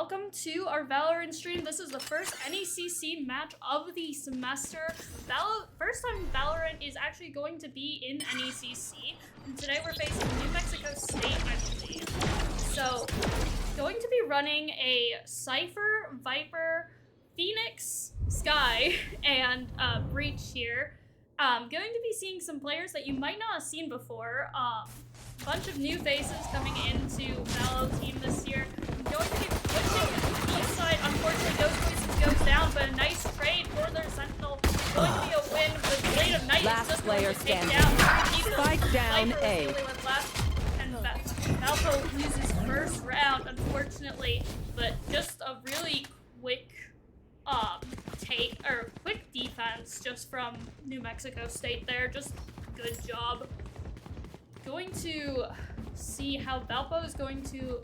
welcome to our Valorant stream. This is the first NECC match of the semester. First time Valorant is actually going to be in NECC, and today we're facing New Mexico State, I believe. So, going to be running a Cypher, Viper, Phoenix, Sky, and Breach here. Going to be seeing some players that you might not have seen before. Bunch of new faces coming into Valo team this year. Going to be pushing east side. Unfortunately, those voices goes down, but a nice trade for their Sentinel. Going to be a win. The Blade of Night is just going to take down. Spike down A. And Valpo loses first round, unfortunately, but just a really quick quick defense just from New Mexico State there. Just good job. Going to see how Valpo is going to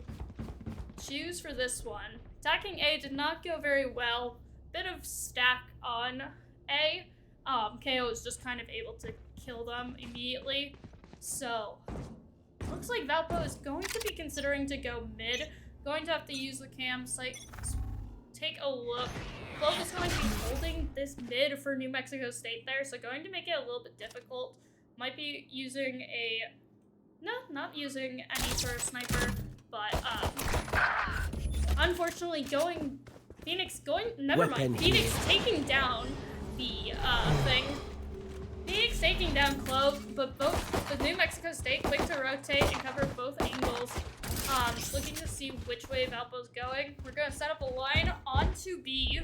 choose for this one. Attacking A did not go very well. Bit of stack on A. KO is just kind of able to kill them immediately. So, looks like Valpo is going to be considering to go mid. Going to have to use the cam site. Take a look. Clove is going to be holding this mid for New Mexico State there, so going to make it a little bit difficult. Might be using not using any sort of sniper, but unfortunately Phoenix taking down the thing. Phoenix taking down Clove, but both the New Mexico State quick to rotate and cover both angles. Looking to see which way Valpo's going. We're gonna set up a line onto B.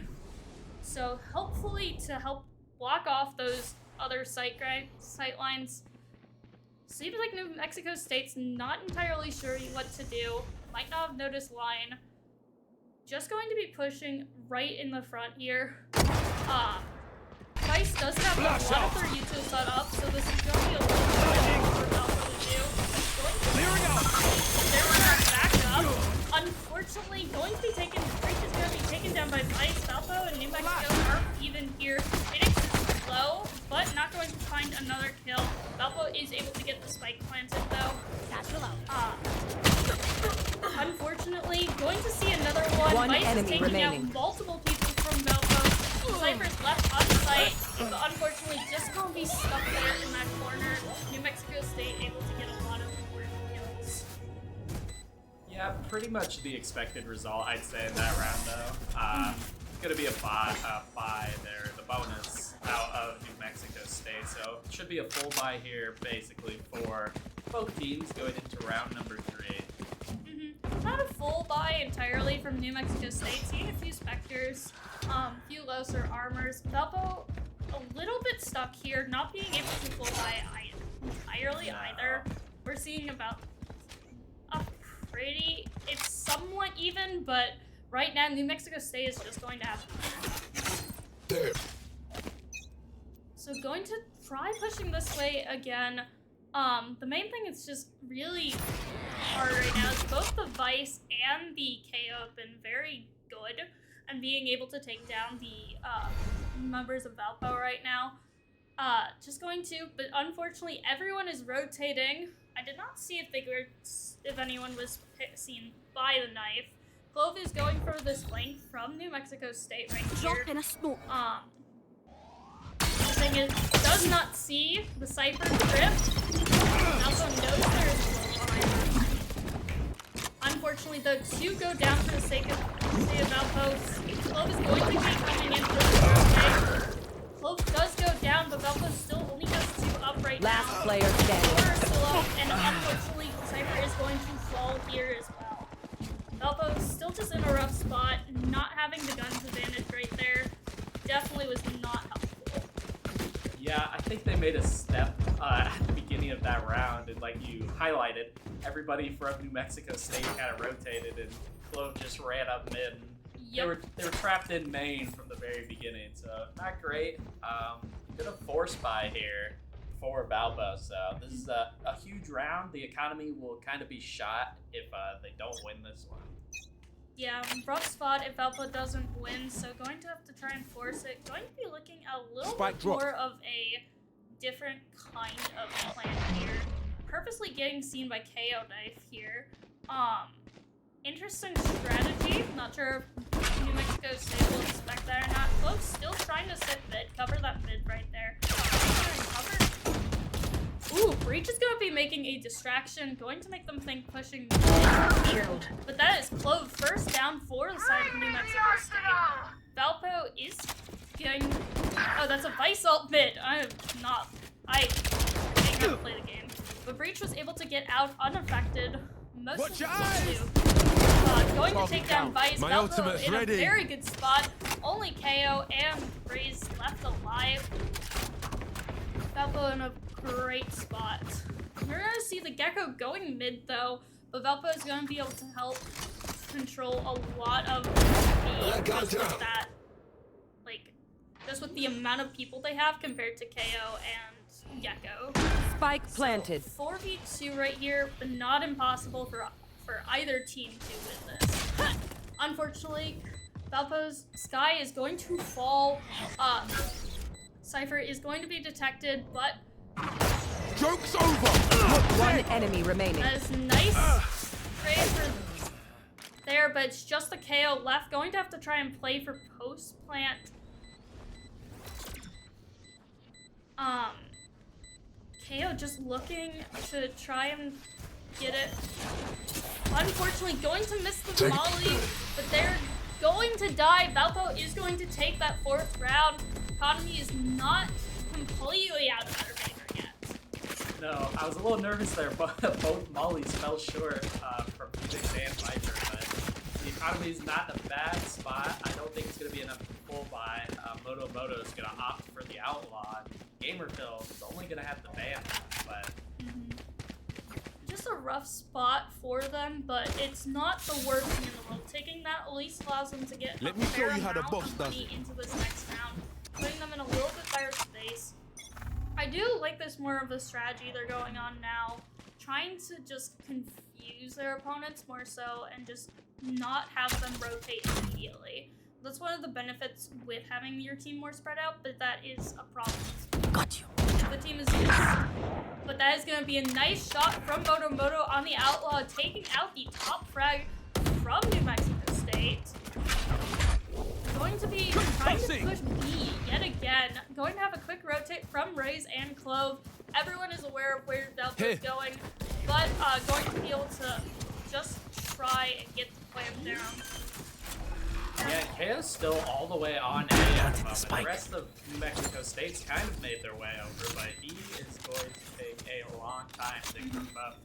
So hopefully to help block off those other sight lines. Seems like New Mexico State's not entirely sure what to do. Might not have noticed line. Just going to be pushing right in the front here. Vice does have a lot of their util set up, so this is going to be a little bit for Valpo to do. They're gonna back up. Unfortunately, going to be taken. Breach is going to be taken down by Vice. Valpo and New Mexico are even here. Phoenix is low, but not going to find another kill. Valpo is able to get the spike planted though. Unfortunately, going to see another one. Vice is taking out multiple people from Valpo. Cypher's left on site, but unfortunately just gonna be stuck there in that corner. New Mexico State able to get a lot of important kills. Yeah, pretty much the expected result, I'd say, in that round though. It's gonna be a bye there, the bonus out of New Mexico State, so it should be a full bye here basically for both teams going into round number 3. Not a full buy entirely from New Mexico State. Seeing a few Spectres, few Loser armors. Valpo a little bit stuck here, not being able to full buy entirely either. We're seeing about it's somewhat even, but right now New Mexico State is just going to have so going to try pushing this way again. The main thing is just really hard right now is both the Vice and the KO have been very good and being able to take down the members of Valpo right now. Just going to, but unfortunately everyone is rotating. I did not see if anyone was seen by the knife. Clove is going for this flank from New Mexico State right here. The thing is, does not see the Cypher drift. Also knows there is Valpo. Unfortunately, though, two go down for the sake of Valpo. Clove is going to be coming in for the rotate. Clove does go down, but Valpo still only has 2 up right now. Last player standing. 4 are still up, and unfortunately, Cypher is going to fall here as well. Valpo is still just in a rough spot, not having the guns advantage right there. Definitely was not helpful. Yeah, I think they made a step at the beginning of that round, and like you highlighted, everybody from New Mexico State kind of rotated, and Clove just ran up mid. And yep. They were trapped in main from the very beginning, so not great. Bit of force buy here for Valpo, so this is a huge round. The economy will kind of be shot if they don't win this one. Yeah, rough spot if Valpo doesn't win, so going to have to try and force it. Going to be looking a little bit more of a different kind of plan here. Purposely getting seen by KO Knife here. Interesting strategy. Not sure if New Mexico State will expect that or not. Clove's still trying to sit mid. Cover that mid right there. Cover. Ooh, Breach is going to be making a distraction. Going to make them think pushing mid. But that is Clove first down for the side of New Mexico State. Valpo is going... Oh, that's a Vice ult mid. I can't how to play the game. But Breach was able to get out unaffected. Most of the time, going to take down Vice. Valpo in a very good spot. Only KO and Raze left alive. Valpo in a great spot. We're gonna see the Gecko going mid though, but Valpo is gonna be able to help control a lot of the just with that, like, just with the amount of people they have compared to KO and Gecko. Spike planted. So 4v2 right here, but not impossible for either team to win this. Unfortunately, Valpo's Sky is going to fall. Cypher is going to be detected, but joke's over. One enemy remaining. that is nice trade for there, but it's just the KO left. Going to have to try and play for post plant. KO just looking to try and get it. Unfortunately, going to miss the Molly, but they're going to die. Valpo is going to take that 4th round. Economy is not completely out of their favor yet. No, I was a little nervous there, but both Mollies fell short from Phoenix and Viper, but the Economy's not in a bad spot. I don't think it's going to be enough to pull by. Moto is going to opt for the Outlaw. Gamerfield is only going to have the ban, but... Just a rough spot for them, but it's not the worst thing in the world. Taking that at least allows them to get a fair amount of money into this next round, putting them in a little bit better space. I do like this more of a strategy they're going on now, trying to just confuse their opponents more so and just not have them rotate immediately. That's one of the benefits with having your team more spread out, but that is a problem. Got you. The team is used. But that is going to be a nice shot from Moto on the Outlaw, taking out the top frag from New Mexico State. Going to be trying to push B yet again. Going to have a quick rotate from Raze and Clove. Everyone is aware of where Valpo is going, but going to be able to just try and get the plan down. Yeah, KO's still all the way on A at the moment. The rest of New Mexico State's kind of made their way over, but he is going to take a long time to keep up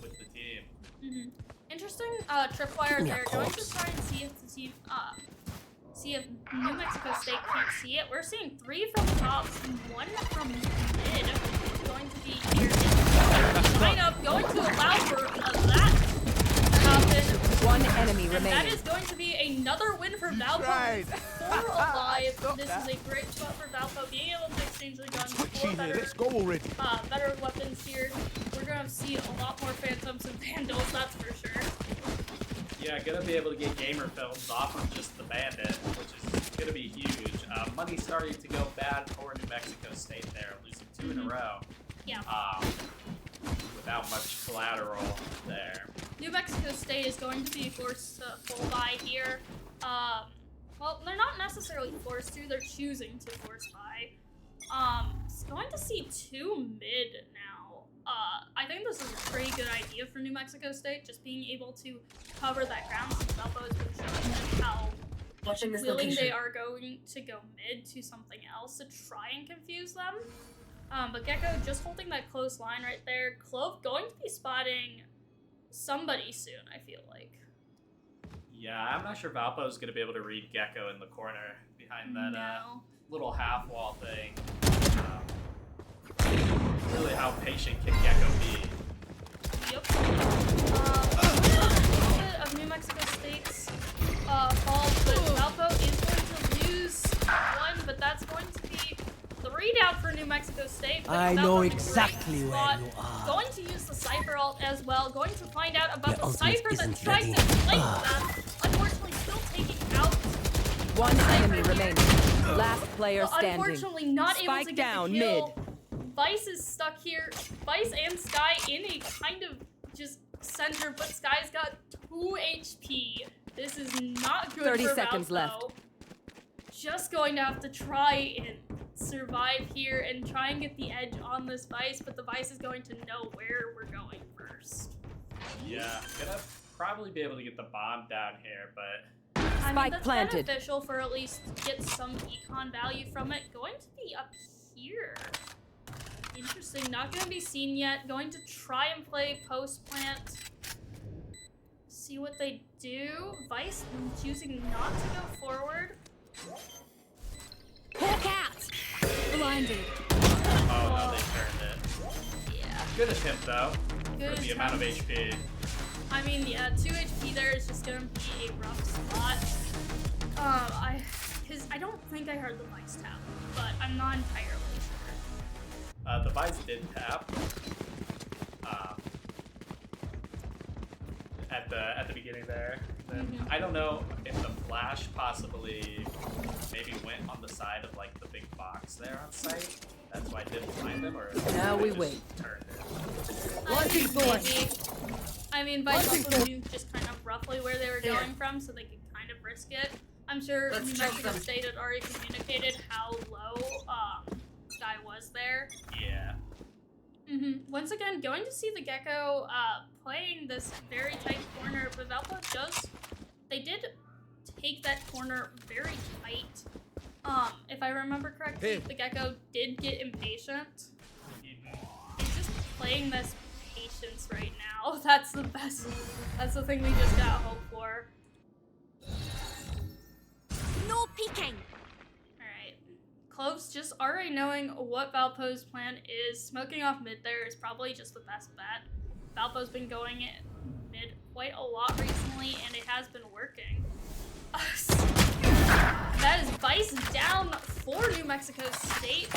with the team. Interesting tripwire there. Going to try and see if the team, see if New Mexico State can't see it. We're seeing 3 from top and 1 from mid. Going to be here in the lineup, going to allow for that to happen. One enemy And remaining. that is going to be another win for Valpo. 4 alive. This is a great spot for Valpo, being able to exchange the guns. 4 better weapons here. We're gonna see a lot more Phantoms and Vandals, that's for sure. Yeah, gonna be able to get gamer films off of just the Bandit, which is gonna be huge. Money starting to go bad for New Mexico State there, losing 2 in a row. Yeah. Without much collateral there. New Mexico State is going to be forced to full buy here. Well, they're not necessarily forced to, they're choosing to force buy. It's going to see 2 mid now. I think this is a pretty good idea for New Mexico State, just being able to cover that ground since Valpo has been showing them how willing they are going to go mid to something else to try and confuse them. But Gecko just holding that close line right there. Clove going to be spotting somebody soon, I feel like. Yeah, I'm not sure Valpo's going to be able to read Gecko in the corner behind that little half wall thing. Really, how patient can Gecko be? Yep. A little bit of New Mexico State's fall, but Valpo is going to lose 1, but that's going to be 3 down for New Mexico State. I know exactly where you are. Going to use the Cypher ult as well. Going to find out about the Cypher that tries to flank them. Unfortunately, still taking out. 1 enemy remaining. Last player standing. Unfortunately, not able Spike to get down the kill. mid. Vice is stuck here. Vice and Sky in a kind of just center, but Sky's got 2 HP. This is not good 30 for seconds Valpo. left. Just going to have to try and survive here and try and get the edge on this Vice, but the Vice is going to know where we're going first. Yeah, gonna probably be able to get the bomb down here, but I mean, Spike that's planted. beneficial for at least get some econ value from it. Going to be up here. Interesting, not going to be seen yet. Going to try and play post plant. See what they do. Vice choosing not to go forward. Hawk out! Blinded. oh no, they turned it. Yeah. Good attempt though, Good for the amount of attempt. HP. I mean, yeah, 2 HP there is just gonna be a rough spot. Because I don't think I heard the Vice tap, but I'm not entirely sure. The Vice did tap. At the beginning there. Then I don't know if the flash possibly maybe went on the side of like the big box there on site. That's why I didn't find them, or Now they we just wait. Turned it. I think maybe. I mean, Vice also knew just kind of roughly where they were going from, so they could kind of risk it. I'm sure New Mexico State had already communicated how low Sky was there. Yeah. Once again, going to see the Gecko playing this very tight corner, but Valpo they did take that corner very tight. If I remember correctly, the Gecko did get impatient. He's just playing this patience right now. That's the best. That's the thing we just gotta hope for. No peeking! Alright. Cloves just already knowing what Valpo's plan is. Smoking off mid there is probably just the best bet. Valpo's been going it mid quite a lot recently, and it has been working. That is Vice down for New Mexico State.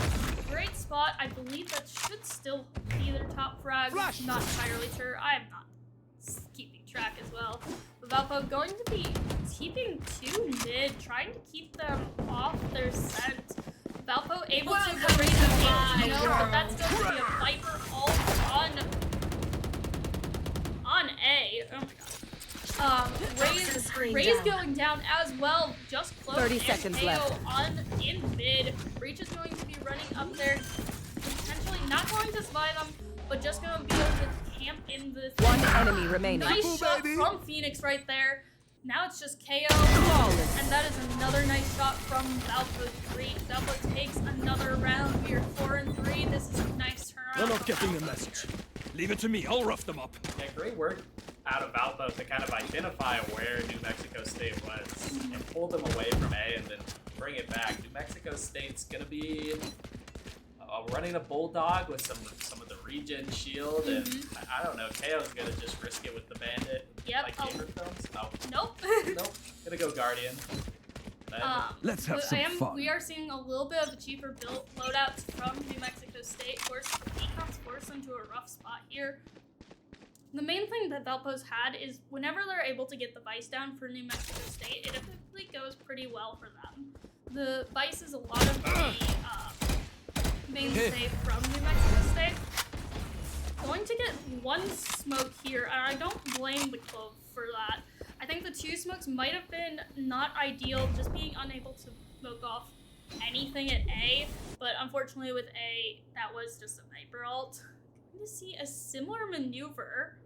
Great spot. I believe that should still be their top frag. Flash. Not entirely sure. I am not keeping track as well. But Valpo going to be keeping 2 mid, trying to keep them off their scent. Valpo able to raise the game, but that's going to be a Viper all on A. Oh my god. Ray's going down as well. Just close. 30 and seconds KO left. in mid. Breach is going to be running up there. Potentially not going to survive them, but just going to be able to camp in the One enemy remaining. nice Cool, shot baby. from Phoenix right there. Now it's just KO. Flawless. And that is another nice shot from Valpo 3. Valpo takes another round. We are 4-3. This is a nice turnaround. They're not getting the message. Leave it to me. I'll rough them up. Yeah, great work out of Valpo to kind of identify where New Mexico State was and pull them away from A and then bring it back. New Mexico State's gonna be running a bulldog with some of the regen shield, and I don't know. KO's gonna just risk it with the bandit. Yep. Like gamer films. No. Nope. Nope. Gonna go Guardian. Then, Let's have some fun. We are seeing a little bit of cheaper build loadouts from New Mexico State. Of course, Econ's forced into a rough spot here. The main thing that Valpo's had is whenever they're able to get the Vice down for New Mexico State, it typically goes pretty well for them. The Vice is a lot of the mainstay from New Mexico State. Going to get 1 smoke here, and I don't blame the Clove for that. I think the 2 smokes might have been not ideal, just being unable to smoke off anything at A, but unfortunately with A, that was just a Viper ult. I'm going to see a similar maneuver.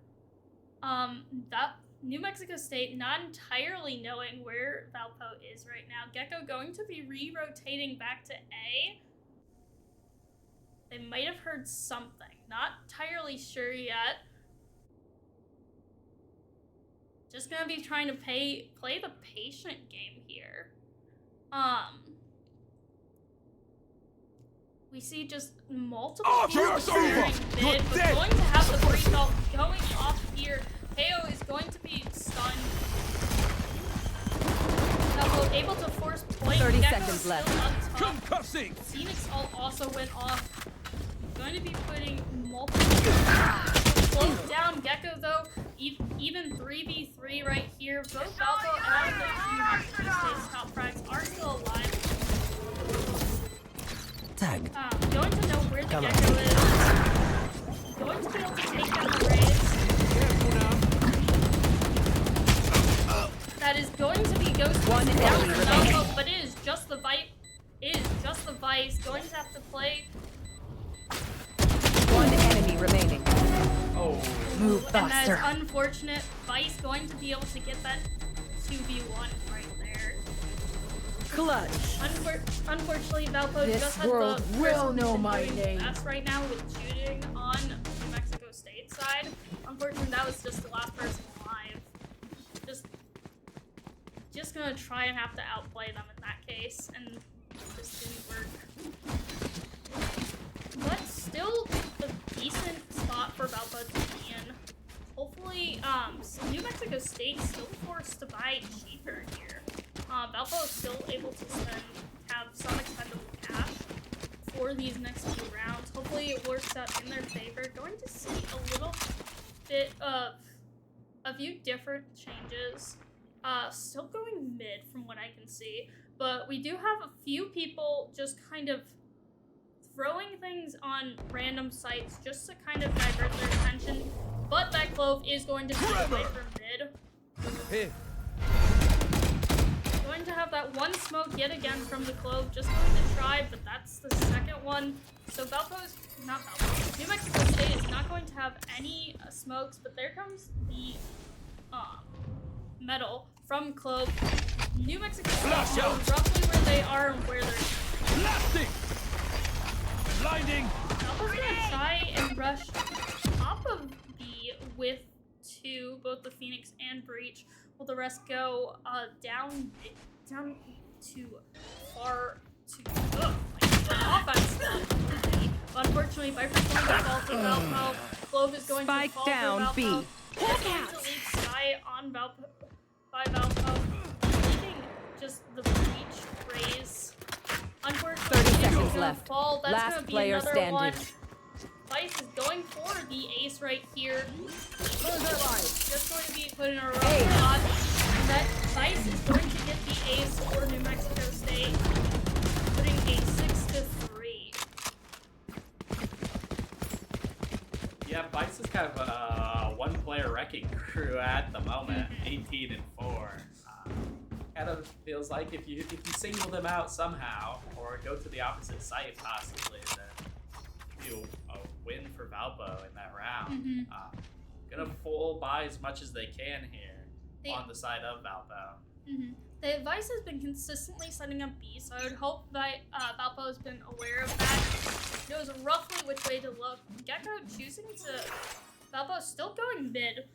That New Mexico State not entirely knowing where Valpo is right now. Gecko going to be re-rotating back to A. They might have heard something. Not entirely sure yet. Just gonna be trying to play the patient game here. We see just multiple people joke's sharing over! mid, You're but dead! going to have the breach ult going off here. KO is going to be stunned. Now able to force point. 30 Gecko seconds is still left. on top. Concussing! Phoenix ult also went off. Going to be putting multiple close down. Gecko though, even 3v3 right here. Both Valpo and the New Mexico State's top frags are still alive. Tag. Going to know where the Come on. Gecko is. Going to be able to take down the raise. Careful now. Ghost One is down enemy for remaining. Valpo, but it is just the Vice. Going to have to play. One enemy remaining. Oh. Move And that is faster. unfortunate. Vice going to be able to get that 2v1 right there. Clutch. Unfortunately, Valpo This just has world the will person know who's my doing name. the best right now with shooting on New Mexico State side. Unfortunately, that was just the last person alive. Just gonna try and have to outplay them in that case, and just didn't work. But still a decent spot for Valpo to be in. Hopefully, New Mexico State still forced to buy cheaper here. Valpo is still able to have some expendable cash for these next few rounds. Hopefully it works out in their favor. Going to see a little bit of a few different changes. Still going mid from what I can see, but we do have a few people just kind of throwing things on random sites just to kind of divert their attention. But that Clove is going to be away from mid. Here. Going to have that one smoke yet again from the Clove. Just going to try, but that's the second one. So New Mexico State is not going to have any smokes, but there comes the metal from Clove. New Mexico State knows roughly where they are and where they're Blasting! Blinding! Valpo's gonna try and rush top of B with both the Phoenix and Breach. Will the rest go down to far to offense? But unfortunately, Viper's going to fall for Valpo. Clove is going Spike to fall down for Valpo. B. It's going to leave Sky on Valpo by Valpo, leaving just the Breach raise. Unfortunately, 30 Phoenix is seconds gonna last. fall. That's Last gonna be player another standing. one. Vice is going for the ace right here. Just going to be put in a rough spot. And that Vice is going to get the ace for New Mexico State, putting a 6-3. Yeah, Vice is kind of a one-player wrecking crew at the moment, 18-4. Kind of feels like if you single them out somehow, or go to the opposite site possibly, then you'll win for Valpo in that round. Gonna full buy as much as they can here on the side of Valpo. The Vice has been consistently setting up B, so I would hope that Valpo has been aware of that. Knows roughly which way to look. Gecko choosing to... Valpo still going mid.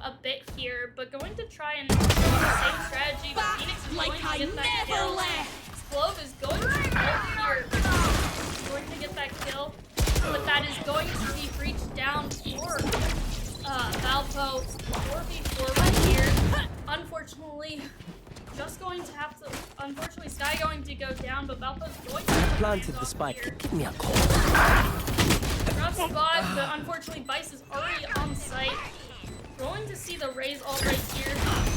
A bit here, but going to try and do the same strategy, but Phoenix is going to get that kill. Clove is going to ult here. Going to get that kill, but that is going to be breached down for Valpo 4v4 right here. Unfortunately, just going to have to. Unfortunately, Sky going to go down, but Valpo's going to Planted the spike. Give me a call. rough spot, but unfortunately, Vice is already on site. Going to see the raise all right here.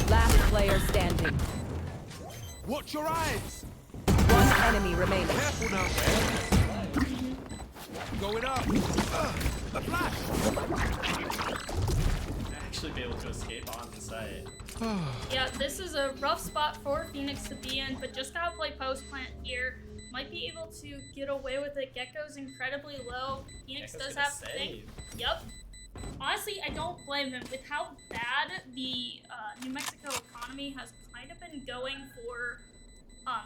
Last player standing. Watch your eyes! One enemy remaining. Careful now, man. Going up. A flash! Actually be able to escape on the site. Yeah, this is a rough spot for Phoenix to be in, but just gotta play post plant here. Might be able to get away with it. Gecko's incredibly low. Phoenix Gecko's does gonna have to think. save. Yep. Honestly, I don't blame him. With how bad the New Mexico economy has kind of been going for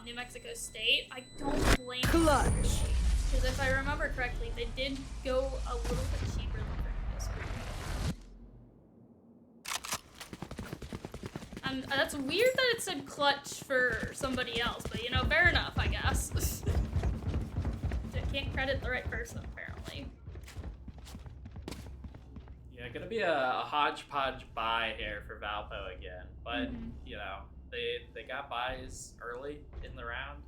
New Mexico State, I don't blame him. Clutch. Because if I remember correctly, they did go a little bit cheaper than previous week. That's weird that it said clutch for somebody else, but you know, fair enough, I guess. I can't credit the right person, apparently. Yeah, gonna be a hodgepodge buy here for Valpo again, but you know they got buys early in the round.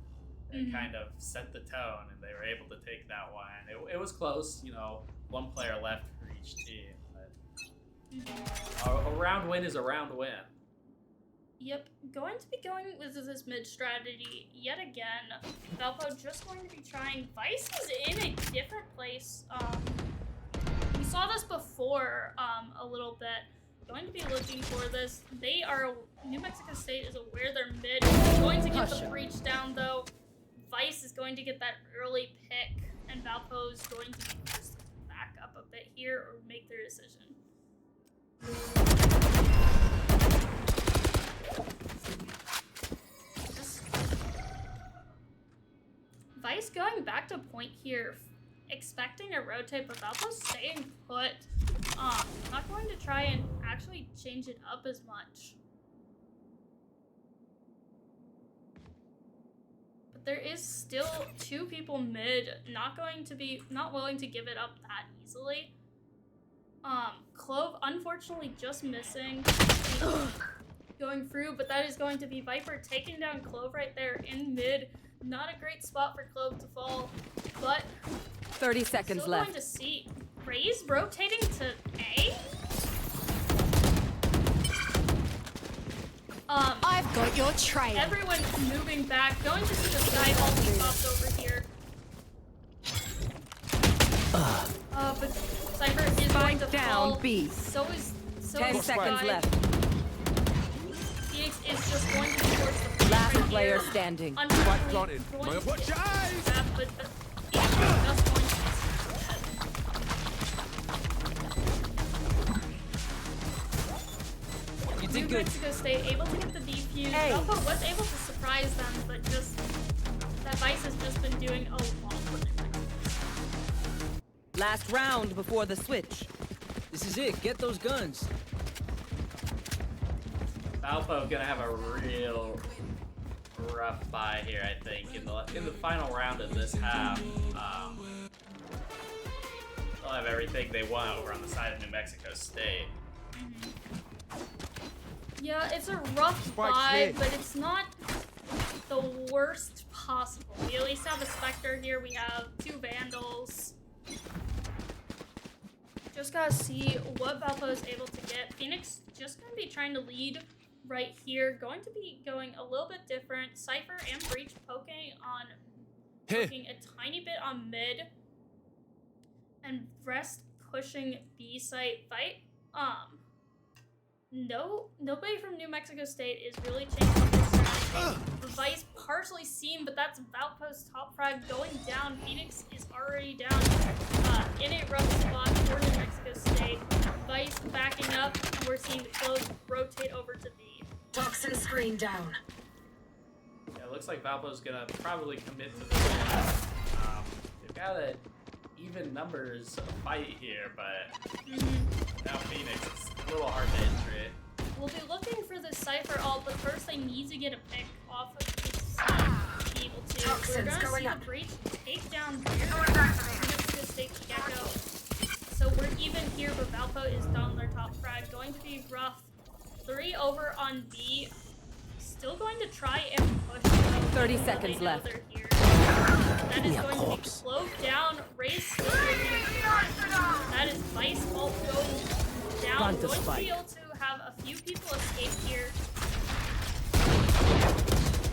They kind of set the tone, and they were able to take that one. It was close, you know, one player left for each team, but a round win is a round win. Yep, going to be going with this mid strategy yet again. Valpo just going to be trying. Vice is in a different place. We saw this before a little bit, going to be looking for this. New Mexico State is aware they're mid. Going to get the breach down though. Vice is going to get that early pick, and Valpo is going to be forced to back up a bit here or make their decision. Vice going back to point here, expecting a rotate, but Valpo staying put. Not going to try and actually change it up as much. But there is still two people mid, not willing to give it up that easily. Clove unfortunately just missing. Going through, but that is going to be Viper taking down Clove right there in mid. Not a great spot for Clove to fall, but 30 seconds still left. going to see Raze rotating to A. I've got your trail. Everyone moving back, going to see the sky all popped over here. But Cypher is going to down fall. B. So 10 is seconds Sky. left. Phoenix is just going to be towards the point Last right player here. standing. Spike planted. Unfortunately, Watch your eyes! but Phoenix is just going to You New did good. Mexico State able to get the defuse. Hey. Valpo was able to surprise them, but just that Vice has just been doing a lot for New Mexico. Last round before the switch. This is it. Get those guns. Valpo gonna have a real rough bye here, I think, in the final round of this half. They'll have everything they want over on the side of New Mexico State. Yeah, it's a rough Spike's buy, hit. but it's not the worst possible. We at least have a Spectre here. We have two Vandals. Just gotta see what Valpo is able to get. Phoenix just gonna be trying to lead right here. Going to be going a little bit different. Cypher and Breach poking a tiny bit on mid. And Rest pushing B site fight. Nobody from New Mexico State is really changing their strategy. Vice partially seen, but that's Valpo's top frag going down. Phoenix is already down in a rough spot for New Mexico State. Vice backing up, and we're seeing the Clove rotate over to B. Toxin screen down. Yeah, it looks like Valpo's gonna probably commit to this one. They've got an even numbers fight here, but now Phoenix is a little hard to enter it. We'll be looking for the Cypher ult, but first they need to get a pick off of this side to be able to. We're Toxins gonna going see up. the Breach take down here. Mexico State Gecko. So we're even here, but Valpo is done their top frag. Going to be rough. 3 over on B. Still going to try and push. 30 even though seconds they know left. they're here. That is Yeah, going to be corpse. slowed down. Race still that is Vice ult going down. Plant the Going to spike. be able to have a few people escape here.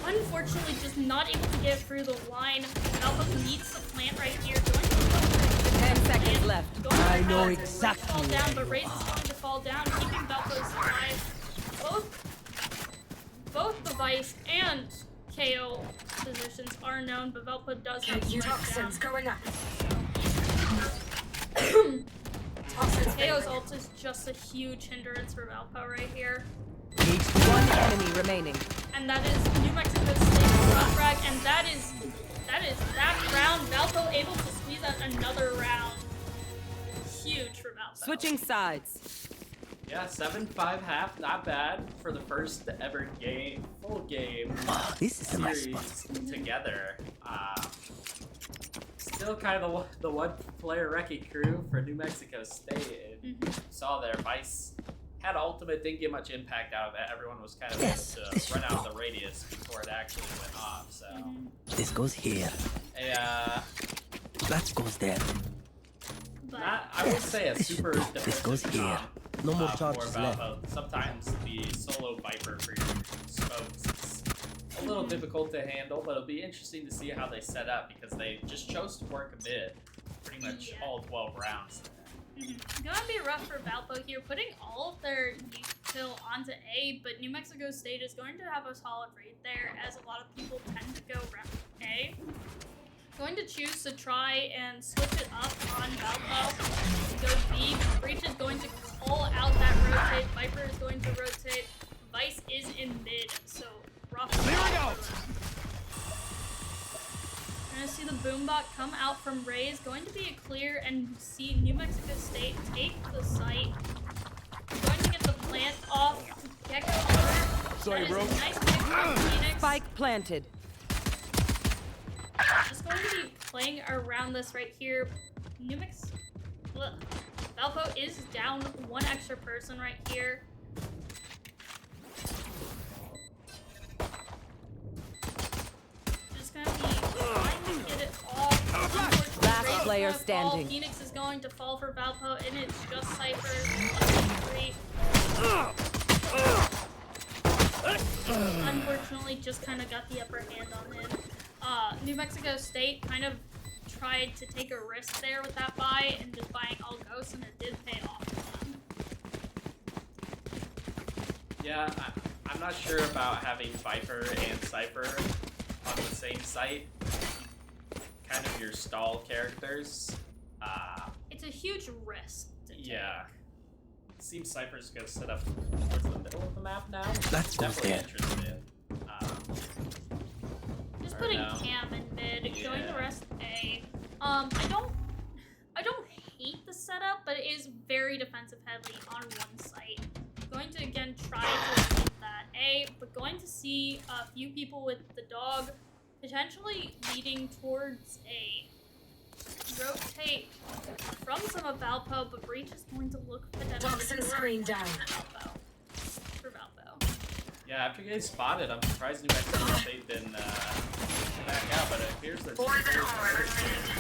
Unfortunately, just not able to get through the line. Alpha needs to plant right here. Going to go 10 seconds left. Going to I know fall exactly down, where but you Raze is going to fall down, keeping Valpo's alive. Both the Vice and KO positions are known, but Valpo does have to down. Toxins going up. KO's ult is just a huge hindrance for Valpo right here. One enemy remaining. And that is New Mexico State's front frag, and that is that round. Valpo able to squeeze out another round. Huge for Valpo. Switching sides. Yeah, 7-5 half, not bad for the first ever full game This is a nice spot. series together. Still kind of the one-player wrecking crew for New Mexico State. Saw there, Vice had ultimate, didn't get much impact out of it. Everyone was kind of Yes, able this to run should out go. the radius before it actually went off. So, This goes here. That goes there. But I would say a This should super go. This defensive goes here. job. No more For charges left. Valpo. Sometimes the solo Viper for your smokes is a little difficult to handle, but it'll be interesting to see how they set up because they just chose to work a bit pretty much all 12 rounds. Gonna be rough for Valpo here, putting all of their util onto A, but New Mexico State is going to have a solid read there, as a lot of people tend to go A. Going to choose to try and switch it up on Valpo. Go B. Breach is going to call out that rotate. Viper is going to rotate. Vice is in mid, so rough. Clearing out. We're gonna see the boombot come out from Rays. Going to be a clear and see New Mexico State take the site. Going to get the plant off. Gecko over. Sorry, That is bro. a nice pick from Phoenix. Spike planted. Just going to be playing around this right here. New Mex... Valpo is down one extra person right here. Just gonna be trying to get it off. Unfortunately, Last Ray's player gonna standing. Fall. Phoenix is going to fall for Valpo, and it's just Cypher. Unfortunately, just kind of got the upper hand on him. New Mexico State kind of tried to take a risk there with that buy and just buying all ghosts, and it did pay off for them. Yeah, I'm not sure about having Viper and Cypher on the same site. Kind of your stall characters. It's a huge risk to take. Yeah. Seems Cypher's gonna set up towards the middle of the map now. That's Definitely there. interested. Just Or putting no. Cam in mid, going Yeah. the rest A. I don't hate the setup, but it is very defensive heavy on one site. Going to again try to keep that A, but going to see a few people with the dog potentially leading towards A. Rotate from some of Valpo, but Breach is going to look potentially Toxin screen down. For Valpo. Yeah, after getting spotted, I'm surprised New Mexico State didn't back out, but it appears they're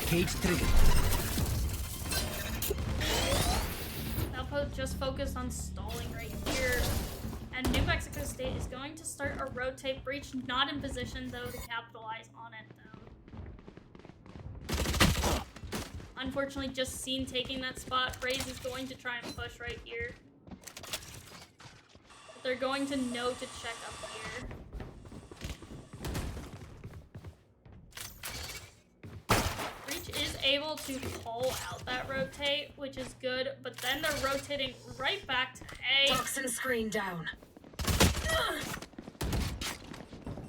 Cage triggered. Valpo just focused on stalling right here. And New Mexico State is going to start a rotate. Breach not in position though to capitalize on it though. Unfortunately, just seen taking that spot. Raze is going to try and push right here. But they're going to know to check up here. Breach is able to call out that rotate, which is good, but then they're rotating right back to A. Toxin screen down.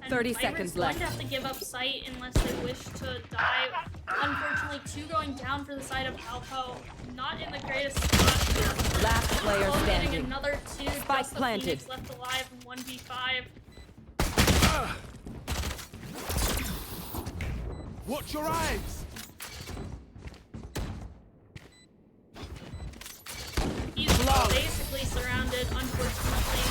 And 30 Viper's seconds going left. to have to give up sight unless they wish to dive. Unfortunately, two going down for the side of Alpo. Not in the greatest spot. Last player Alpo getting standing. another two. Spike Just the planted. Phoenix left alive in 1v5. Watch your eyes. He's basically surrounded, unfortunately.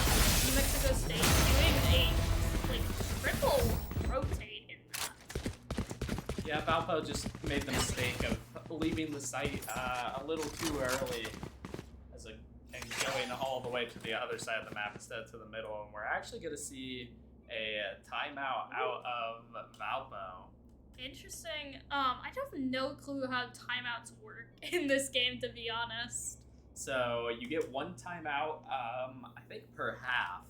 New Mexico State doing a triple rotate in that. Yeah, Valpo just made the mistake of leaving the site a little too early and going all the way to the other side of the map instead of to the middle. And we're actually going to see a timeout out of Valpo. Interesting. I have no clue how timeouts work in this game, to be honest. So you get one timeout, I think per half.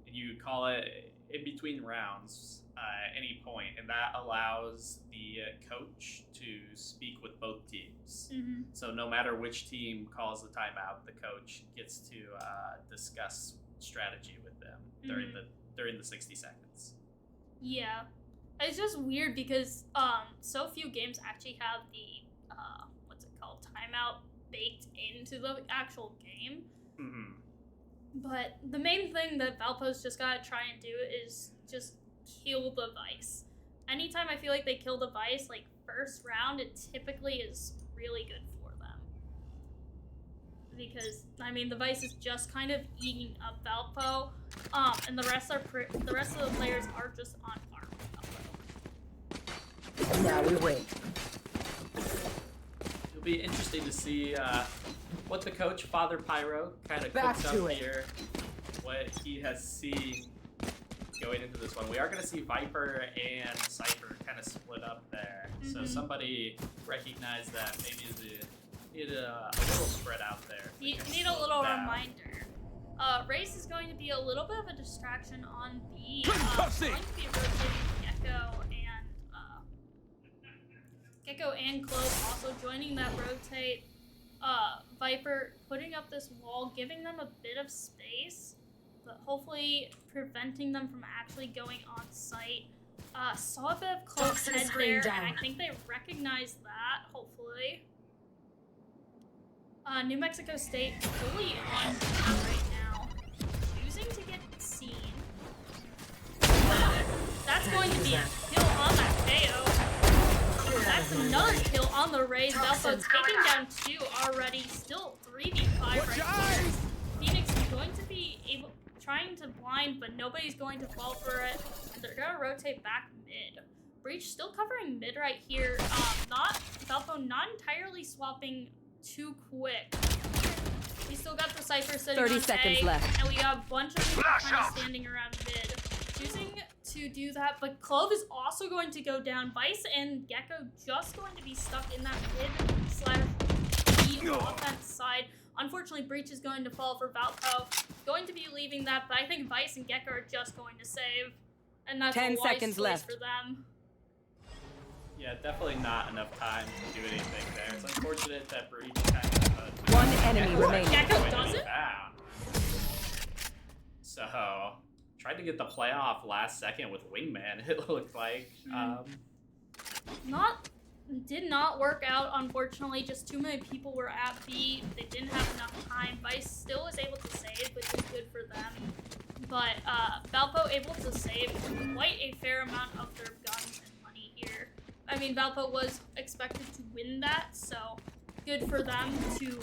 And you call it in between rounds at any point, and that allows the coach to speak with both teams. Mm-hmm. So no matter which team calls the timeout, the coach gets to discuss strategy with them during the 60 seconds. Yeah. It's just weird because so few games actually have the timeout baked into the actual game. Mm-hmm. But the main thing that Valpo's just gotta try and do is just kill the Vice. Anytime I feel like they kill the Vice, like first round, it typically is really good for them. Because I mean, the Vice is just kind of eating up Valpo, and the rest of the players are just on farm with Valpo. Now we wait. It'll be interesting to see what the coach, Father Pyro, kind of Back cooks to up it. here. What he has seen going into this one. We are going to see Viper and Cypher kind of split up there. So somebody recognized that maybe Need a little spread out there. You need a little reminder. Race is going to be a little bit of a distraction on B. Going to be rotating Gecko and Clove also joining that rotate. Viper putting up this wall, giving them a bit of space, but hopefully preventing them from actually going on site. Saw a bit of Clove's head there, and I think they recognized that, hopefully. New Mexico State fully on right now, choosing to get seen. That's going to be a kill on that KO. That's another kill on the Rays. Valpo taking down 2 already, still 3v5 right here. Phoenix is going to be trying to blind, but nobody's going to fall for it. They're gonna rotate back mid. Breach still covering mid right here. Valpo not entirely swapping too quick. We still got the Cypher sitting 30 on seconds A, left. and we got a bunch of people kind of standing around mid. Choosing to do that, but Clove is also going to go down. Vice and Gecko just going to be stuck in that mid/B offense side. Unfortunately, Breach is going to fall for Valpo. Going to be leaving that, but I think Vice and Gecko are just going to save. And that's 10 a wise seconds choice left for them. Yeah, definitely not enough time to do anything there. It's unfortunate that Breach kind of... One enemy remaining. Gecko does it? So, tried to get the playoff last second with Wingman, it looked like. Did not work out, unfortunately. Just too many people were at B. They didn't have enough time. Vice still was able to save, which is good for them. But Valpo able to save quite a fair amount of their guns and money here. I mean, Valpo was expected to win that, so good for them to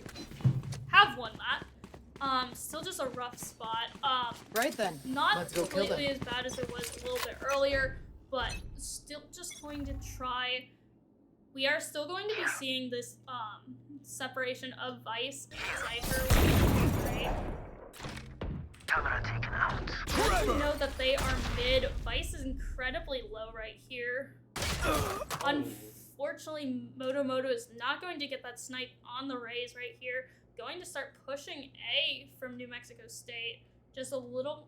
have won that. Still just a rough spot. Right then. Not completely as bad as it was a little bit earlier, but still just going to try. We are still going to be seeing this separation of Vice and Cypher, which is great. Camera taken out. Good to know that they are mid. Vice is incredibly low right here. Unfortunately, Moto is not going to get that snipe on the Rays right here. Going to start pushing A from New Mexico State. Just a little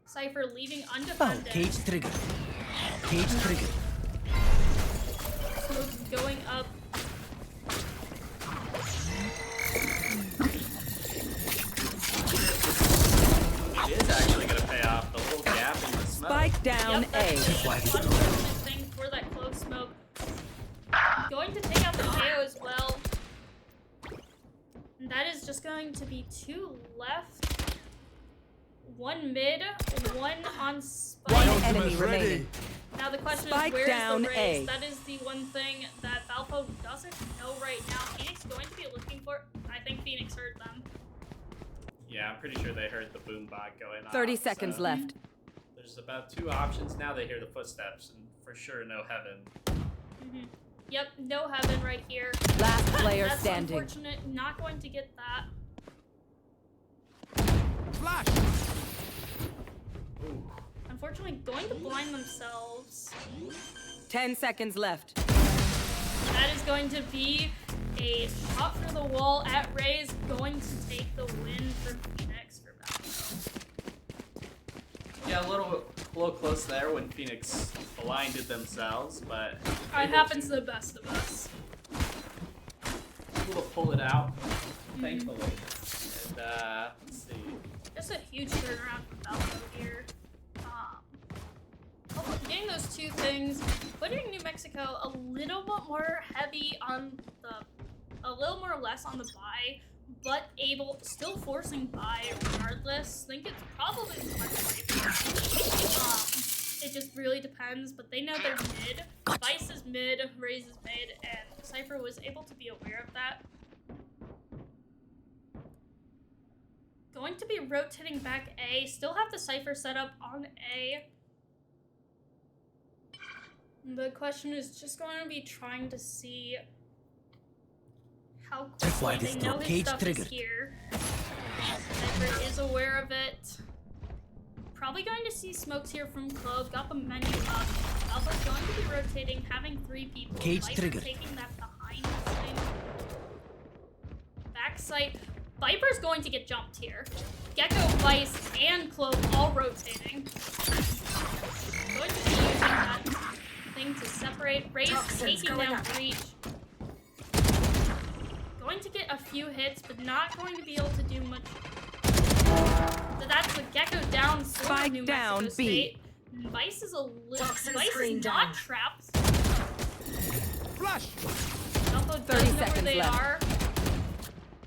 Cypher leaving undefended. Cage trigger. Cage trigger. Smoke's going up. It is actually going to pay off the little gap in the smoke. Spike down Yep, that's A. the unfortunate thing for that close smoke. Going to take out the KO as well. And that is just going to be 2 left. 1 mid, 1 on Spike. One enemy remaining. Now the question Spike is, where's down the Rays? A. That is the one thing that Valpo doesn't know right now. Phoenix is going to be looking for. I think Phoenix heard them. Yeah, I'm pretty sure they heard the boom bot going on. 30 seconds left. There's about 2 options. Now they hear the footsteps, and for sure no heaven. Yep, no heaven right here. Last player That's standing. unfortunate. Not going to get that. Flash! Ooh. Unfortunately, going to blind themselves. 10 seconds left. That is going to be a shot for the wall at Rays. Going to take the win for Phoenix for Valpo. Yeah, a little close there when Phoenix blinded themselves, but It happens to the best of us. able to pull it out, thankfully. And let's see. Just a huge turnaround for Valpo here. Getting those 2 things, putting New Mexico a little bit more heavy on a little more less on the buy, but still forcing buy regardless. I think it's probably the smart play. It just really depends, but they know they're mid. Vice is mid, Raze is mid, and Cypher was able to be aware of that. Going to be rotating back A, still have the Cypher set up on A. The question is just going to be trying to see how quickly they know his stuff is here. Cypher is aware of it. Probably going to see smokes here from Clove. Got the menu up. Alpha's going to be rotating, having 3 people. Cage Vice trigger. taking that behind the thing. site. Viper's going to get jumped here. Gecko, Vice, and Clove all rotating. Going to be using that thing to separate. Raze Toxins taking going down up. Breach. Going to get a few hits, but not going to be able to do much. So that's the Gecko down for Spike New down, Mexico B. State. Vice is a little. Toxin Vice screen is not down. trapped. Flash! Alpha 30 does know where seconds they left. are.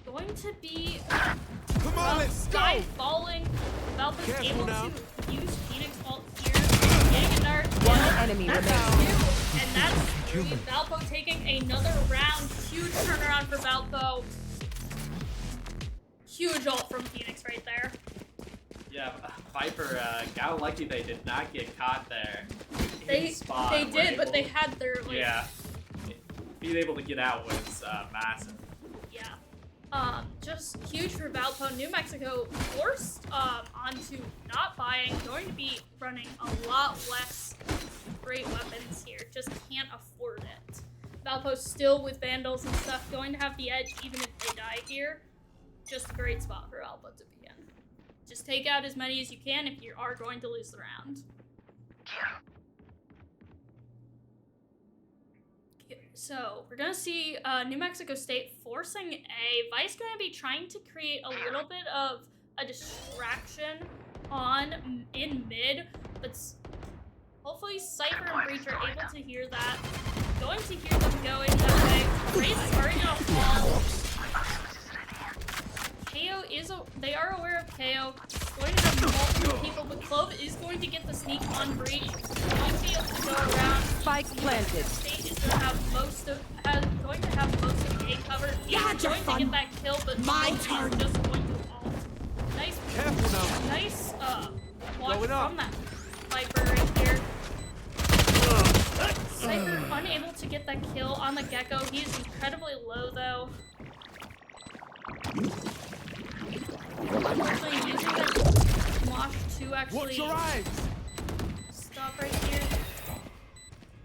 Going to be Come on, let's Sky go! falling. Valpa's Careful able now. to use Phoenix ult here. Getting a dark kill. One enemy That's remaining. 2, and that's 3. Valpo taking another round. Huge turnaround for Valpo. Huge ult from Phoenix right there. Yeah, Viper got lucky they did not get caught there. They In spawn, they were did, but able- they had their like, Yeah. Being able to get out was massive. yeah. Just huge for Valpo. New Mexico forced onto not buying, going to be running a lot less great weapons here. Just can't afford it. Valpo's still with Vandals and stuff, going to have the edge even if they die here. Just a great spot for Valpo to be in. Just take out as many as you can if you are going to lose the round. So we're gonna see New Mexico State forcing A. Vice gonna be trying to create a little bit of a distraction in mid, but hopefully Cypher and Breach are able to hear that. Going to hear them going that way. Raze is already on wall. KO they are aware of KO. Going to have multiple people, but Clove is going to get the sneak on Breach. Going to be able to go around. Spike planted. State is going to have most of A covered. He's going to get that kill, but My Clove turn. is just going to ult. Nice, Careful now. nice watch Going up. from that Viper right here. Cypher unable to get that kill on the Gecko. He is incredibly low though. Actually using that Mosh to Watch actually your eyes! stop right here.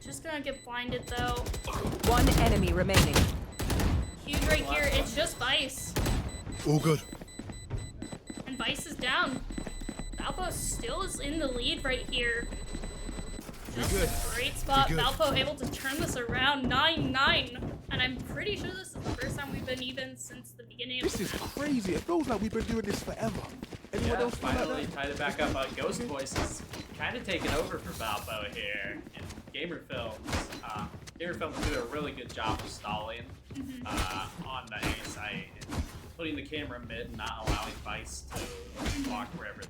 Just gonna get blinded though. One enemy remaining. Huge right here. It's just Vice. All good. And Vice is down. Valpo still is in the lead right here. Just good. a great spot. You're good. Valpo able to turn this around 9-9. And I'm pretty sure this is the first time we've been even since the beginning of This the is match. crazy. It feels like we've been doing this forever. Anyone Yeah, else feel like finally that? tied it back up. Ghost Voice is kind of taking over for Valpo here. And Gamer Films do a really good job of stalling on the A site and putting the camera mid and not allowing Vice to walk wherever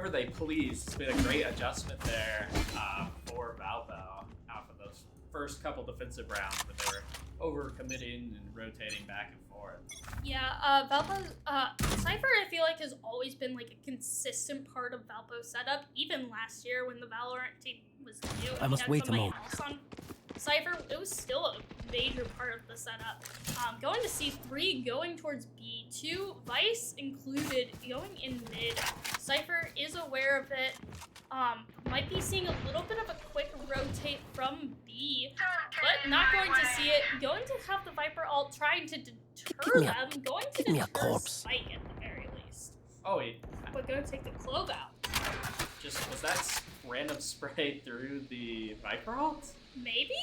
they please. It's been a great adjustment there for Valpo out of those first couple defensive rounds where they were over-committing and rotating back and forth. Yeah, Valpo, Cypher I feel like has always been like a consistent part of Valpo's setup. Even last year when the Valorant team was new and I must had wait a somebody moment. else on Cypher, it was still a major part of the setup. Going to C3, going towards B2, Vice included, going in mid. Cypher is aware of it. Might be seeing a little bit of a quick rotate from B, but not going to see it. Going to have the Viper ult trying to deter them. Going to give me a deter corpse. Spike at the very least. Oh, he But going to take the Clove out. just was that random spray through the Viper ult? Maybe?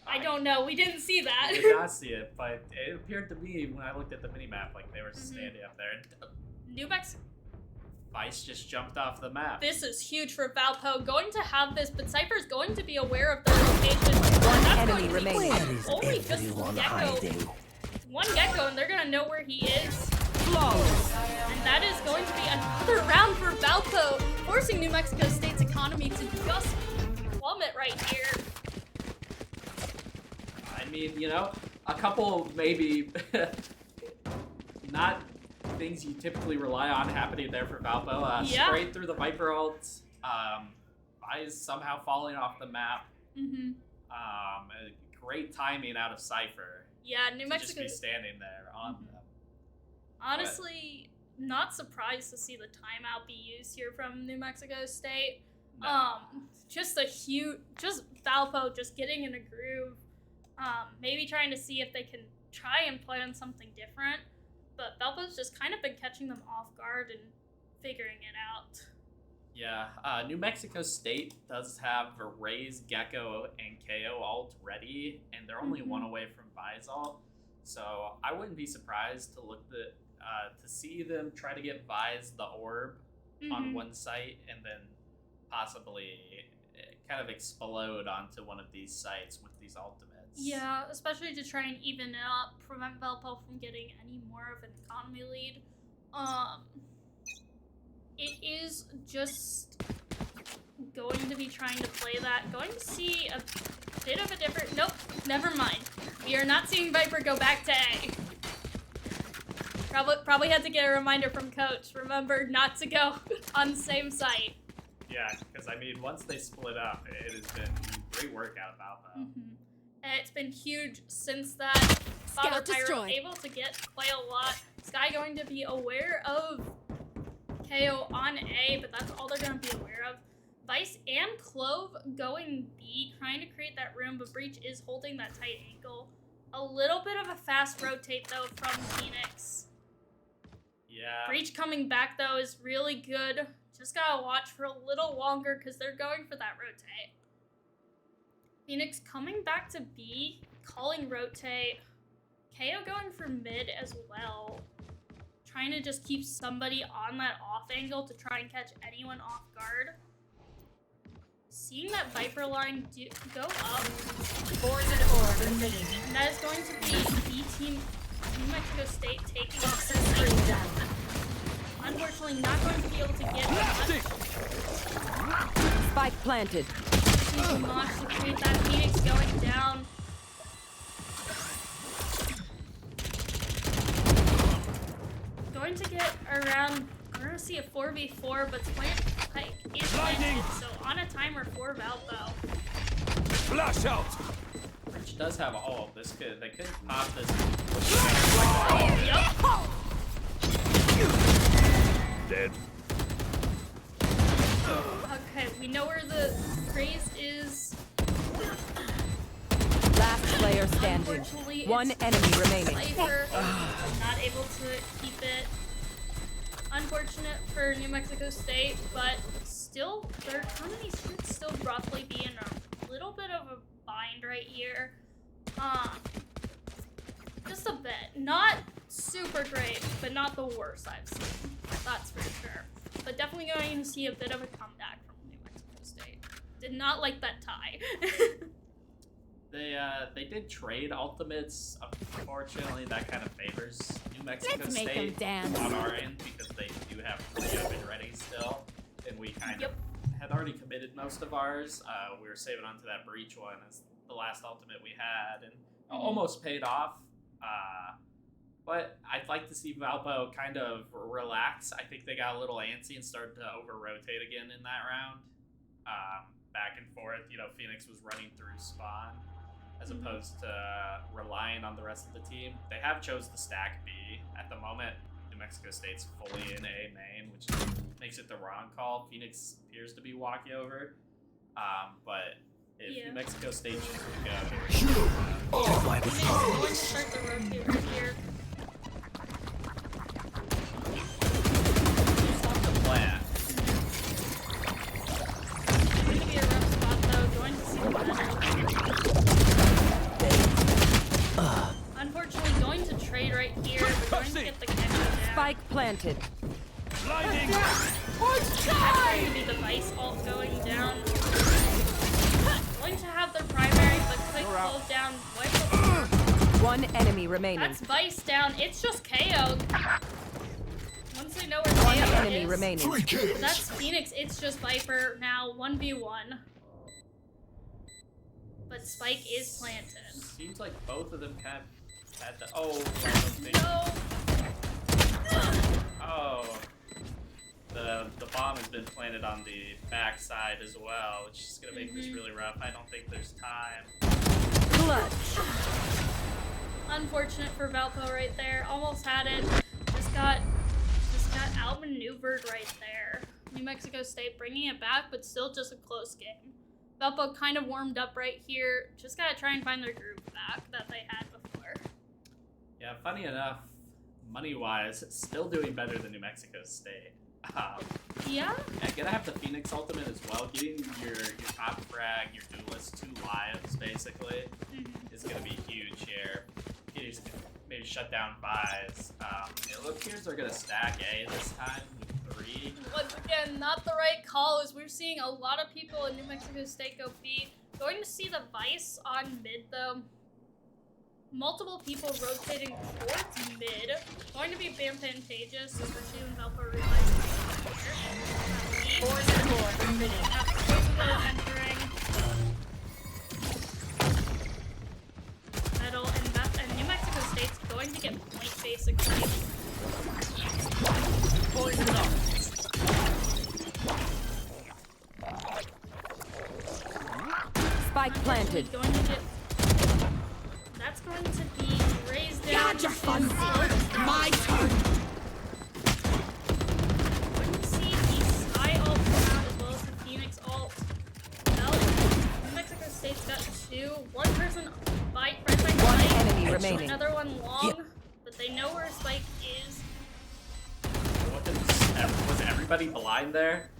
I don't know. We didn't see that. I did not see it, but it appeared to me when I looked at the minimap like they were standing up there. And New Mexico. Vice just jumped off the map. This is huge for Valpo. Going to have this, but Cypher's going to be aware of the location. One That's enemy going to be remaining. Where is only just everyone Gecko. hiding? One Gecko, and they're gonna know where he is. Flawless. And that is going to be another round for Valpo, forcing New Mexico State's economy to just plummet right here. I mean, you know, a couple maybe not things you typically rely on happening there for Valpo. Yeah. Straight through the Viper ult. Vice somehow falling off the map. Great timing out of Cypher. Yeah, New To just Mexico. be standing there on them. Honestly, not surprised to see the timeout be used here from New Mexico State. No. Just Valpo just getting in a groove. Maybe trying to see if they can try and play on something different. But Valpo's just kind of been catching them off guard and figuring it out. Yeah, New Mexico State does have Raze, Gecko, and KO ult ready, and they're only one away from Vi's ult. So I wouldn't be surprised to see them try to get Vi's the orb on one site and then possibly kind of explode onto one of these sites with these ultimates. Yeah, especially to try and even it up, prevent Valpo from getting any more of an economy lead. It is just going to be trying to play that. Going to see a bit of a different... Nope, never mind. We are not seeing Viper go back to A. Probably had to get a reminder from Coach. Remember not to go on the same site. Yeah, because I mean, once they split up, it has been great work out of Valpo. And it's been huge since that. Scout Valparaiso destroyed. able to get quite a lot. Sky going to be aware of KO on A, but that's all they're going to be aware of. Vice and Clove going B, trying to create that room, but Breach is holding that tight angle. A little bit of a fast rotate, though, from Phoenix. Yeah. Breach coming back, though, is really good. Just gotta watch for a little longer, because they're going for that rotate. Phoenix coming back to B, calling rotate. KO going for mid as well. Trying to just keep somebody on that off angle to try and catch anyone off guard. Seeing that Viper line go up. And that is going to be B team New Mexico State taking Screen down. Unfortunately, not going to be able to get much. Spike planted. Too much to create that. Phoenix going down. Going to get around. We're going to see a 4v4, but Spike is planted, so on a timer for Valpo. Flash out! Breach does have all of this. They could pop this. Yup. Dead. Okay, we know where the Raze is. Last player standing. Unfortunately, One it's enemy remaining. Cypher, not able to keep it. Unfortunate for New Mexico State, but still, their economy should still roughly be in a little bit of a bind right here. Just a bit. Not super great, but not the worst I've seen. That's for sure. But definitely going to see a bit of a comeback from New Mexico State. Did not like that tie. They did trade ultimates. Unfortunately, that kind of favors New Mexico Let's make State them dance. on our end because they do have 3 open ready still, and we kind of had already committed most of ours. We were saving onto that Breach one as the last ultimate we had, and almost paid off. But I'd like to see Valpo kind of relax. I think they got a little antsy and started to over-rotate again in that round. Back and forth, you know, Phoenix was running through spawn as opposed to relying on the rest of the team. They have chose to stack B. At the moment, New Mexico State's fully in A main, which makes it the wrong call. Phoenix appears to be walking over. But if New Mexico State chooses to go, Phoenix is going to start the rotate right here. just off the plan. Going to be a rough spot though. Going to see the ladder. Unfortunately, going to trade right here, but going to get the connection down. Spike planted. Blinding! Going to be the Vice ult going down. Going to have their primary, but quick close down. One enemy remaining. That's Vice down. It's just KO. Once they know where One KO enemy is, remaining. that's Phoenix. It's just Viper now 1v1. But Spike is planted. Seems like both of them kind of had the. Oh, No. oh. The bomb has been planted on the back side as well, which is gonna make this really rough. I don't think there's time. Clutch. Unfortunate for Valpo right there. Almost had it. Just got outmaneuvered right there. New Mexico State bringing it back, but still just a close game. Valpo kind of warmed up right here. Just gotta try and find their groove back that they had before. Yeah, funny enough, money-wise, still doing better than New Mexico State. Yeah? And gonna have the Phoenix ultimate as well. Getting your top frag, your duelist 2 lives, basically, is gonna be huge here. Maybe shut down buys. It appears they're gonna stack A this time with 3. Once again, not the right call, as we're seeing a lot of people in New Mexico State go B. Going to see the Vice on mid, though. Multiple people rotating towards mid. Going to be advantageous, especially when Valpo realizes here. 4 remaining. Entering. Metal and New Mexico State's going to get point, basically. Spike planted. Going to get. That's going to be raised down. Gotcha, my turn. Going to see the Sky ult come out as well as the Phoenix ult. Well, New Mexico State's got 2. One person right by One Spike. enemy remaining. Another one long, but they know where Spike is. Was everybody blind there?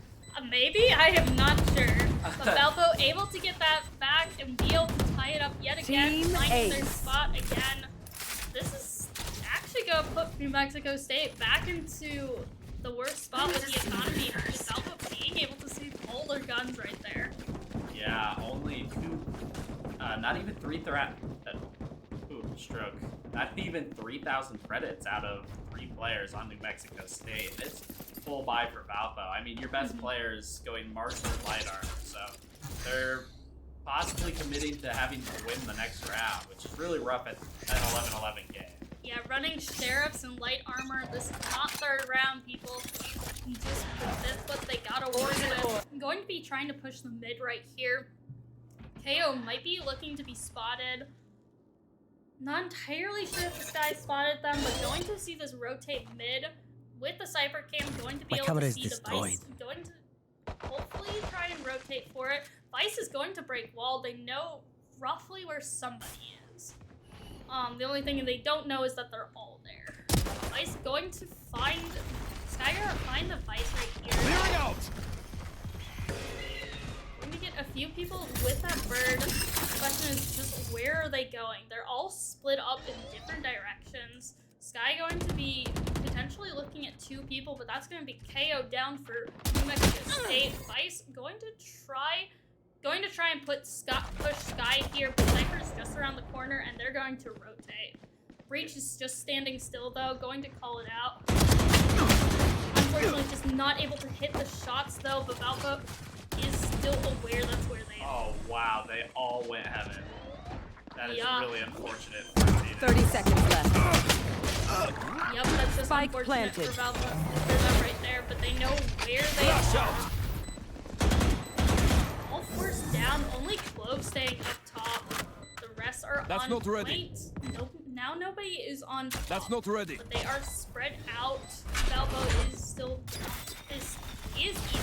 Maybe? I am not sure. But Valpo able to get that back and be able to tie it up yet again. Team Finding their Ace. spot again. This is actually going to put New Mexico State back into the worst spot with the economy. Just Valpo being able to see all their guns right there. Yeah, only 2. Not even 3 stroke. Not even 3,000 credits out of 3 players on New Mexico State. It's full buy for Valpo. I mean, your best player is going Marshall light armor, so they're possibly committing to having to win the next round, which is really rough at an 11-11 game. Yeah, running sheriffs and light armor. This is not third round, people. Just that's what they got awarded with. I'm going to be trying to push the mid right here. KO might be looking to be spotted. Not entirely sure if this guy spotted them, but going to see this rotate mid with the Cypher Cam, going to be able to see the Vice. Going to hopefully try and rotate for it. Vice is going to break wall. They know roughly where somebody is. The only thing they don't know is that they're all there. Vice going to find Skygar, find the Vice right here. Clearing out. Going to get a few people with that bird. The question is just where are they going? They're all split up in different directions. Sky going to be potentially looking at 2 people, but that's going to be KO down for New Mexico State. Vice going to try and push Sky here, but Cypher's just around the corner, and they're going to rotate. Breach is just standing still, though, going to call it out. Unfortunately, just not able to hit the shots, though, but Valpo is still aware that's where they are. Oh, wow, they all went heaven. That is really unfortunate. 30 seconds left. Yep, that's just Spike unfortunate planted. for Valpo. For them right there, but they know where they are. All forced down, only Clove staying up top. The rest are That's on not ready. point. Nope, now nobody is on top. That's not ready. But they are spread out. Valpo is still is easy.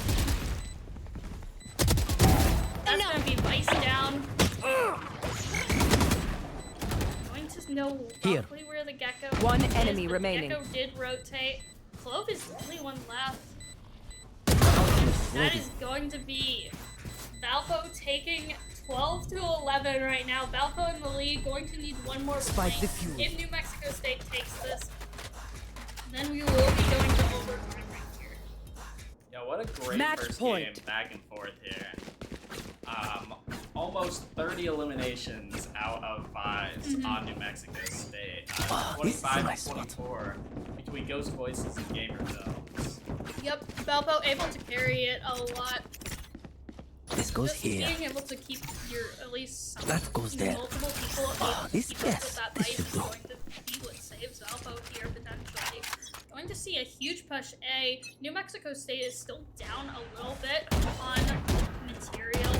That's gonna be Vice down. Going to know roughly where the Gecko One is, enemy but remaining. The Gecko did rotate. Clove is the only one left. That is going to be Valpo taking 12 to 11 right now. Valpo in the lead, going to need one more point. If New Mexico State takes this, then we will be going to overtime right here. Yeah, what a great Match first point. game, back and forth here. Almost 30 eliminations out of buys on New Mexico State. 25 to 24 between Ghost Voices and Gamer Films. Yep, Valpo able to carry it a lot. This goes Just here. being able to keep your at least some, That goes there. multiple people able to this keep up yes, with that this bite should is do. going to be what saves Valpo here potentially. Going to see a huge push A. New Mexico State is still down a little bit on material.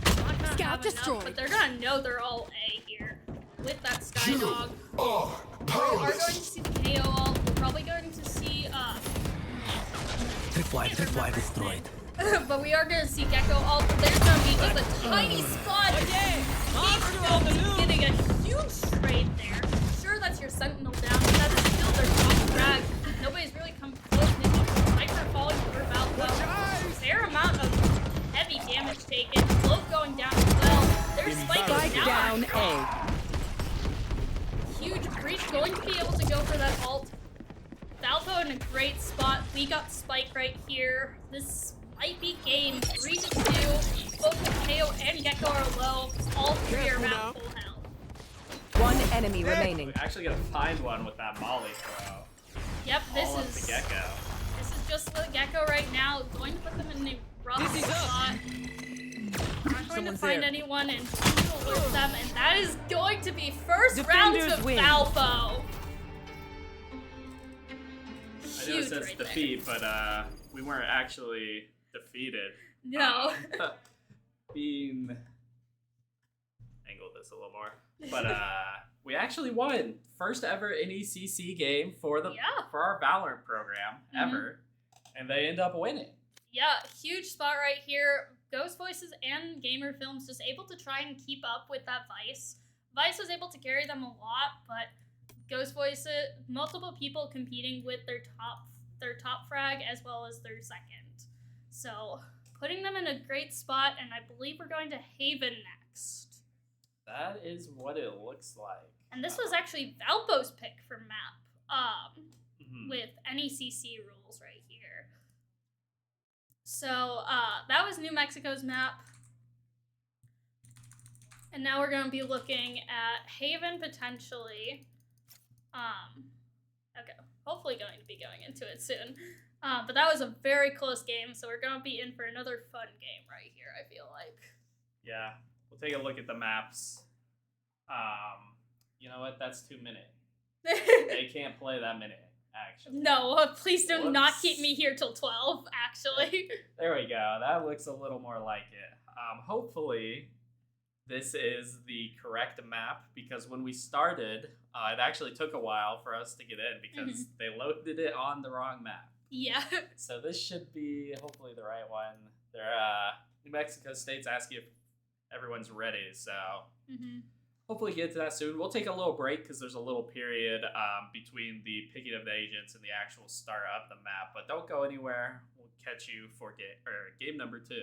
Not gonna Scout have destroyed. enough, but they're gonna know they're all A here with that Sky Dog. We are going to see the KO ult. We're probably going to see Tripwire destroyed. but we are going to see Gecko ult. But there's going to be just a tiny spot. He's still getting a huge trade there. Sure, that's your Sentinel down, but that is still their taken. Cloak going down as well. There's Spike Spike now. down A. Huge breach, going to be able to go for that ult. Valpo in a great spot. We got Spike right here. This might be game 3-2. Both the KO and Gecko are low. All three are at full health. One enemy remaining. We're actually gonna find one with that Molly throw. Yep, this All up is the Gecko. This is just the Gecko right now. Going to put them in a rough spot. Not going to find anyone and alert them, and that is going to be first round to Defenders win. Valpo. I know it says right defeat, but we weren't actually defeated. No. Being angle this a little more, but we actually won first ever NECC game for the for our Valorant program ever, and they end up winning. Yeah, huge spot right here. Ghost Voices and Gamer Films just able to try and keep up with that Vice. Vice was able to carry them a lot, but Ghost Voices, multiple people competing with their top frag as well as their second. So putting them in a great spot, and I believe we're going to Haven next. That is what it looks like. And this was actually Valpo's pick for map, with NECC rules right here. So that was New Mexico's map. And now we're going to be looking at Haven potentially. Okay, hopefully going to be going into it soon. But that was a very close game, so we're going to be in for another fun game right here, I feel like. Yeah, we'll take a look at the maps. You know what? That's 2 minutes. They can't play that minute, actually. No, please do not Whoops. keep me here till 12, actually. There we go. That looks a little more like it. Hopefully, this is the correct map, because when we started, it actually took a while for us to get in because they loaded it on the wrong map. Yeah. So this should be hopefully the right one. They're New Mexico State's asking if everyone's ready, so hopefully get to that soon. We'll take a little break because there's a little period between the picking of the agents and the actual start of the map, but don't go anywhere. We'll catch you for game number 2.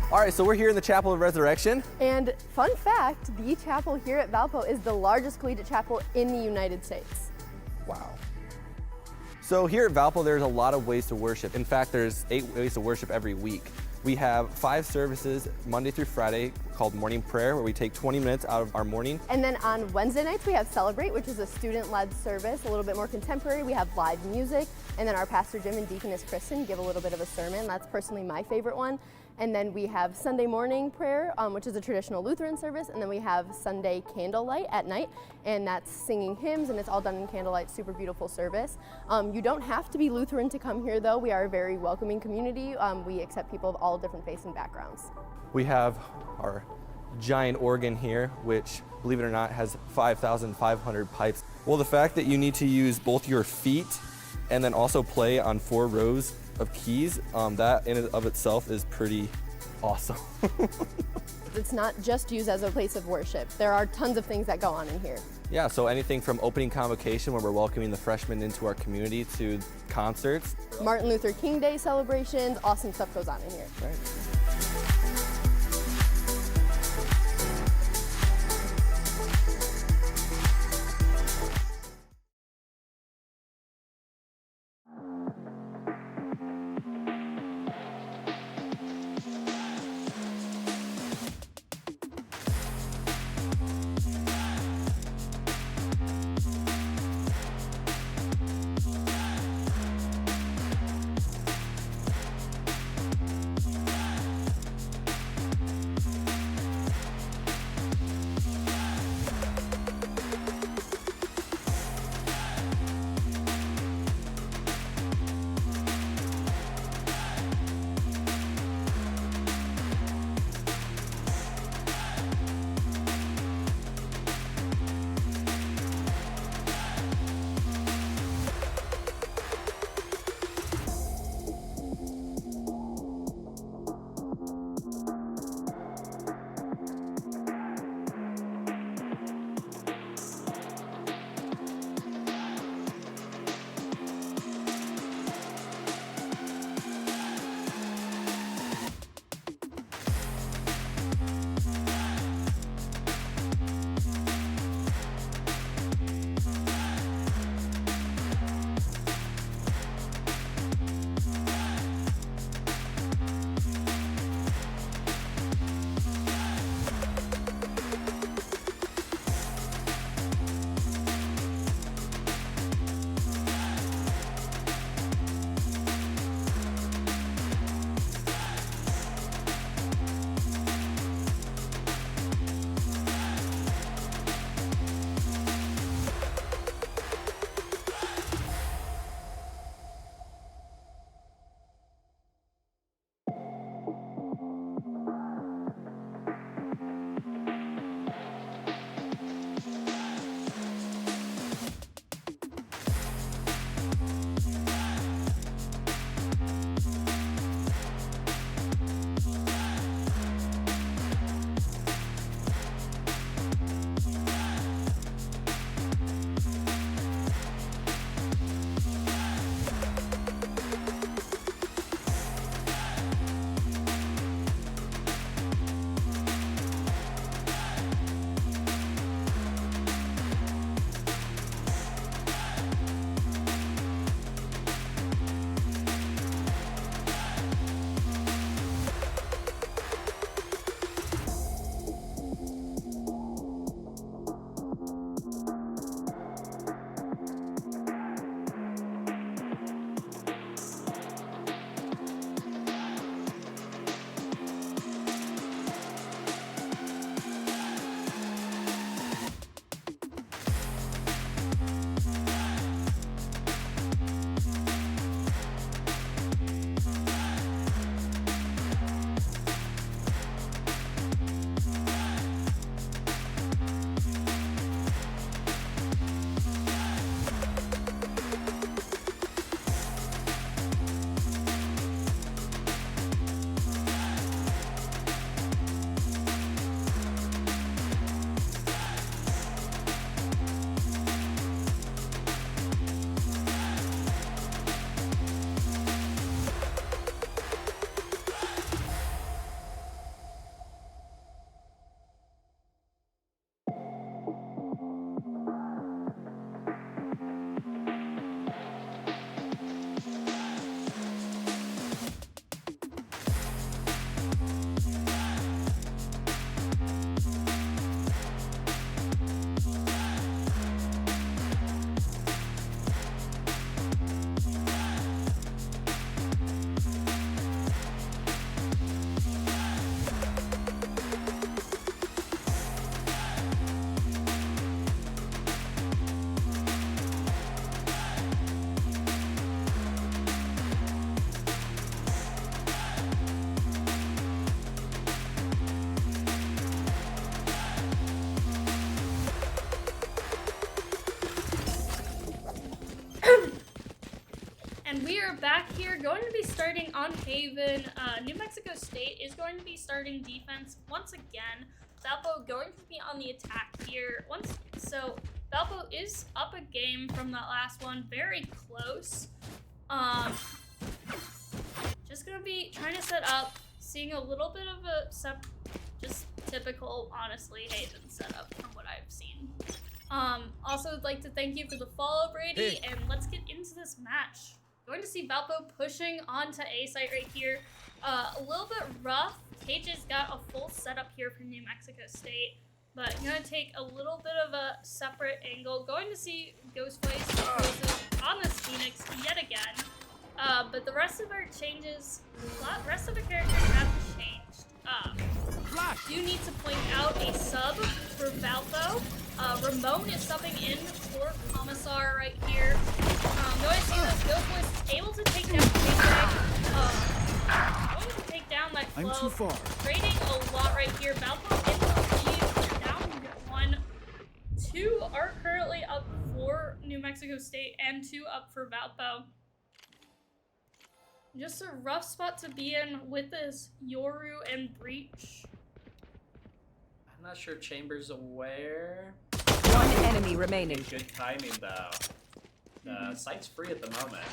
All right, so we're here in the Chapel of Resurrection. And fun fact, the chapel here at Valpo is the largest collegiate chapel in the United States. Wow. So here at Valpo, there's a lot of ways to worship. In fact, there's 8 ways to worship every week. We have 5 services Monday through Friday called morning prayer, where we take 20 minutes out of our morning. And then on Wednesday nights, we have Celebrate, which is a student-led service, a little bit more contemporary. We have live music, and then our Pastor Jim and Deaconess Kristen give a little bit of a sermon. That's personally my favorite one. And then we have Sunday morning prayer, which is a traditional Lutheran service, and then we have Sunday candlelight at night, and that's singing hymns, and it's all done in candlelight, super beautiful service. You don't have to be Lutheran to come here, though. We are a very welcoming community. We accept people of all different faiths and backgrounds. We have our giant organ here, which, believe it or not, has 5,500 pipes. Well, the fact that you need to use both your feet and then also play on 4 rows of keys, that in and of itself is pretty awesome. It's not just used as a place of worship. There are tons of things that go on in here. Yeah, so anything from opening convocation, where we're welcoming the freshmen into our community, to concerts. Martin Luther King Day celebrations, awesome stuff goes on in here. Right. they're going to be starting on Haven. New Mexico State is going to be starting defense once again. Valpo going to be on the attack here. So Valpo is up a game from that last one, very close. Just gonna be trying to set up, seeing a little bit of a just typical, honestly, Haven setup from what I've seen. Also would like to thank you for the follow, Brady, and let's get into this match. Going to see Valpo pushing onto A site right here. A little bit rough. Cage has got a full setup here for New Mexico State, but I'm gonna take a little bit of a separate angle. Going to see Ghostface on this Phoenix yet again. But the rest of our changes, the rest of the characters have changed. You need to point out a sub for Valpo. Ramon is subbing in for Commissar right here. Going to see this Ghostface is able to take down going to take down that Clove. I'm too far. Trading a lot right here. Valpo in the lead, down 1. 2 are currently up for New Mexico State and 2 up for Valpo. Just a rough spot to be in with this Yoru and Breach. I'm not sure Chamber's aware. One enemy remaining. Good timing though. The site's free at the moment.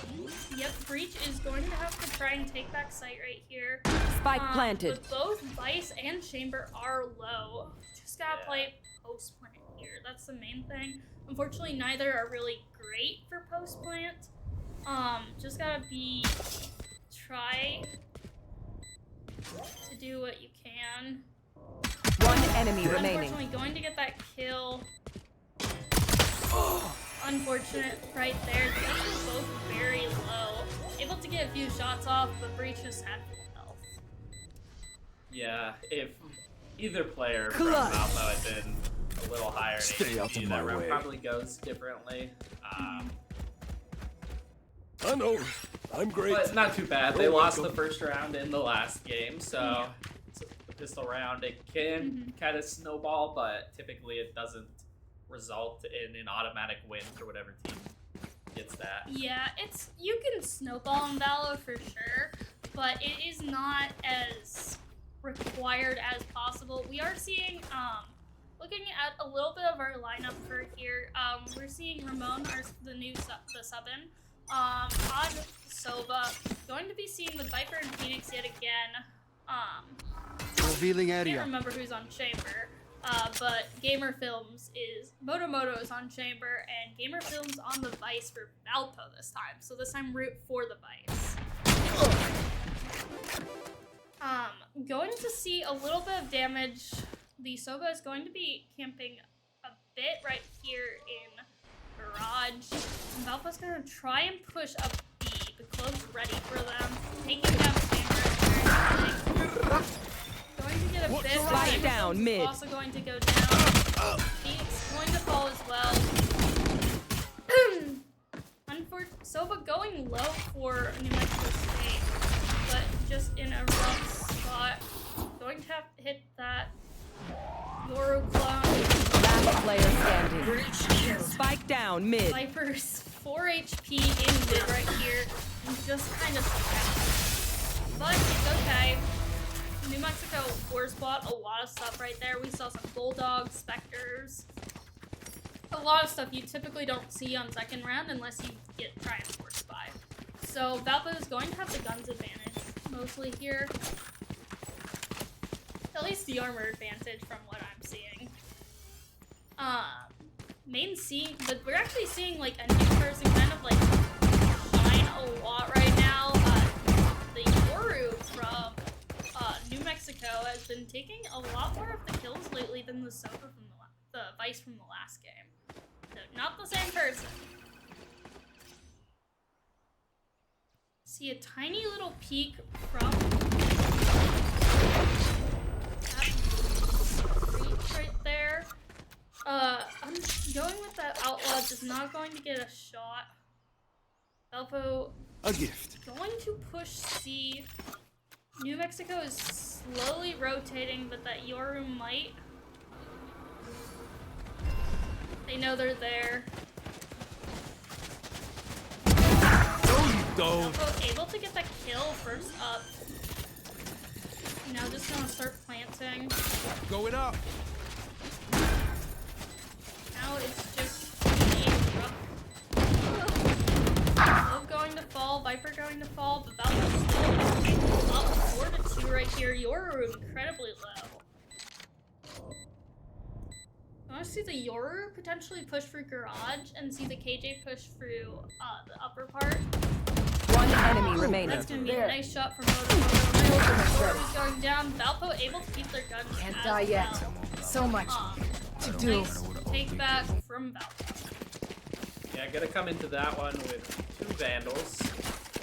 Yep, Breach is going to have to try and take back site right here. Spike planted. But both Vice and Chamber are low. Just gotta play post plant here. That's the main thing. Unfortunately, neither are really great for post plant. Just gotta try to do what you can. One enemy remaining. Unfortunately, going to get that kill. Unfortunate right there. They were both very low. Able to get a few shots off, but Breach just had full health. Yeah, if either player from Valpo had been a little higher in HP, that round probably goes differently. I know. I'm great. But not too bad. They lost the first round in the last game, so it's a pistol round. It can kind of snowball, but typically it doesn't result in an automatic win for whatever team gets that. Yeah, you can snowball in Valo for sure, but it is not as required as possible. We are seeing, looking at a little bit of our lineup for here, we're seeing Ramon, the sub-in, on Sova. Going to be seeing the Viper and Phoenix yet again. Revealing I area. can't remember who's on Chamber. But Gamer Films is Moto is on Chamber, and Gamer Films on the Vice for Valpo this time. So this time root for the Vice. Going to see a little bit of damage. The Soba is going to be camping a bit right here in Garage. And Valpo's gonna try and push up B. The Clove's ready for them. Taking down Chamber. Going to get a bit right down mid. Also going to go down. Phoenix going to fall as well. Soba going low for New Mexico State, but just in a rough spot. Going to have to hit that Yoru clone. Last player standing. Spike down mid. Viper's 4 HP in mid right here. And just kind of scrapped. But it's okay. New Mexico force bought a lot of stuff right there. We saw some Bulldogs, Spectres, a lot of stuff you typically don't see on second round unless you try and force buy. So Valpo is going to have the guns advantage mostly here. At least the armor advantage from what I'm seeing. Main C, but we're actually seeing like a new person kind of like shine a lot right now. The Yoru from New Mexico has been taking a lot more of the kills lately than the Soba from the Vice from the last game. So not the same person. See a tiny little peek from that Breach right there. I'm going with that Outlaw, just not going to get a shot. Valpo A gift. going to push C. New Mexico is slowly rotating, but that Yoru might. They know they're there. Don't. Valpo able to get the kill first up. Now just gonna start planting. Going up. Now it's just being rough. Love going to fall, Viper going to fall, but Valpo's still up 4-2 right here. Yoru incredibly low. I want to see the Yoru potentially push for Garage and see the KJ push through the upper part. One enemy remaining. That's gonna be a nice shot from Moto. Yoru's going down. Valpo able to keep their guns. Can't as die yet. well. So much to do. Nice take back from Valpo. Yeah, gonna come into that one with 2 Vandals,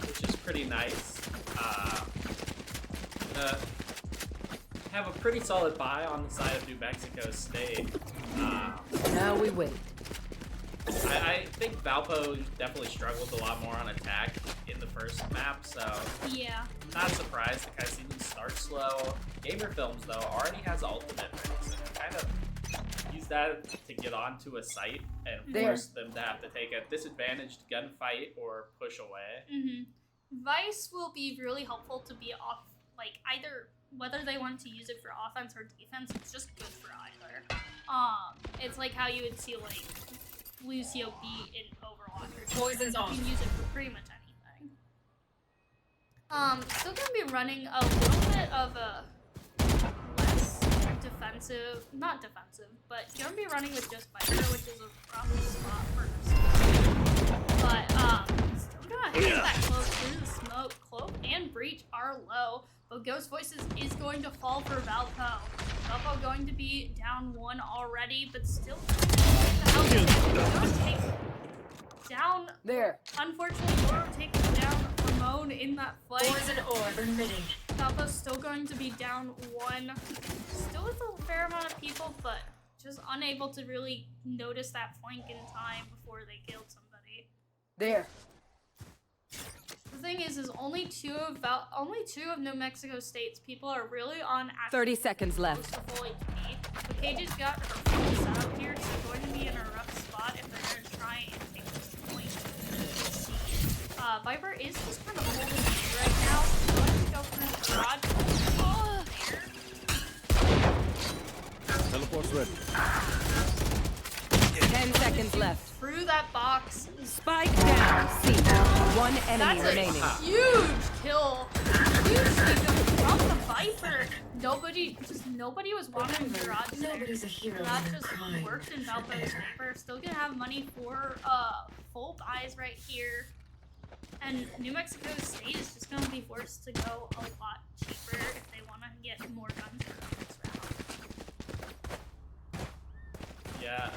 which is pretty nice. Gonna have a pretty solid buy on the side of New Mexico State. Now we wait. I think Valpo definitely struggled a lot more on attack in the first map, so Yeah. not surprised to kind of see them start slow. Gamer Films, though, already has ultimate rates, and kind of use that to get onto a site and force them to have to take a disadvantaged gunfight or push away. Vice will be really helpful to be off, like either whether they want to use it for offense or defense. It's just good for either. It's like how you would see like Lucio be in Overwatch. Poison's You off. can use it for pretty much anything. Still gonna be running a little bit of a less defensive, not defensive, but gonna be running with just Viper, which is a rough spot for us. But still gonna hit that close through the smoke. Cloak and Breach are low, but Ghost Voices is going to fall for Valpo. Valpo going to be down 1 already, but still going to take down. There. Unfortunately, Loro takes down Ramon in that fight. Poison orb emitting. Valpo's still going to be down 1. Still with a fair amount of people, but just unable to really notice that flank in time before they killed somebody. There. The thing is only two of New Mexico State's people are really on active 30 seconds close left. to full HP. But KJ's got her full setup here, so they're going to be in a rough spot if they're going to try and take this point. Viper is just kind of holding it right now. Going to go through the garage. Oh, there. Teleport's ready. 10 seconds left. Through that box. Spike down. C. One enemy That's remaining. a huge kill. Huge kill from the Viper. Nobody was watching Garage there. Nobody's a hero Garage in their just crime. worked in Valpo's favor. Still gonna have money for full buys right here. And New Mexico State is just gonna be forced to go a lot cheaper if they want to get more guns for the next round. Yeah.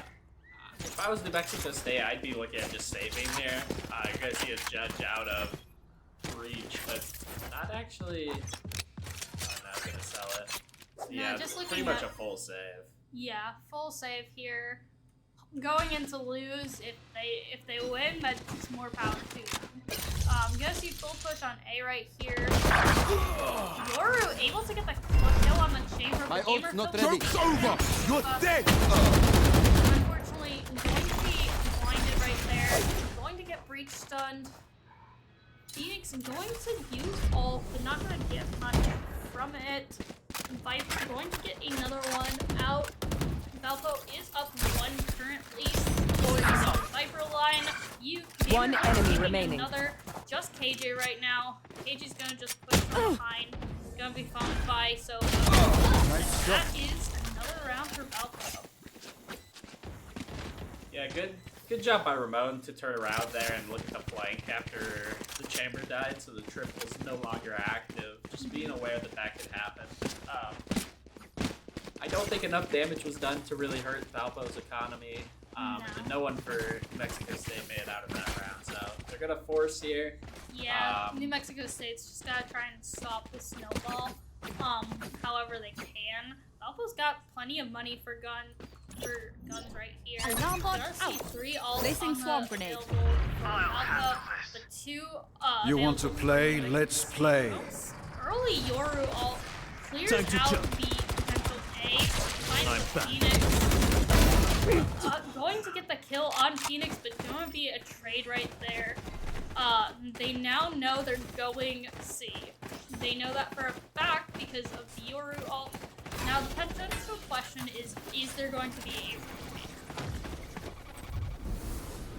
If I was New Mexico State, I'd be looking at just saving here. You're gonna see a judge out of Breach, but not actually. I'm not gonna sell it. So, No, yeah, just pretty looking much at- a full save. Yeah, full save here. Going into lose, if they win, that's more power to them. Gonna see full push on A right here. Yoru able to get the kill on the chamber. My but Gamer ult's not Phil- ready. Joke's over! You're dead! Unfortunately, going to be blinded right there. Going to get breach stunned. Phoenix going to use ult, but not going to get much from it. Viper going to get another one out. Valpo is up 1 currently. Viper line. One Gamer enemy taking remaining. Another. Just KJ right now. KJ's going to just push from behind. Going to be followed by, so that is another round for Valpo. Yeah, good job by Ramon to turn around there and look at the flank after the chamber died, so the trip was no longer active. Just being aware that that could happen. I don't think enough damage was done to really hurt Valpo's economy. And then no one for New Mexico State made it out of that round, so they're gonna force here. Yeah, New Mexico State's just gotta try and stop the snowball. However they can. Valpo's got plenty of money for guns right here. Alarm bot Gonna see 3 all Placing on the swamp grenade. available for Valpo. The 2 You want to available play? for Let's State play. folks. Early Yoru all clears Time to out jump. the potential A. Finds I'm back. Phoenix. Going to get the kill on Phoenix, but gonna be a trade right there. They now know they're going C. They know that for a fact because of the Yoru ult. Now the potential question is there going to be a retake?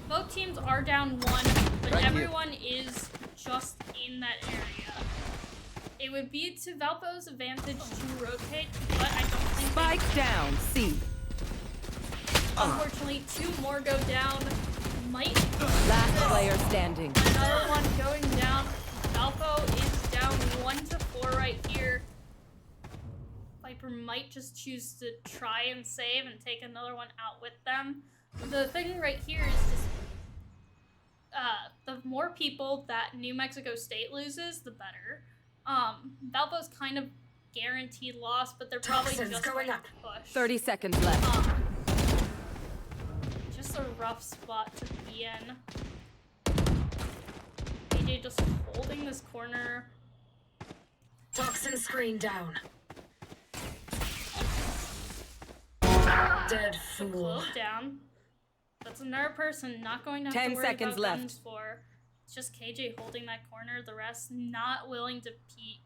Both teams are down 1, but everyone is just in that area. It would be to Valpo's advantage to rotate, but I don't think Spike down, C. unfortunately 2 more go down. Might Last player standing. another one going down. Valpo is down 1 to 4 right here. Viper might just choose to try and save and take another one out with them. The thing right here is just the more people that New Mexico State loses, the better. Valpo's kind of guaranteed loss, but they're probably Toxins just going going up. to push. 30 seconds left. Just a rough spot to be in. AJ just holding this corner. Toxin screen down. Dead fool. Close down. That's another person not going to have 10 to worry seconds about left. guns for. It's just KJ holding that corner, the rest not willing to peek.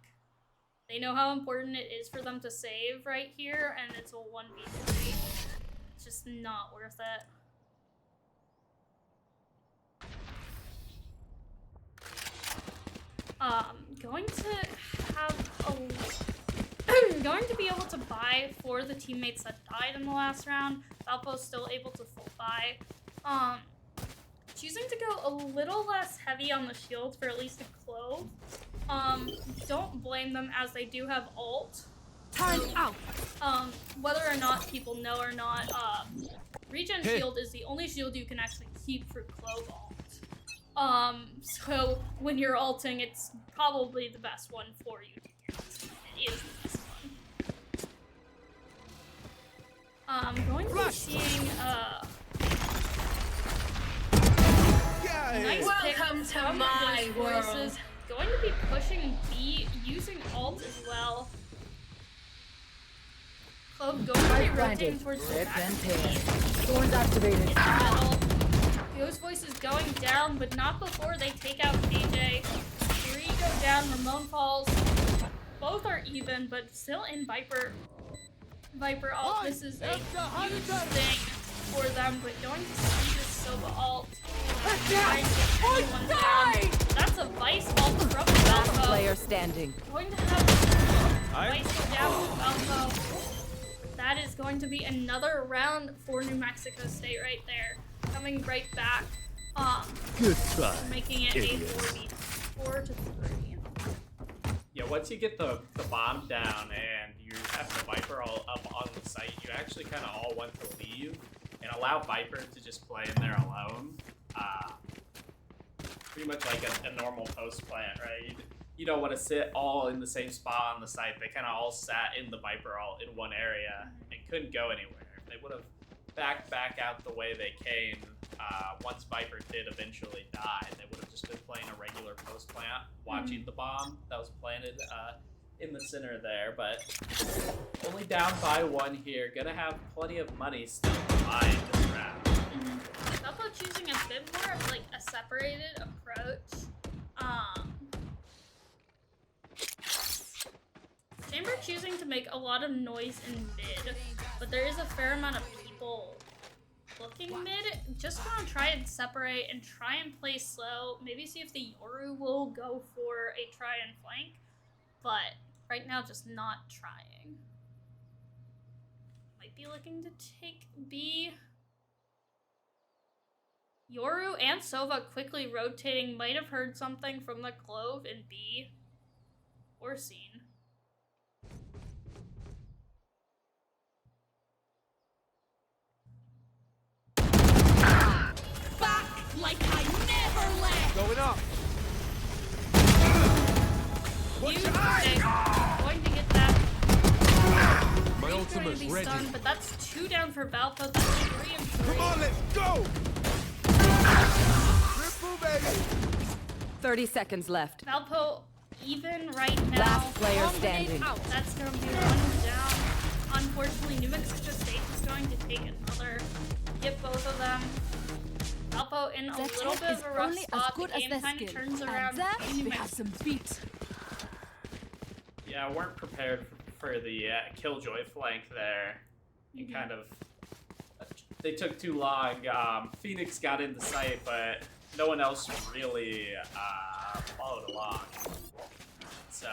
They know how important it is for them to save right here, and it's a 1v3. It's just not worth it. Going to have going to be able to buy for the teammates that died in the last round. Valpo's still able to full buy. Choosing to go a little less heavy on the shield for at least a clove. Don't blame them as they do have ult. Time out. Whether or not people know or not, regen shield is the only shield you can actually keep for clove ult. So when you're ulting, it's probably the best one for you to get. It is the best one. Going to be seeing, nice pick Welcome to from my those world. voices. Going to be pushing B, using ult as well. Clove going to be rotating towards the back of B. Thorns activated. In the middle. Those voices going down, but not before they take out KJ. 3 go down, Ramon falls. Both are even, but still in Viper ult. This is a huge thing for them, but going to see this Sova ult. Trying to get anyone down. That's a Vice ult from Last Valpo. player standing. Going to have Vice go down with Valpo. That is going to be another round for New Mexico State right there. Coming right back. Good try. Making it a 4 to 3. Yeah, once you get the bomb down and you have the Viper all up on the site, you actually kind of all want to leave and allow Viper to just play in there alone. Pretty much like a normal post plant, right? You don't want to sit all in the same spot on the site. They kind of all sat in the Viper all in one area and couldn't go anywhere. If they would have backed back out the way they came, once Viper did eventually die, they would have just been playing a regular post plant, watching the bomb that was planted in the center there, but only down by 1 here. Gonna have plenty of money still to buy in this round. Valpo choosing a bit more of like a separated approach. Chamber choosing to make a lot of noise in mid, but there is a fair amount of people looking mid. Just gonna try and separate and try and play slow. Maybe see if the Yoru will go for a try and flank, but right now just not trying. Might be looking to take B. Yoru and Sova quickly rotating, might have heard something from the Clove in B or seen. Like I never left. Going up. Huge mistake. Going to get that. My Going to ultimate's be ready. stunned, but that's 2 down for Valpo. That's 3 and 3. Come on, let's go. Triple, baby. 30 seconds left. Valpo even right now. Last player Long grenade standing. out. That's going to be 1 down. Unfortunately, New Mexico State is going to take another. Get both of them. Valpo in a That little tech bit is of a rough only as spot. The good as game their kind of skill. turns And around. that in New we have Mexico. some beat. Yeah, weren't prepared for the Killjoy flank there. You kind of... They took too long. Phoenix got into sight, but no one else really followed along. So,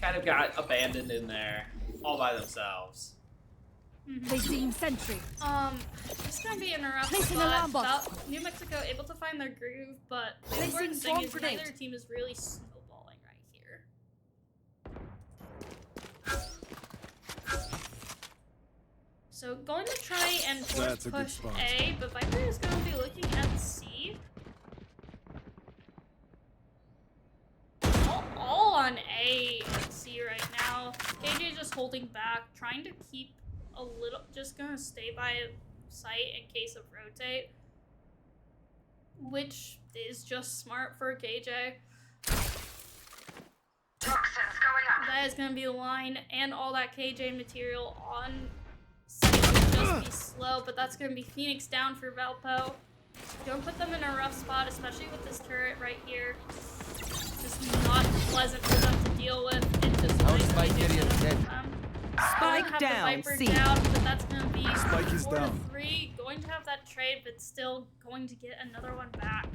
kind of got abandoned in there, all by themselves. Placing sentry. It's gonna be in a rough Placing spot. alarm box. New Mexico able to find their groove, but the Placing important swarm thing is grenade. neither team is really snowballing right here. So going to try and force That's a good push spot. A, but Viper is going to be looking at C. All on A and C right now. KJ just holding back, trying to keep a little, just gonna stay by sight in case of rotate, which is just smart for KJ. Toxins going up. That is gonna be the line, and all that KJ material on site will just be slow, but that's gonna be Phoenix down for Valpo. Don't put them in a rough spot, especially with this turret right here. Just not pleasant for them to deal with. It's just Our nice spike to get carrier rid of dead. them. Spike Have down, the Viper C. down, but that's gonna be Spike is 4 to down. 3. Going to have that trade, but still going to get another one back.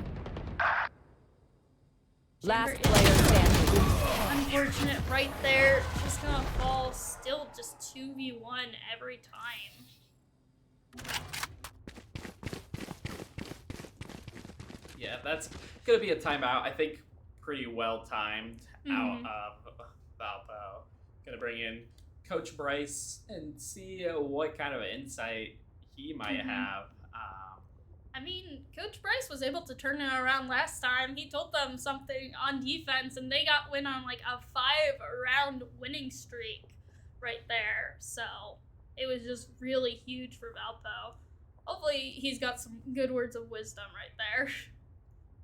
Last Chamber player is standing. unfortunate right there. Just gonna fall. Still just 2v1 every time. Yeah, that's gonna be a timeout. I think pretty well timed out of Valpo. Gonna bring in Coach Bryce and see what kind of insight he might have. I mean, Coach Bryce was able to turn it around last time. He told them something on defense, and they got win on like a 5-round winning streak right there. So it was just really huge for Valpo. Hopefully, he's got some good words of wisdom right there.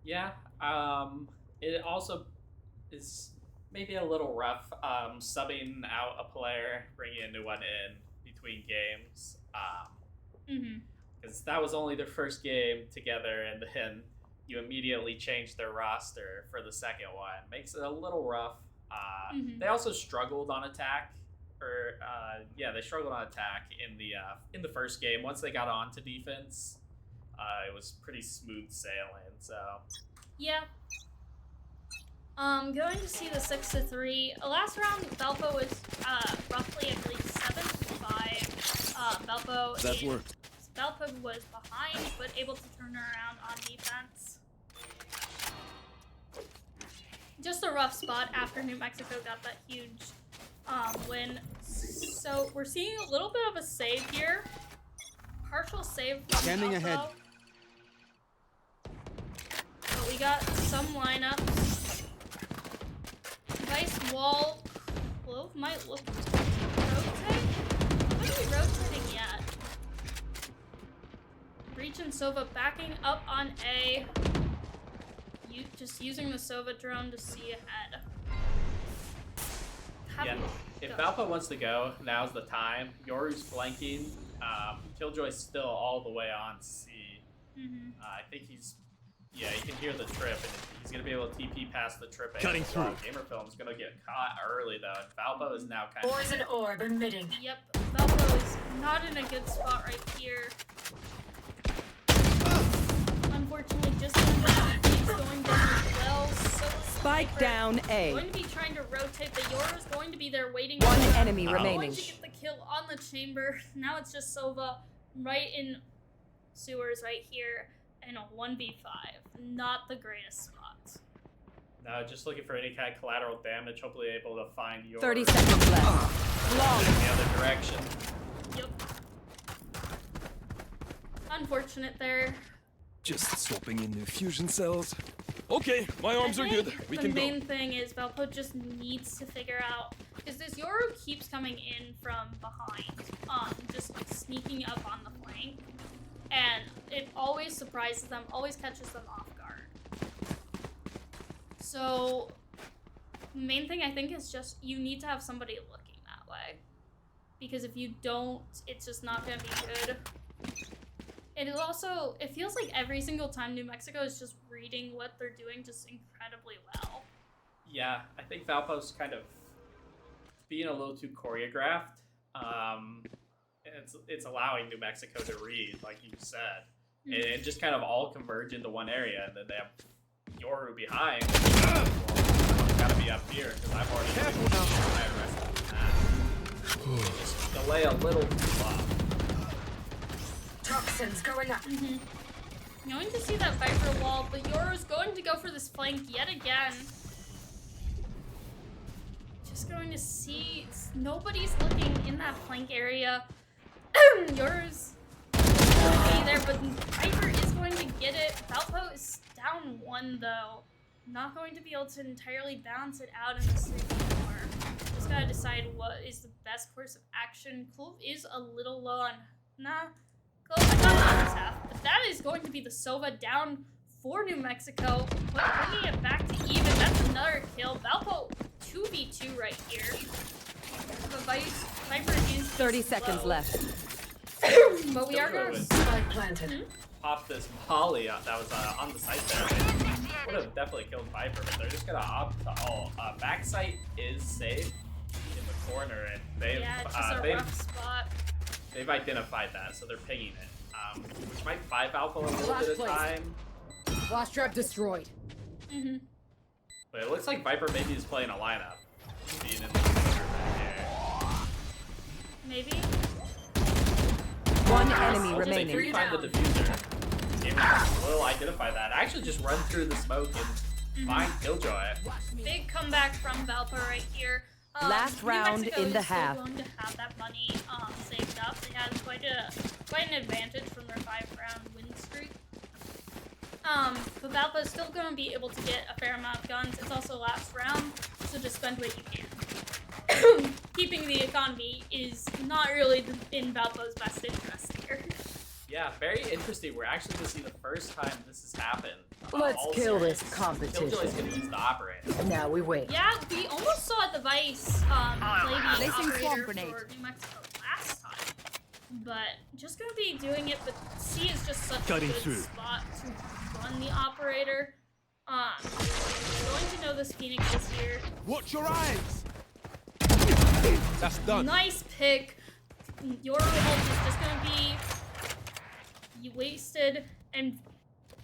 Yeah, it also is maybe a little rough subbing out a player, bringing a new one in between games. Because that was only their first game together, and then you immediately changed their roster for the second one. Makes it a little rough. They also struggled on attack, they struggled on attack in the first game. Once they got on to defense, it was pretty smooth sailing. So Yeah. Going to see the 6-3. Last round, Valpo was roughly, I believe, 7-5. Valpo. That worked. Valpo was behind, but able to turn around on defense. Just a rough spot after New Mexico got that huge win. So we're seeing a little bit of a save here. Partial save from Standing Valpo. ahead. But we got some lineups. Nice wall. Clove might look to rotate. Might be rotating yet. Breach and Sova backing up on A. Just using the Sova drone to see ahead. if Valpo wants to go, now's the time. Yoru's flanking. Killjoy's still all the way on C. I think he's... Yeah, you can hear the trip, and he's going to be able to TP past the trip. Cutting through. Gamerfilm's going to get caught early, though. And Valpo is now kind of... Poison orb emitting. Yep, Valpo is not in a good spot right here. Unfortunately, just keeps going down as well. So Spike Viper down A. Going to be trying to rotate, but Yoru's going to be there waiting. One for enemy Going remaining. to get the kill on the chamber. Now it's just Sova right in sewers right here in a 1v5. Not the greatest spot. No, just looking for any kind of collateral damage. Hopefully able to find Yoru 30 seconds left. Long. in the other direction. Yep. Unfortunate there. Just swapping in new fusion cells. Okay, my arms I are think good. We the can go. main thing is Valpo just needs to figure out, because this Yoru keeps coming in from behind, just sneaking up on the flank, and it always surprises them, always catches them off guard. So the main thing I think is just you need to have somebody looking that way, because if you don't, it's just not going to be good. It is also, it feels like every single time New Mexico is just reading what they're doing just incredibly well. Yeah, I think Valpo's kind of being a little too choreographed. It's allowing New Mexico to read, like you said, and just kind of all converge into one area, and then they have Yoru behind. Well, gotta be up here because I've already just delay a little too long. Toxins going up. Going to see that Viper wall, but Yoru's going to go for this flank yet again. Just going to see, nobody's looking in that flank area. Yoru's going to be there, but Viper is going to get it. Valpo is down 1 though. Not going to be able to entirely balance it out in this anymore. Just gotta decide what is the best course of action. Clove is a little low on, Clove, I got this half, but that is going to be the Sova down for New Mexico, but bringing it back to even. That's another kill. Valpo 2v2 right here. The Viper is 30 seconds low. left. But we are going to Spike planted. Pop this volley that was on the site there. Would have definitely killed Viper, but they're just gonna opt to all. Backside is safe in the corner, and they've yeah, it's just a rough spot. they've identified that, so they're pinging it, which might buy Valpo a little bit of time. Flash trap destroyed. But it looks like Viper maybe is playing a lineup. Being in the corner right here. Maybe. One enemy They remaining. do find the diffuser. Gamers will identify that. Actually just run through the smoke and find Killjoy. Big comeback from Valpo right here. Last New round Mexico in the is still half. going to have that money saved up. They had quite an advantage from their 5-round win streak. But Valpo is still going to be able to get a fair amount of guns. It's also last round, so just spend what you can. Keeping the economy is not really in Valpo's best interest here. Yeah, very interesting. We're actually going to see the first time this has happened. Let's all kill series. this competition. Killjoy's going to use the operator. Now we wait. Yeah, we almost saw Device play the Placing operator swamp grenade. for New Mexico last time. But just going to be doing it, but C is just such Cutting a good through. spot to run the operator. Going to know this Phoenix is here. Watch your eyes! That's done. Nice pick. Your ult is just going to be wasted, and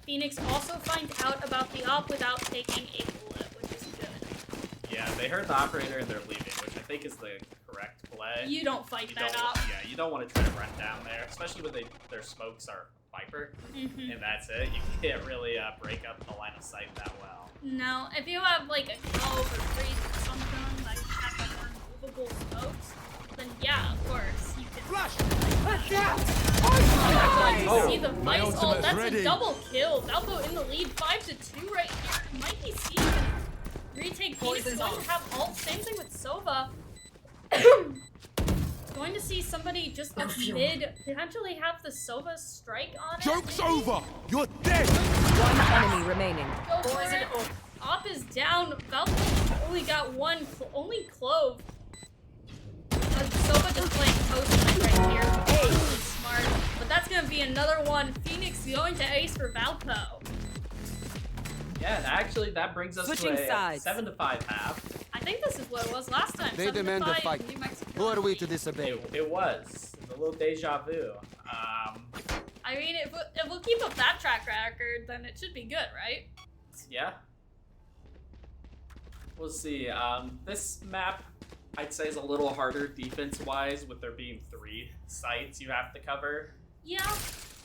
Phoenix also find out about the op without taking a bullet, which is good. Yeah, they heard the operator and they're leaving, which I think is the correct play. You don't fight You that don't- op. Yeah, you don't want to try to run down there, especially when their smokes are Viper, and that's it. You can't really break up the line of sight that well. No, if you have like a Cove or Freeze or something that have like more movable smokes, then yeah, of course you can. Flash! Oh, see the my Vice ult. ultimate's That's ready. a double kill. Valpo in the lead, 5-2 right here. Might be seeing retake. Phoenix is going to have ult. Same thing with Sova. Going to see somebody just up mid potentially have the Sova strike on it. Joke's maybe? over! You're dead! One enemy remaining. Go for it. Op is down. Valpo only got one. Only Clove. Sova just playing toast right here. Hey, really smart. But that's gonna be another one. Phoenix going to ace for Valpo. Yeah, and actually that brings us Switching to a sides. 7-5 half. I think this is what it was last time. They demand a 7-5, fight. New Mexico. Who are we to disobey? It was. It's a little deja vu. I mean, if we'll keep up that track record, then it should be good, right? Yeah. We'll see. This map, I'd say, is a little harder defense-wise, with there being 3 sites you have to cover. Yeah.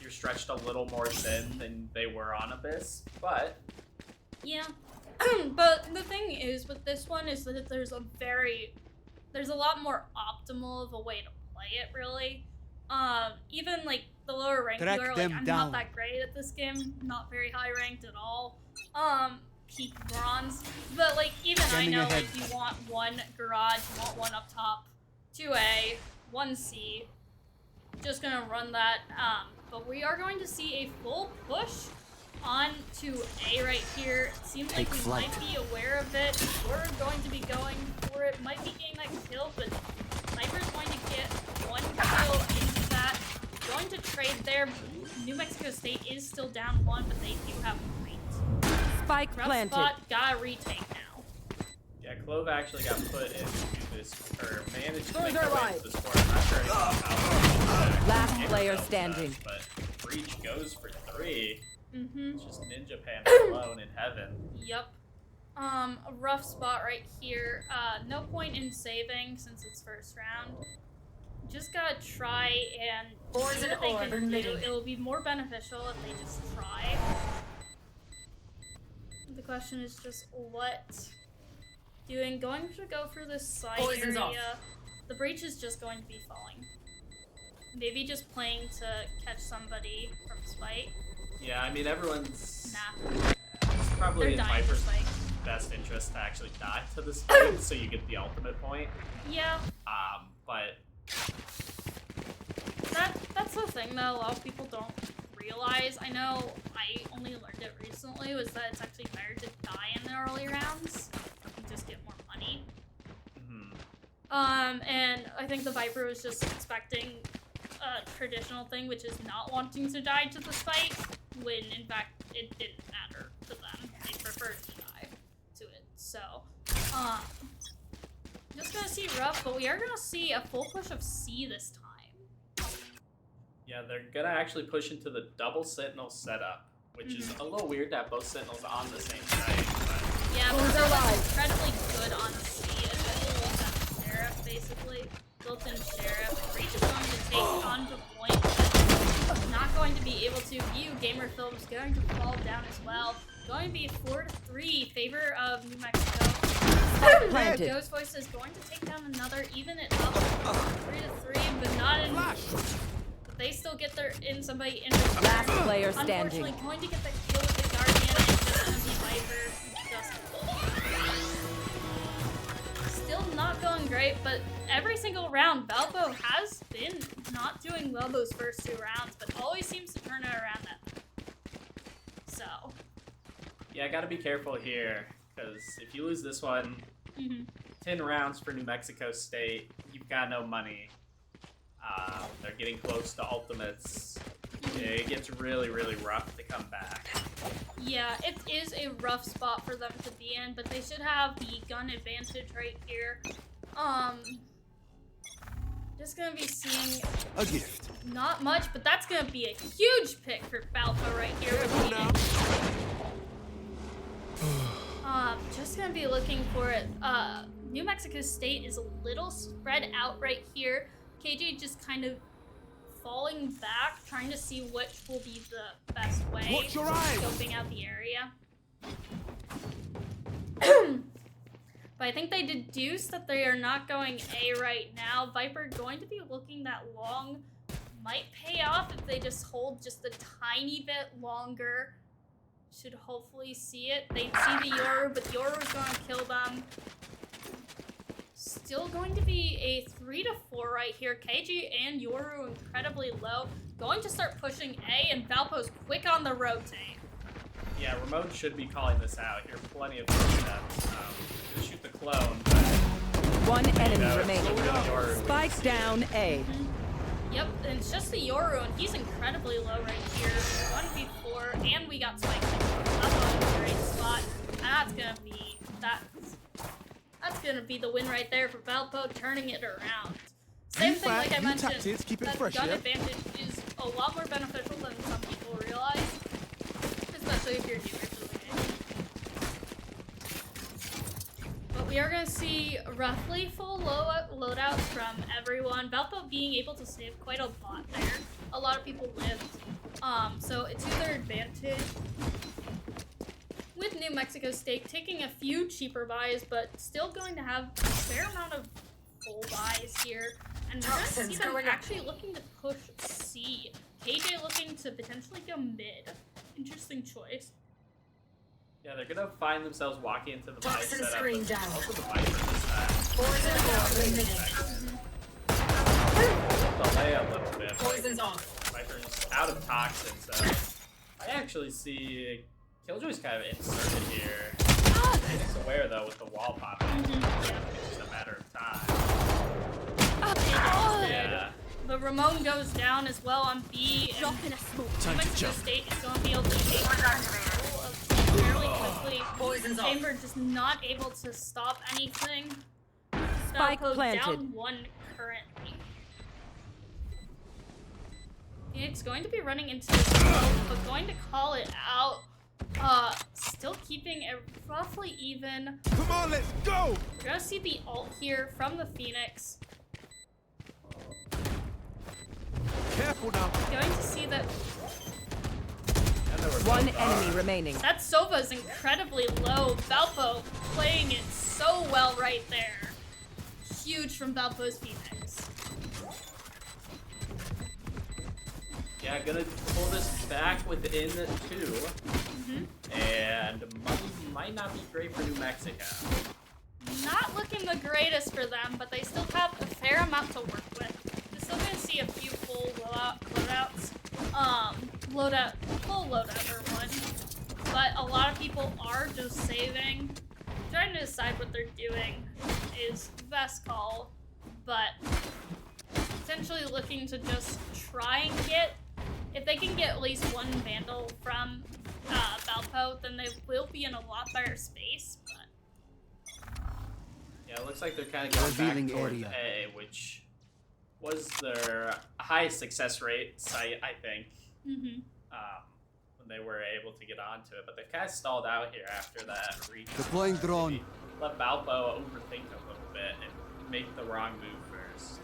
You're stretched a little more thin than they were on Abyss, but Yeah. But the thing is with this one is that there's a lot more optimal of a way to play it, really. Even like the lower rank, Track you are like, them I'm down. not that great at this game, not very high ranked at all. Peak bronze. But like even Scanning I know ahead. like you want 1 garage, you want 1 up top, 2A, 1C. Just gonna run that. But we are going to see a full push on to A right here. It seems like Take we flight. might be aware of it. We're going to be going for it. Might be getting that kill, but Sniper's going to get 1 kill into that. Going to trade there. New Mexico State is still down 1, but they do have great. Spike Rough planted. spot, gotta retake now. Yeah, Clove actually got put into this, or managed to make Further their way right. into this court. I'm not sure how Last Ninja player does, standing. but Breach goes for 3. Mm-hmm. It's just Ninja Panda alone in heaven. Yep. A rough spot right here. No point in saving since it's first round. Just gotta try and see what they can do. It will be more beneficial if they just try. The question is just what doing. Going to go for this side area. The breach is just going to be falling. Maybe just playing to catch somebody from spite. Yeah, I mean everyone's Nah. it's probably They're in dying to Viper's spike. best interest to actually die to this fight, so you get the ultimate point. Yeah. But That's the thing that a lot of people don't realize. I know I only learned it recently, was that it's actually better to die in the early rounds. You just get more money. And I think the Viper was just expecting a traditional thing, which is not wanting to die to the spike, when in fact it didn't matter to them. They preferred to die to it. So, just gonna see rough, but we are gonna see a full push of C this time. yeah, they're gonna actually push into the double sentinel setup, which is a little weird to have both sentinels on the same side. But Yeah, but they're incredibly good on C, especially with that sheriff, basically. Built-in sheriff. Breach is going to take on the point, but not going to be able to view. Gamer Film is going to fall down as well. Going to be 4-3 favor of New Mexico. Planted. Ghost Voice is going to take down another, even it up 3-3, but not in. But they still get their somebody in return. Last player standing. Unfortunately, going to get the kill with the Guardian and just gonna be Viper. Still not going great, but every single round, Valpo has been not doing well those first 2 rounds, but always seems to turn it around that. So. yeah, I gotta be careful here, because if you lose this one, 10 rounds for New Mexico State, you've got no money. They're getting close to ultimates. It gets really, really rough to come back. Yeah, it is a rough spot for them to be in, but they should have the gun advantage right here. Just gonna be seeing A gift. not much, but that's gonna be a huge pick for Valpo right here. Just gonna be looking for it. New Mexico State is a little spread out right here. KJ just kind of falling back, trying to see which will be the best way. Watch your eyes. Scoping out the area. But I think they deduced that they are not going A right now. Viper going to be looking that long. Might pay off if they just hold just a tiny bit longer. Should hopefully see it. They see the Yoru, but Yoru is going to kill them. Still going to be a 3-4 right here. KG and Yoru incredibly low. Going to start pushing A, and Valpo's quick on the rotate. Yeah, Ramon should be calling this out. You're plenty of footsteps. Gonna shoot the clone, but One enemy it's remaining. really Yoru. Spike down A. Yep, and it's just the Yoru, and he's incredibly low right here. 1v4, and we got Spike. That's a great spot, and that's gonna be the win right there for Valpo, turning it around. Same thing, like I mentioned, tactics, keep it that fresh, gun yeah? advantage is a lot more beneficial than some people realize, especially if you're newer to the game. But we are gonna see roughly full loadouts from everyone. Valpo being able to save quite a lot there. A lot of people lived, so it's to their advantage. With New Mexico State taking a few cheaper buys, but still going to have a fair amount of full buys here. And we're going to see them actually looking to push C. KJ looking to potentially go mid. Interesting choice. Yeah, they're gonna find themselves walking into the buy setup. screen down. Also the Viper this time. Delay a little bit. Poison's off. Viper's out of toxin, so I actually see Killjoy's kind of inserted here. He's aware though with the wall popping. It's just a matter of time. Yeah. The Ramon goes down as well on B. And in a smoke. New Mexico State is going to be able to take control of fairly quickly. Poison's off. Chamber just not able to stop anything. Spike Valpo planted. down 1 currently. Phoenix going to be running into the smoke, but going to call it out. Still keeping it roughly even. Come on, let's go! We're gonna see the ult here from the Phoenix. Careful now. Going to see that And there were One both enemy remaining. that Sova is incredibly low. Valpo playing it so well right there. Huge from Valpo's Phoenix. Yeah, gonna pull this back within 2. And money might not be great for New Mexico. Not looking the greatest for them, but they still have a fair amount to work with. We're still gonna see a few full loadouts. Full loadout or one. But a lot of people are just saving. Trying to decide what they're doing is the best call, but essentially looking to just try and get, if they can get at least 1 Vandal from Valpo, then they will be in a lot better space, but Yeah, it looks like they're kind of going Revealing back towards area. A, which was their highest success rate site, I think, when they were able to get onto it. But they kind of stalled out here after that reach. Deploying drone. Maybe let Valpo overthink a little bit and make the wrong move first.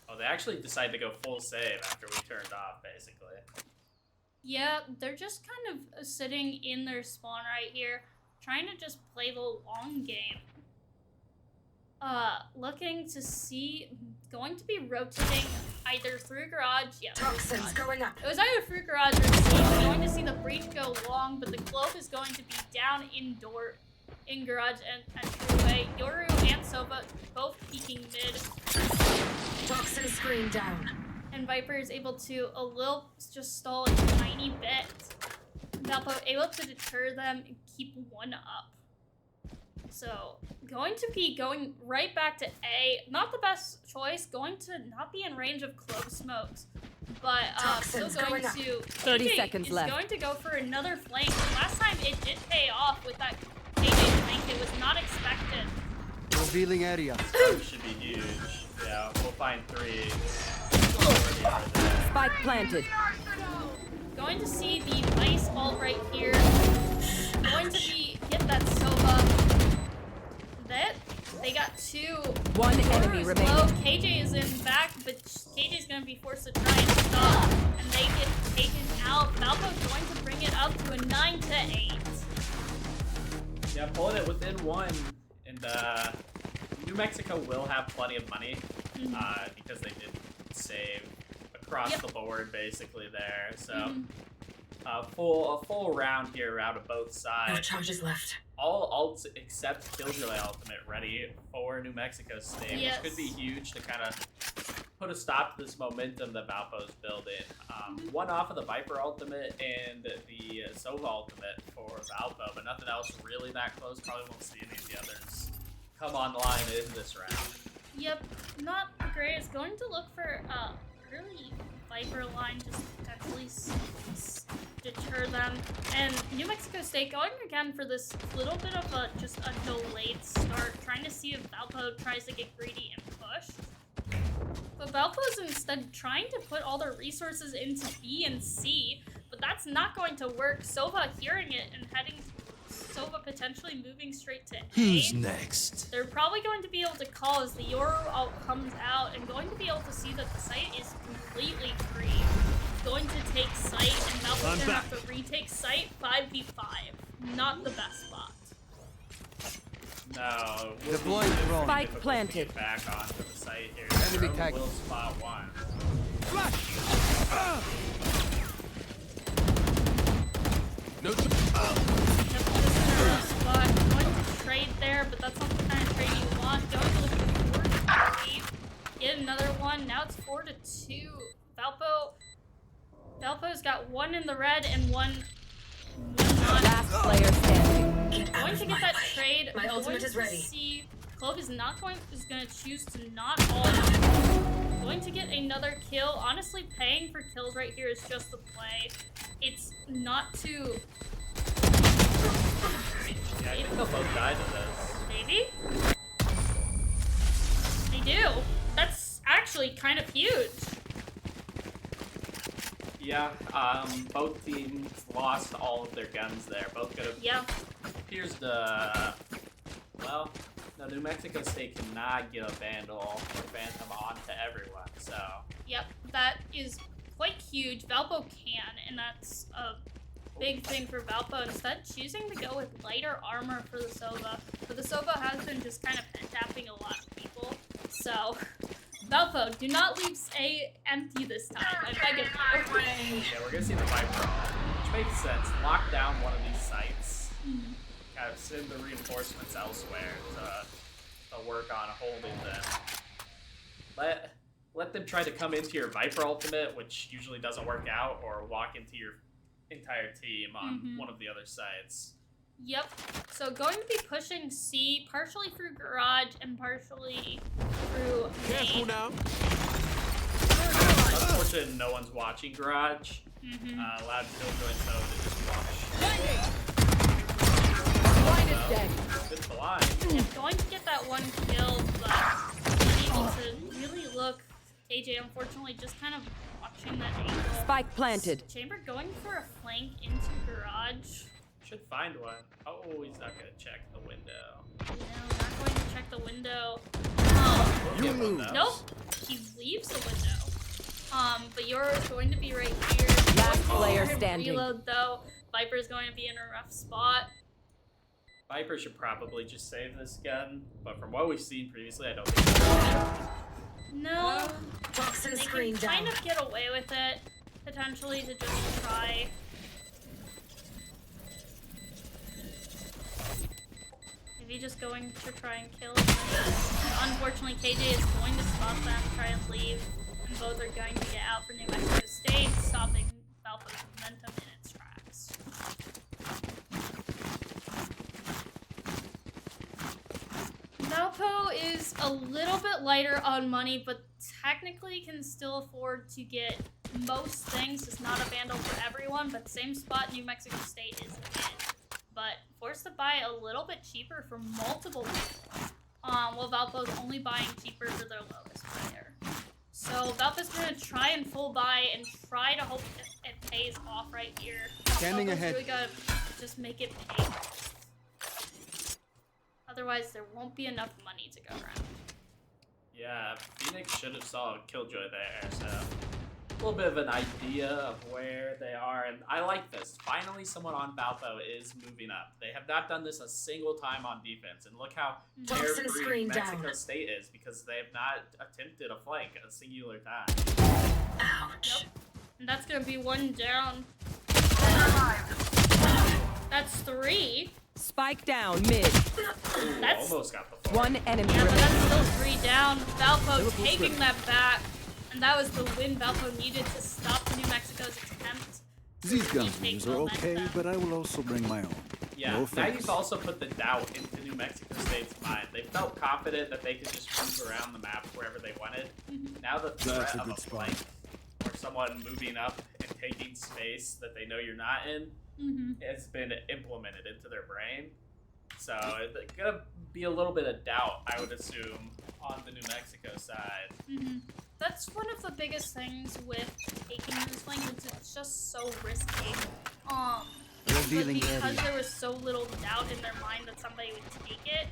Oh, they actually decided to go full save after we turned off, basically. yeah, they're just kind of sitting in their spawn right here, trying to just play the long game. Looking to see, going to be rotating either through garage, Toxins going up. it was either through garage or C. We're going to see the breach go long, but the Clove is going to be down in garage and entryway. Yoru and Sova both peeking mid. Toxin screen down. And Viper is able to just stall a tiny bit. Valpo able to deter them and keep 1 up. So going to be going right back to A. Not the best choice. Going to not be in range of Clove smokes. But still Toxins going going up. to 30 KJ seconds is left. going to go for another flank. Last time it did pay off with that KJ flank. It was not expected. Revealing area. Smoke should be huge. Yeah, we'll find 3. Spike planted. Going to see the nice ult right here. Going to be get that Sova. That they got 2. 1 enemy Yoru is remaining. low. KJ is in back, but KJ is going to be forced to try and stop, and they get taken out. Valpo going to bring it up to a 9-8. Yeah, pulling it within 1. And New Mexico will have plenty of money because they did save across the board basically there. So a full round here out of both No sides. charges left. All ults except Killjoy ultimate ready for New Mexico State, Yes. which could be huge to kind of put a stop to this momentum that Valpo's building. 1 off of the Viper ultimate and the Sova ultimate for Valpo, but nothing else really that close. Probably won't see any of the others come online in this round. Yep, not the greatest. Going to look for early Viper line just to potentially deter them. And New Mexico State going again for this little bit of a delayed start, trying to see if Valpo tries to get greedy and push. But Valpo's instead trying to put all their resources into B and C, but that's not going to work. Sova hearing it and heading, Sova potentially moving straight to A. Who's next? They're probably going to be able to call as the Yoru ult comes out and going to be able to see that the site is completely free. Going to take site and Valpo's going to have to retake site 5v5. Not the best spot. No. Deploying drone. Spike difficult to planted. get back onto the site here. Enemy Drone tag. will spot 1. No. Spot. Going to trade there, but that's not the kind of trade you want. Going to look for 4-8. Get another one. Now it's 4-2. Valpo's got 1 in the red and 1 not. Last player standing. Get out Going of to my get that way. trade. My ultimate Going is to ready. see Clove is going to choose to not all going to get another kill. Honestly, paying for kills right here is just the play. It's not too... Yeah, I think they'll both die to this. Maybe? They do. That's actually kind of huge. Yeah, both teams lost all of their guns there. Both could have... Yeah. Here's the... Well, no, New Mexico State cannot get a Vandal or Phantom onto everyone, so... Yep, that is quite huge. Valpo can, and that's a big thing for Valpo. Instead, choosing to go with lighter armor for the Sova. But the Sova has been just kind of tapping a lot of people, so... Valpo, do not leave A empty this time. I beg of you. Yeah, we're gonna see the Viper, which makes sense. Lock down one of these sites. Kind of send the reinforcements elsewhere to work on holding them. Let them try to come into your Viper ultimate, which usually doesn't work out, or walk into your entire team on one of the other sites. Yep. So going to be pushing C, partially through garage and partially through main. now. Unfortunately, no one's watching garage. Allowed Killjoy so to just watch. Blind is dead. Good blind. Yeah, going to get that one kill, but unable to really look. KJ, unfortunately, just kind of watching that angle. Spike planted. Chamber going for a flank into garage. Should find one. Oh, he's not gonna check the window. No, not going to check the window. You lose. Nope. He leaves the window. But yours going to be right here. Last player Going to standing. Reload though. Viper is going to be in a rough spot. Viper should probably just save this gun, but from what we've seen previously, I don't think so. No. Toxin They screen can down. kind of get away with it, potentially, to just try. Maybe just going to try and kill them. Unfortunately, KJ is going to spot them, try and leave, and both are going to get out for New Mexico State, stopping Valpo's momentum in its tracks. Valpo is a little bit lighter on money, but technically can still afford to get most things. It's not a Vandal for everyone, but same spot New Mexico State is in. But forced to buy a little bit cheaper for multiple people. While Valpo's only buying cheaper for their lowest player. So Valpo's gonna try and full buy and try to hope it pays off right here. Standing Valpo's ahead. really gotta just make it pay. Otherwise, there won't be enough money to go around. Yeah, Phoenix should have saw Killjoy there, so a little bit of an idea of where they are, and I like this. Finally, someone on Valpo is moving up. They have not done this a single time on defense, and look how Toxin carefree screen Mexico down. State is because they have not attempted a flank a singular time. Ouch. Yep. And that's gonna be one down. That's 3. Spike down mid. Ooh, That's- almost got the 4. One enemy Yeah, but remaining. that's still 3 down. Valpo taking that back. And that was the win Valpo needed to stop New Mexico's attempt. These guns Retake wings are okay, momentum. but I will also bring my own. Yeah, No now offense. you've also put the doubt into New Mexico State's mind. They felt confident that they could just move around the map wherever they wanted. Now the threat That's a of good a spot. flank or someone moving up and taking space that they know you're not in has been implemented into their brain. So it's gonna be a little bit of doubt, I would assume, on the New Mexico side. That's one of the biggest things with taking this flank, is it's just so risky. But Revealing because area. there was so little doubt in their mind that somebody would take it,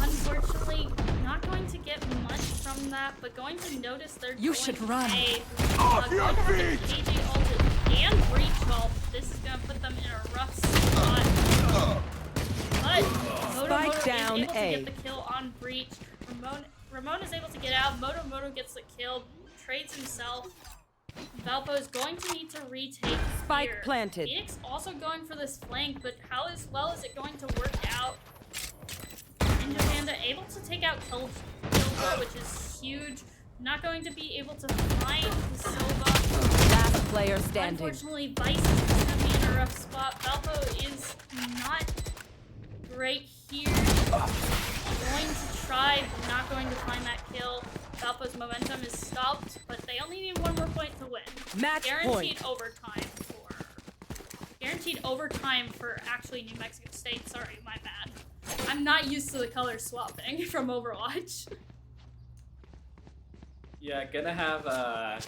unfortunately, not going to get much from that, but going to notice they're You going should to run. pay. Going to have their KJ ulted and breach vault. This is going to put them in a rough spot. But Spike down is able A. to get the kill on breach. Ramon is able to get out. Moto gets the kill, trades himself. Valpo is going to need to retake Spike here. planted. Phoenix also going for this flank, but how as well is it going to work out? Ninja Panda able to take out Killjoy, which is huge. Not going to be able to find the Sova. Last player standing. Unfortunately, Vice is going to be in a rough spot. Valpo is not great here. Going to try, but not going to find that kill. Valpo's momentum is stopped, but they only need one more point to win. Match Guaranteed point. overtime for actually New Mexico State. Sorry, my bad. I'm not used to the color swapping from Overwatch. Yeah, gonna have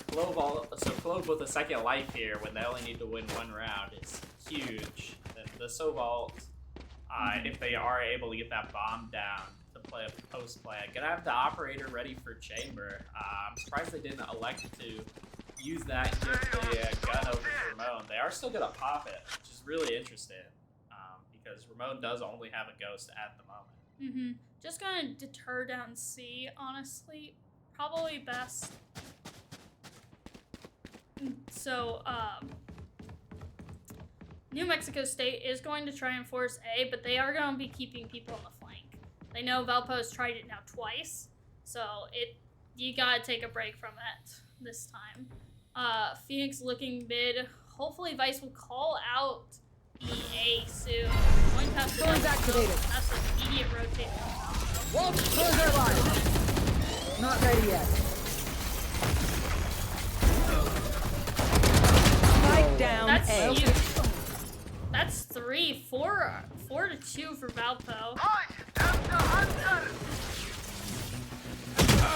Clove with a second life here when they only need to win one round is huge. And the Sovalt, if they are able to get that bomb down to play a post play, gonna have the operator ready for chamber. I'm surprised they didn't elect to use that and give the gun over to Ramon. They are still gonna pop it, which is really interesting because Ramon does only have a ghost at the moment. Just gonna deter down C, honestly. Probably best. So, New Mexico State is going to try and force A, but they are going to be keeping people on the flank. They know Valpo's tried it now twice, so you gotta take a break from it this time. Phoenix looking mid. Hopefully Vice will call out EA soon. Going past the activated. That's an immediate rotate. Close their line. Not ready yet. Spike down That's A. huge. That's 4-2 for Valpo.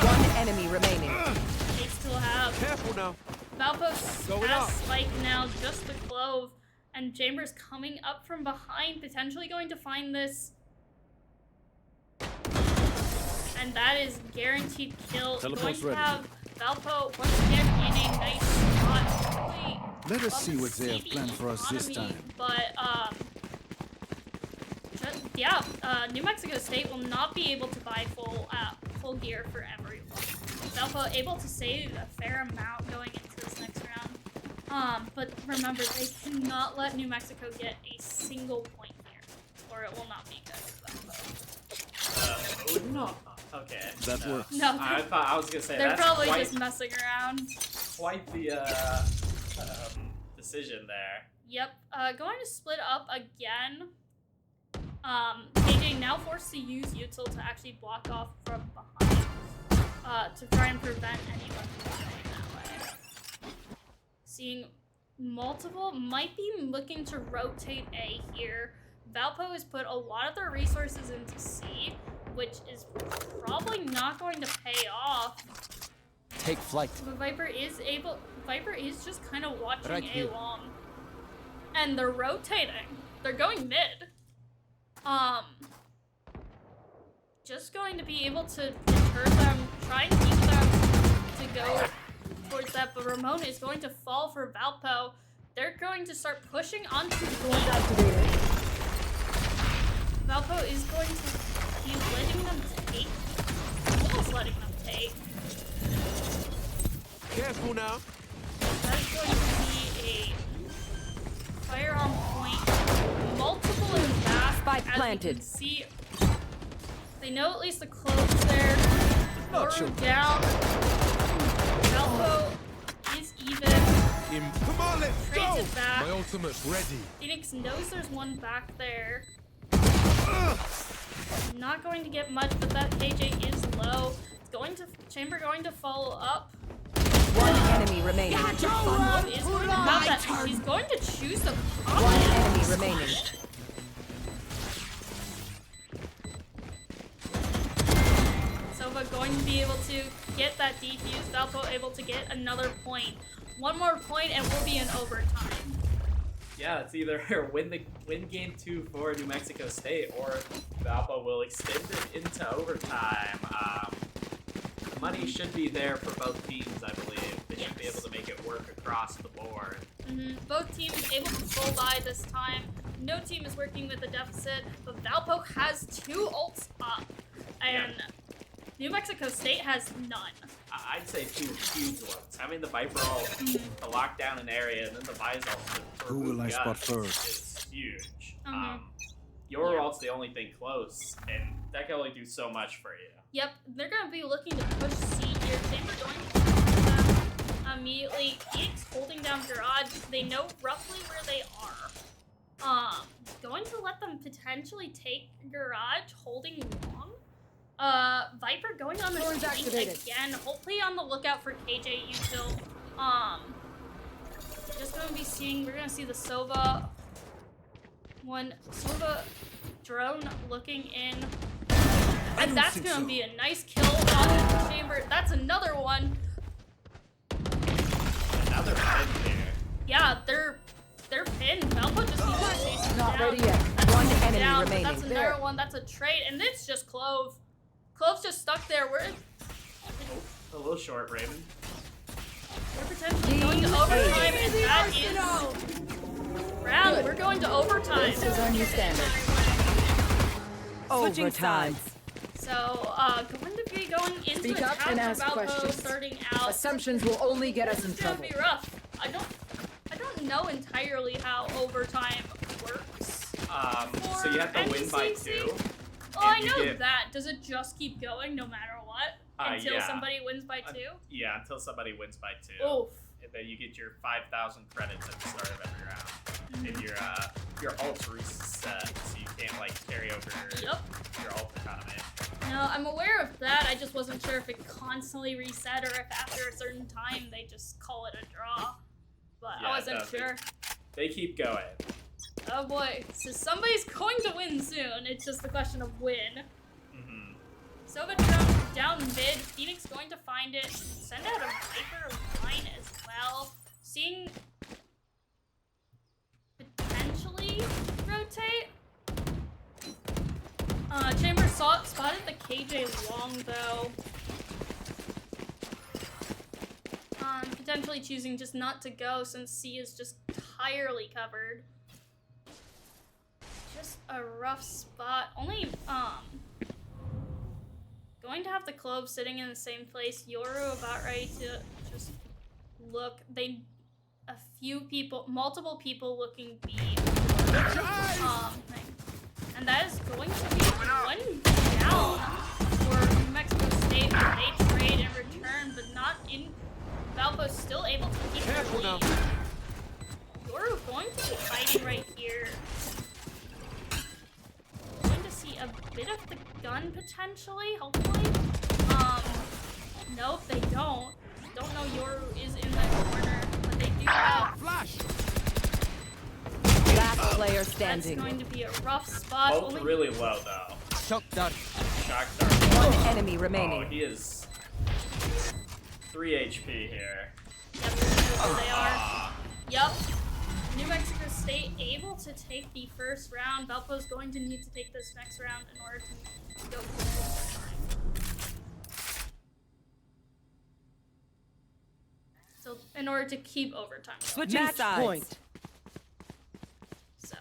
One enemy remaining. They still have Careful now. Valpo's Going has up. Spike now, just the Clove, and Chambers coming up from behind, potentially going to find this. And that is guaranteed kill. Teleport's Going to ready. have Valpo once again in a nice spot. Really Let us love see to what they have the planned for us this economy, time. But New Mexico State will not be able to buy full gear for everyone. Valpo able to save a fair amount going into this next round. But remember, they cannot let New Mexico get a single point here, or it will not be good for Valpo. No. Okay. That no. works. No, I thought I was gonna say they're that's probably quite, just messing around. quite the decision there. Yep. Going to split up again. KJ now forced to use util to actually block off from behind. To try and prevent anyone from going that way. Seeing multiple, might be looking to rotate A here. Valpo has put a lot of their resources into C, which is probably not going to pay off. Take flight. But Viper is just kind of watching Right A here. long. And they're rotating. They're going mid. Just going to be able to deter them, try and keep them to go towards that, but Ramon is going to fall for Valpo. They're going to start pushing onto B. Valpo is going to be letting them take. Almost letting them take. Careful now. That is going to be a fire on point. Multiple and fast. Spike as planted. You can see, they know at least the clove's there. Not sure. Order down. Valpo is even. Come on, let's Trades go. it back. My ultimate's ready. Phoenix knows there's one back there. Not going to get much, but that KJ is low. It's going to Chamber going to follow up. One enemy remaining. Love is going to have that. He's going to choose the One enemy remaining. Sova going to be able to get that defuse. Valpo able to get another point. One more point and we'll be in overtime. Yeah, it's either win game 2 for New Mexico State or Valpo will extend it into overtime. The money should be there for both teams, I believe. They should be able to make it work across the board. Both teams able to full buy this time. No team is working with a deficit, but Valpo has 2 ults up, and New Mexico State has none. I'd say 2 huge ones. Having the Viper ult to lock down an area and then the Vise ult to Who will I remove spot guns first? is huge. Your ult's the only thing close, and that can only do so much for you. Yep, they're going to be looking to push C here. Chamber going to push them immediately. Phoenix holding down Garage. They know roughly where they are. Going to let them potentially take Garage, holding long. Viper going on the Doors tank activated. again. Hopefully on the lookout for KJ util. Just gonna be seeing, we're gonna see the Sova. One Sova drone looking in. And that's gonna be a nice kill on the chamber. That's another one. Another pin here. Yeah, they're pinned. Valpo just needs to chase them Not down. ready yet. That's One one enemy down, remaining. That's another There. one. That's a trade, and it's just Clove. Clove's just stuck there. We're A little short, Raven. potentially going to overtime, and that is round. We're going to overtime. This is our new standard. Switching Overtime. So, going to be going into Speak attack up and for ask Valpo questions. starting out. Assumptions will only get us in It's gonna trouble. be rough. I don't know entirely how overtime works. So you have to win by NECC? 2. Oh, I and you know get- that. Does it just keep going no matter what until yeah. somebody wins by 2? Yeah, until somebody wins by 2. Oof. And then you get your 5,000 credits at the start of every round. Mm-hmm. And your ult's reset, so you can't like carry over Yep. your ult economy. No, I'm aware of that. I just wasn't sure if it constantly reset or if after a certain time they just call it a draw. But Yeah, I it wasn't does. sure. They keep going. Oh boy. So somebody's going to win soon. It's just a question of when. Mm-hmm. Sova down mid. Phoenix going to find it. Send out a Viper line as well. Seeing potentially rotate. Chamber spotted the KJ long though. Potentially choosing just not to go since C is just entirely covered. Just a rough spot. Only going to have the Clove sitting in the same place. Yoru about ready to just look. A few people, multiple people looking B. And that is going to be one down for New Mexico State. They trade in return, but not in. Valpo's still able to keep the lead. Yoru going to be fighting right here. Going to see a bit of the gun potentially, hopefully. Nope, they don't. Don't know Yoru is in that corner, but they do have. Flash! Last player That's standing. going to be a rough spot. Both Only really low though. Shock dart. Shock dart. One enemy Oh, remaining. he is 3 HP here. Yep, there they are. Yep. New Mexico State able to take the first round. Valpo's going to need to take this next round in order to go for overtime. So, in order to keep overtime. going. Switching sides. Point. So,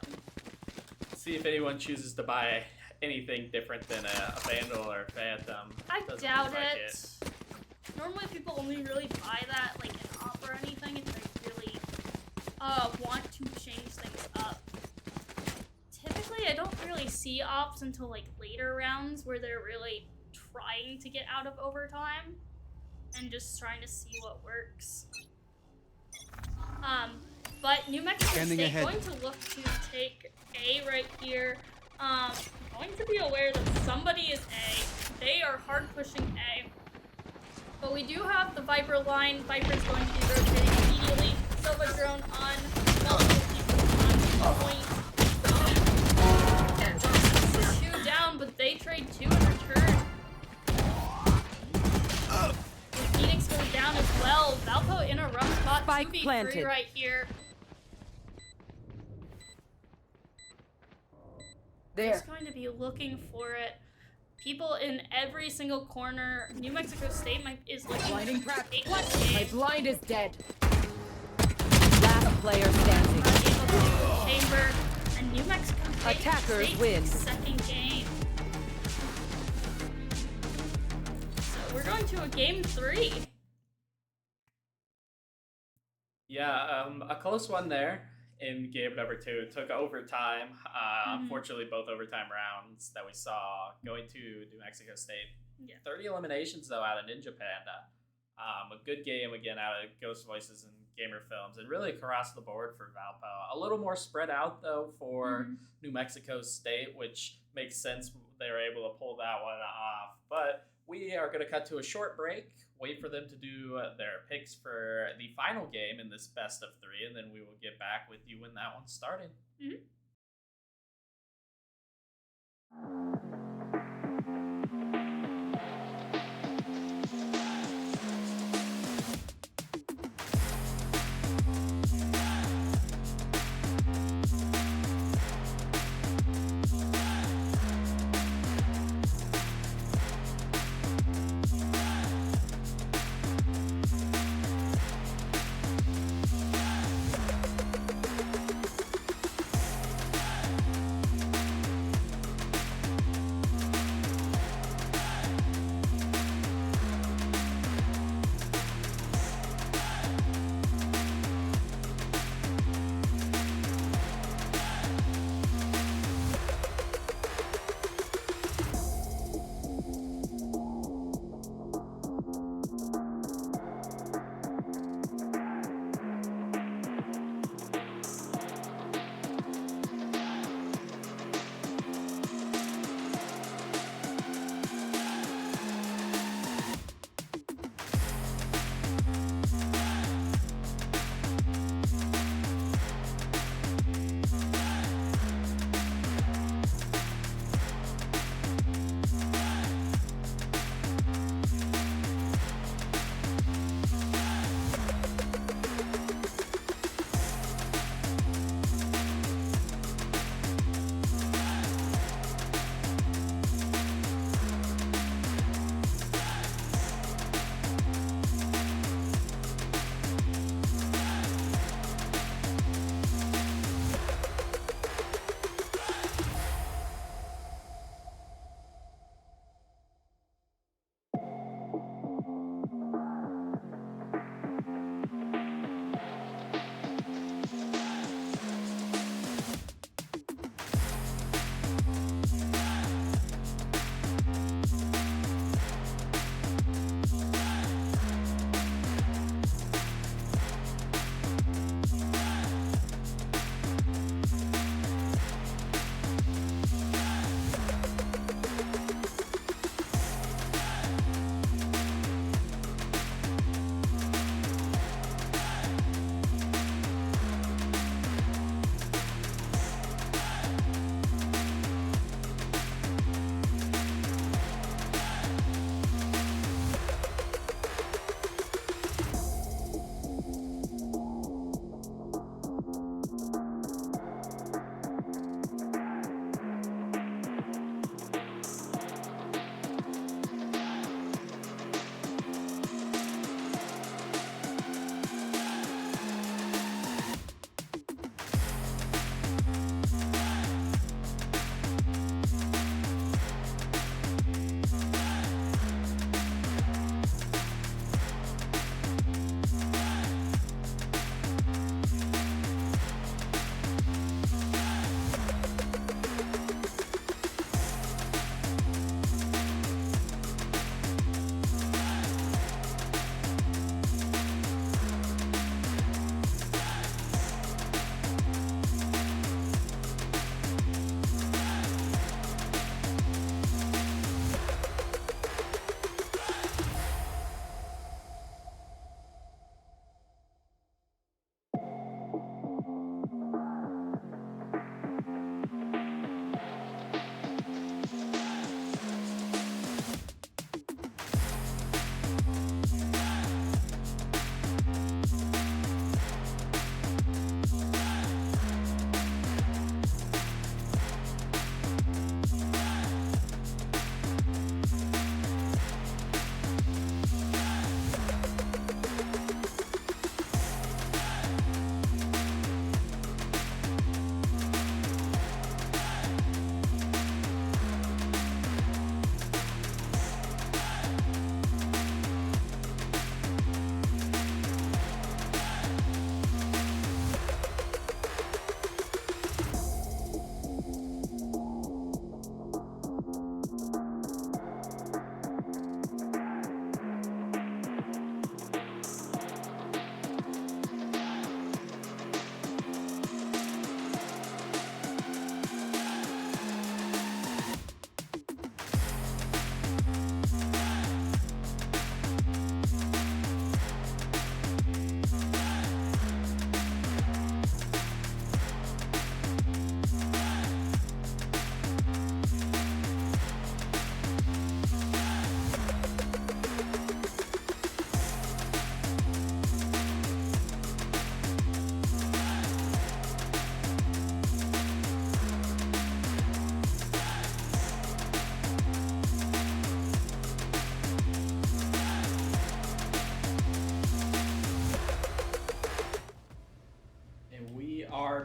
See if anyone chooses to buy anything different than a Vandal or a Phantom. I Doesn't doubt look like it. Normally people only really buy that like in op or anything if they really want to change things up. Typically I don't really see ops until like later rounds where they're really trying to get out of overtime and just trying to see what works. But New Mexico Standing State ahead. going to look to take A right here. Going to be aware that somebody is A. They are hard pushing A. But we do have the Viper line. Viper's going to be rotating immediately. Sova drone on. Multiple people on point. This is 2 down, but they trade 2 in return. And Phoenix goes down as well. Valpo in a rough spot. Spike 2v3 planted. right here. There. Just going to be looking for it. People in every single corner. New Mexico State is looking Blinding to crack. take one My game. blind is dead. Last player standing. Able to do a chamber, and New Mexico State Attackers takes win. Second game. So we're going to a game 3. Yeah, a close one there in game number 2. It took overtime. Unfortunately, both overtime rounds that we saw going to New Mexico State. Yeah. 30 eliminations, though, out of Ninja Panda. A good game, again, out of Ghost Voices and Gamer Films. And really across the board for Valpo. A little more spread out, though, for New Mexico State, which makes sense they were able to pull that one off. But we are going to cut to a short break, wait for them to do their picks for the final game in this best of 3, and then we will get back with you when that one's starting. Mhm.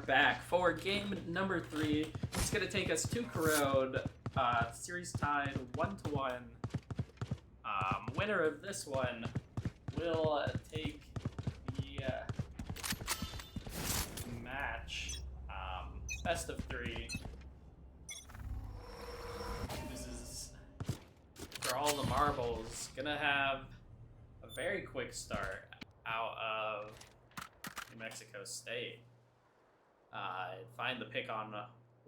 back for game number 3. It's gonna take us to Corrode. Series tied 1-1. Winner of this one will take the match. Best of 3. This is for all the marbles. Gonna have a very quick start out of New Mexico State. Find the pick on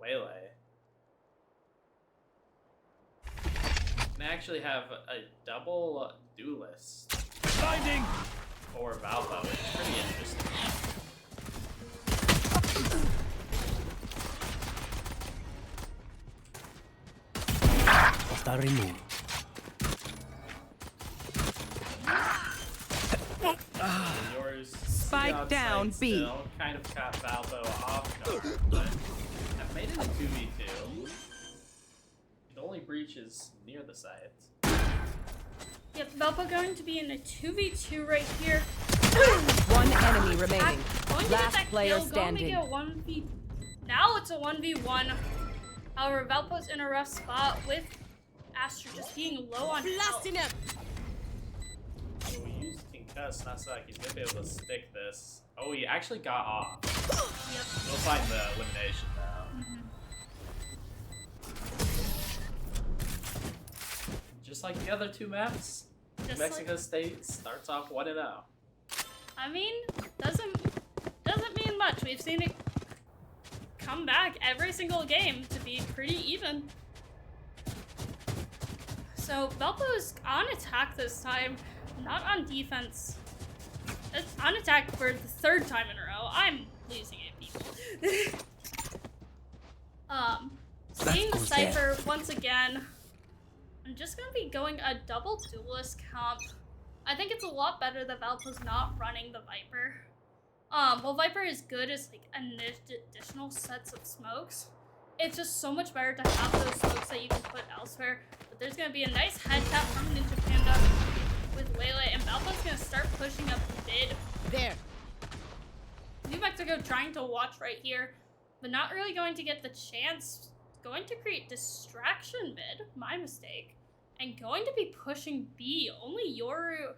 Waylay. And actually have a double duelist Blinding! for Valpo. It's pretty interesting. Hostile removed. Yours Spike down, B. Still kind of caught Valpo off guard, but I've made it a 2v2. The only breach is near the site. Yep, Valpo going to be in a 2v2 right here. One enemy remaining. Going to get Last that player kill, standing. Going to get a 1v. Now it's a 1v1. However, Valpo's in a rough spot with Astra just being low on health. So we used Concuss, not so he's gonna be able to stick this. Oh, he actually got off. Yep. We'll find the elimination now. Just like the other 2 maps, Just Mexico like, State starts off 1-0. I mean, doesn't mean much. We've seen it come back every single game to be pretty even. So Valpo is on attack this time, not on defense. It's on attack for the 3rd time in a row. I'm losing it, people. Seeing the Cypher once again. I'm just gonna be going a double duelist comp. I think it's a lot better that Valpo's not running the Viper. Well, Viper is good as like additional sets of smokes. It's just so much better to have those smokes that you can put elsewhere. But there's gonna be a nice head tap from Ninja Panda with Waylay, and Valpo's gonna start pushing up mid. There. New Mexico trying to watch right here, but not really going to get the chance. Going to create distraction mid, my mistake. And going to be pushing B. Only Yoru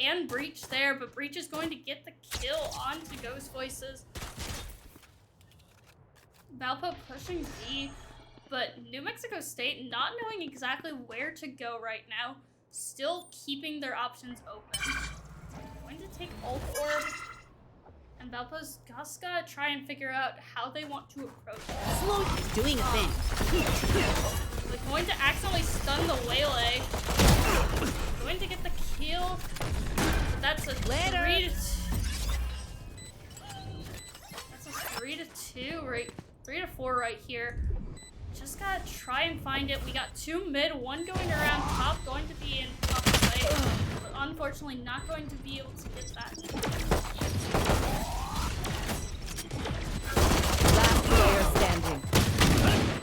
and Breach there, but Breach is going to get the kill onto Ghost Voices. Valpo pushing B, but New Mexico State not knowing exactly where to go right now, still keeping their options open. Going to take Ult Orb, and Valpo's just gotta try and figure out how they want to approach it. Slowly doing a thing. Like going to accidentally stun the Waylay. Going to get the kill. But that's a 3-2. That's a 3-2 right, 3-4 right here. Just gotta try and find it. We got 2 mid, 1 going around top, going to be in top play. But unfortunately not going to be able to get that. Last player standing.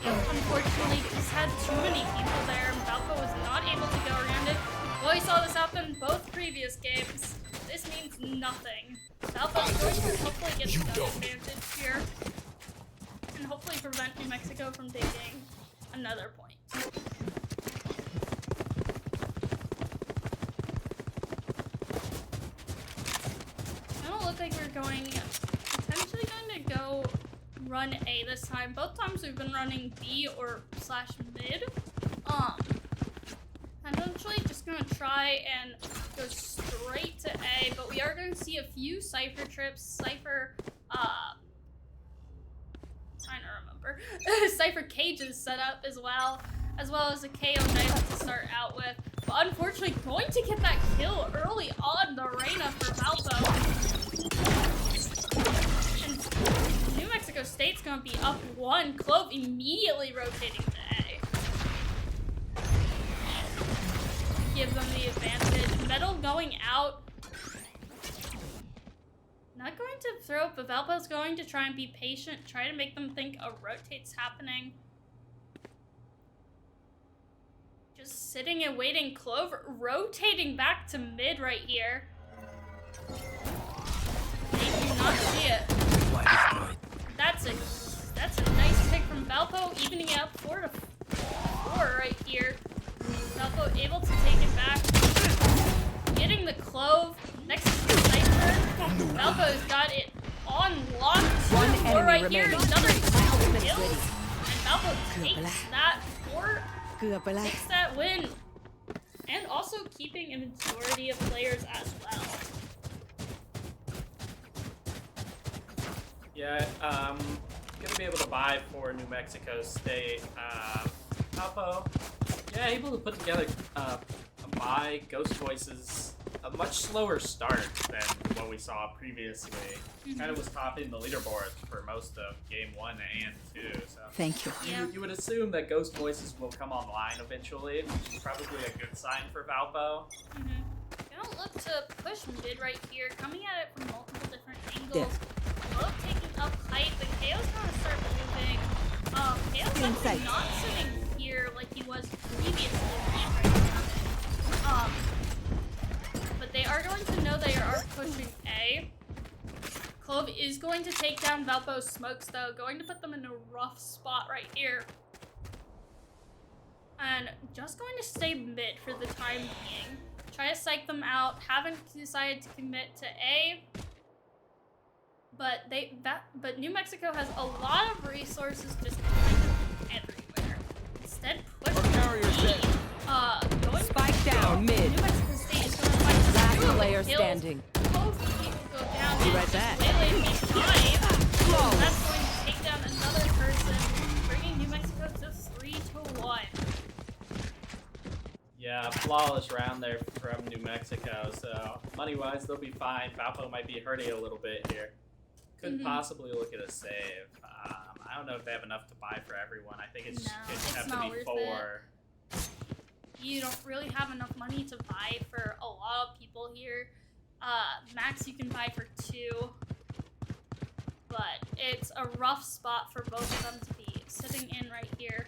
Unfortunately, just had too many people there, and Valpo was not able to go around it. Well, we saw this happen both previous games. This means nothing. Valpo's going to hopefully get the gun advantage here, and hopefully prevent New Mexico from taking another point. I don't look like we're potentially going to go run A this time. Both times we've been running B or / mid. I'm eventually just gonna try and go straight to A, but we are going to see a few Cypher trips, Cypher, trying to remember, Cypher cages set up as well as a KO knife to start out with. But unfortunately, going to get that kill early on the Reyna for Valpo. And New Mexico State's gonna be up 1. Clove immediately rotating to A. Give them the advantage. Metal going out. Not going to throw, but Valpo's going to try and be patient, try to make them think a rotate's happening. Just sitting and waiting. Clove rotating back to mid right here. They do not see it. That's a nice pick from Valpo, evening it up 4-4 right here. Valpo able to take it back. Getting the Clove next to the Cypher. Valpo's got it on lock. 1 2-4 enemy right here. remaining. Another Ultimate's kill. ready. And Valpo takes that takes that win. And also keeping a majority of players as well. Yeah, gonna be able to buy for New Mexico State. Valpo, yeah, able to put together a buy. Ghost Voices, a much slower start than what we saw previously. Kind of was topping the leaderboard for most of game 1 and 2. So Thank you. Yeah. you would assume that Ghost Voices will come online eventually, which is probably a good sign for Valpo. Gonna look to push mid right here, coming at it from multiple different angles. Both taking up height, but KO's gonna start moving. KO's actually not sitting here like he was previously right now. But they are going to know they are pushing A. Clove is going to take down Valpo's smokes though, going to put them in a rough spot right here. And just going to stay mid for the time being. Try to psych them out. Haven't decided to commit to A. But but New Mexico has a lot of resources just kind of everywhere. Instead, push B. Going Spike down mid. New Mexico State is going to fight Last through the player kills. standing. Both people go down. Be and right back. Lele makes 5. That's going to take down another person, bringing New Mexico to 3-1. Yeah, flawless round there from New Mexico, so money-wise, they'll be fine. Valpo might be hurting a little bit here. Could possibly look at a save. I don't know if they have enough to buy for everyone. I think it's have not to be worth 4. You don't really have enough money to buy for a lot of people here. Max you can buy for 2. But it's a rough spot for both of them to be sitting in right here.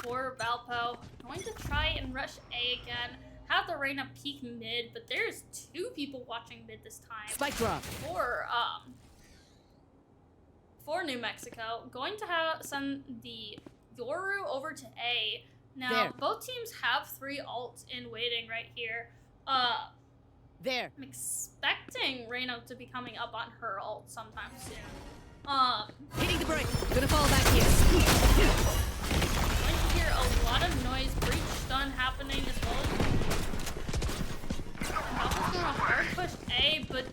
For Valpo, going to try and rush A again. Have the Reyna peek mid, but there's 2 people watching mid this time. Spike drop. For New Mexico, going to send the Yoru over to A. Now, There. both teams have 3 ults in waiting right here. There. I'm expecting Reyna to be coming up on her ult sometime soon. Hitting the break. Gonna fall back here. Going to hear a lot of noise, breach stun happening as well as Valpo's going to hard push A, but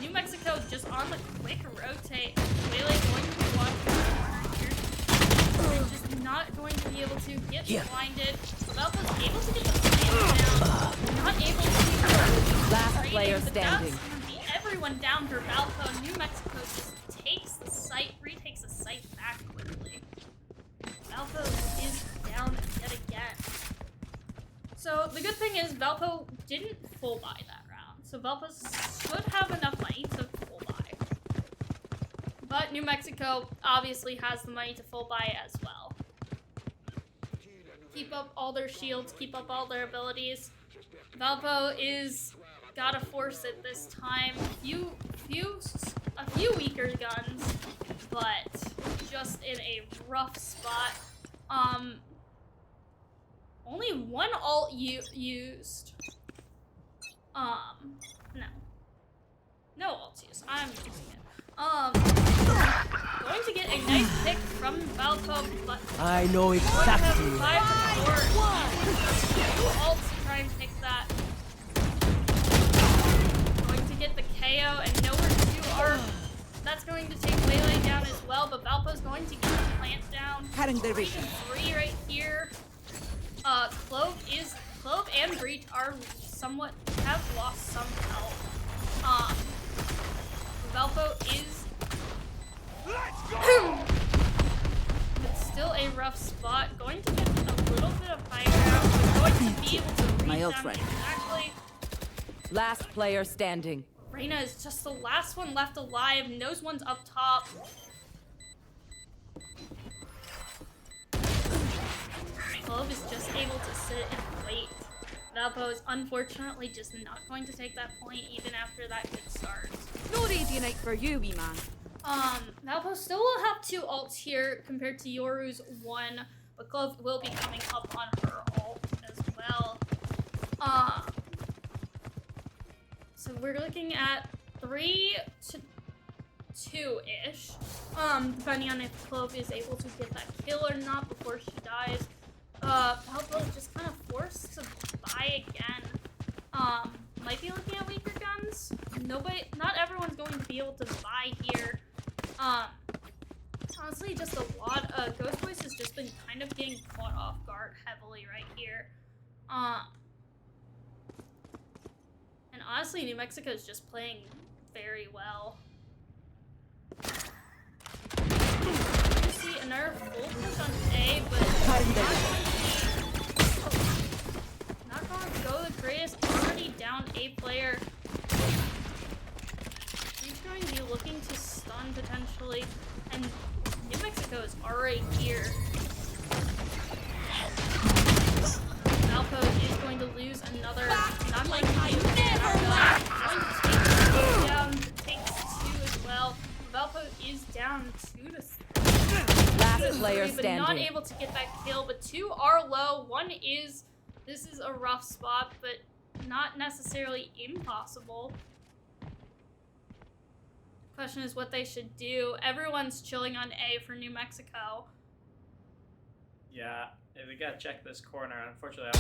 New Mexico just on the quick rotate. Lele going to be watching the corner here. They're just not going to be able to get blinded. Valpo's able to get the slam down, not able to Last trading, player but standing. that's going to be everyone down for Valpo. New Mexico just takes the site, retakes the site back quickly. Valpo is down yet again. So the good thing is Valpo didn't full buy that round. So Valpo should have enough money to full buy. But New Mexico obviously has the money to full buy as well. Keep up all their shields, keep up all their abilities. Valpo is gotta force it this time. A few weaker guns, but just in a rough spot. Only 1 ult used. No ults used. I'm using it. Going to get a nice pick from Valpo, but I know exactly. 5-4. Ults to try and pick that. Going to get the KO and nowhere to our. That's going to take Lele down as well, but Valpo's going to get the plant down. Cutting the reach. 3 right here. Clove and Breach are have lost some health. Valpo is but still a rough spot. Going to get a little bit of high ground, but going to be able to read My them ult's ready. exactly. Last player standing. Reyna is just the last one left alive. Knows one's up top. Clove is just able to sit and wait. Valpo is unfortunately just not going to take that point even after that good start. No radio night for you, wee man. Valpo still will have 2 ults here compared to Yoru's 1, but Clove will be coming up on her ult as well. So we're looking at 3 to 2-ish, depending on if Clove is able to get that kill or not before she dies. Valpo is just kind of forced to buy again. Might be looking at weaker guns. Not everyone's going to be able to buy here. Honestly, just a lot of Ghost Voice has just been kind of getting caught off guard heavily right here. And honestly, New Mexico is just playing very well. You see another full push on A, but not going to go the greatest. Already down A player. He's going to be looking to stun potentially, and New Mexico is already here. Valpo is going to lose another. Not like going to take down, takes 2 as well. Valpo is down 2 to 3. Last player But standing. not able to get that kill. But 2 are low. 1 is. This is a rough spot, but not necessarily impossible. Question is what they should do. Everyone's chilling on A for New Mexico. Yeah, we gotta check this corner. Unfortunately,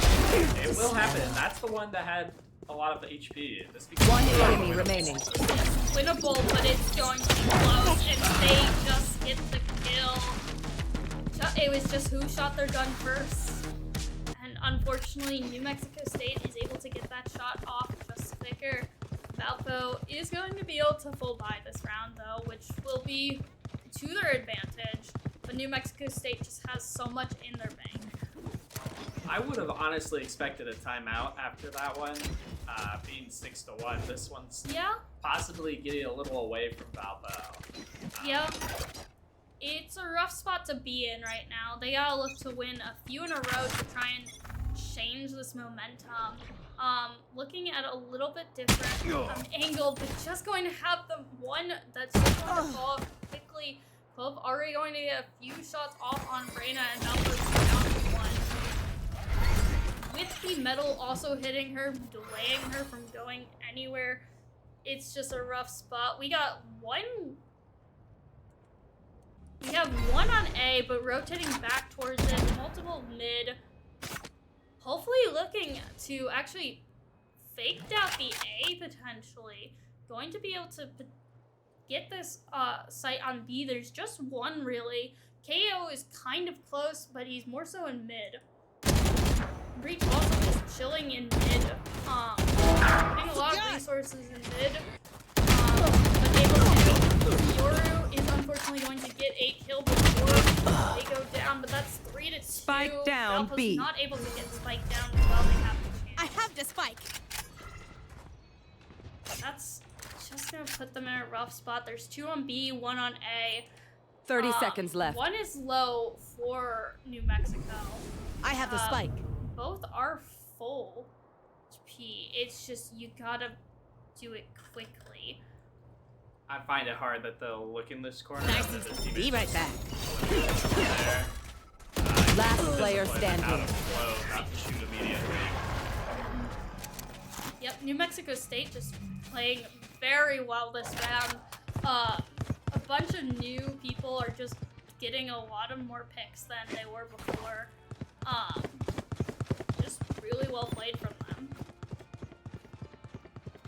it will happen. That's the one that had a lot of HP. This One enemy remaining. It's winnable, but it's going to be close, and they just get the kill. It was just who shot their gun first. And unfortunately, New Mexico State is able to get that shot off just quicker. Valpo is going to be able to full buy this round, though, which will be to their advantage. But New Mexico State just has so much in their bank. I would have honestly expected a timeout after that one, being 6-1. This one's possibly getting a little away from Valpo. Yeah. It's a rough spot to be in right now. They gotta look to win a few in a row to try and change this momentum. Looking at a little bit different angle, but just going to have the one that's just going to fall off quickly. Clove already going to get a few shots off on Brayna, and Valpo's down to 1. With the metal also hitting her, delaying her from going anywhere, it's just a rough spot. We got 1. We have 1 on A, but rotating back towards it, multiple mid. Hopefully looking to actually fake out the A potentially. Going to be able to get this site on B. There's just 1 really. KO is kind of close, but he's more so in mid. Breach also just chilling in mid. Putting a lot of resources in mid. But able to. Yoru is unfortunately going to get a kill before they go down, but that's 3 to 2. Spike down, Valpo's B. not able to get spike down while they have the chance. I have the spike. That's just gonna put them in a rough spot. There's 2 on B, 1 on A. 30 seconds left. 1 is low for New Mexico. I have the spike. Both are full HP. It's just you gotta do it quickly. I find it hard that they'll look in this corner. Nice. Be right back. There. Last player standing. Out of flow, not to shoot immediately. Yep, New Mexico State just playing very well this round. A bunch of new people are just getting a lot of more picks than they were before. Just really well played from them.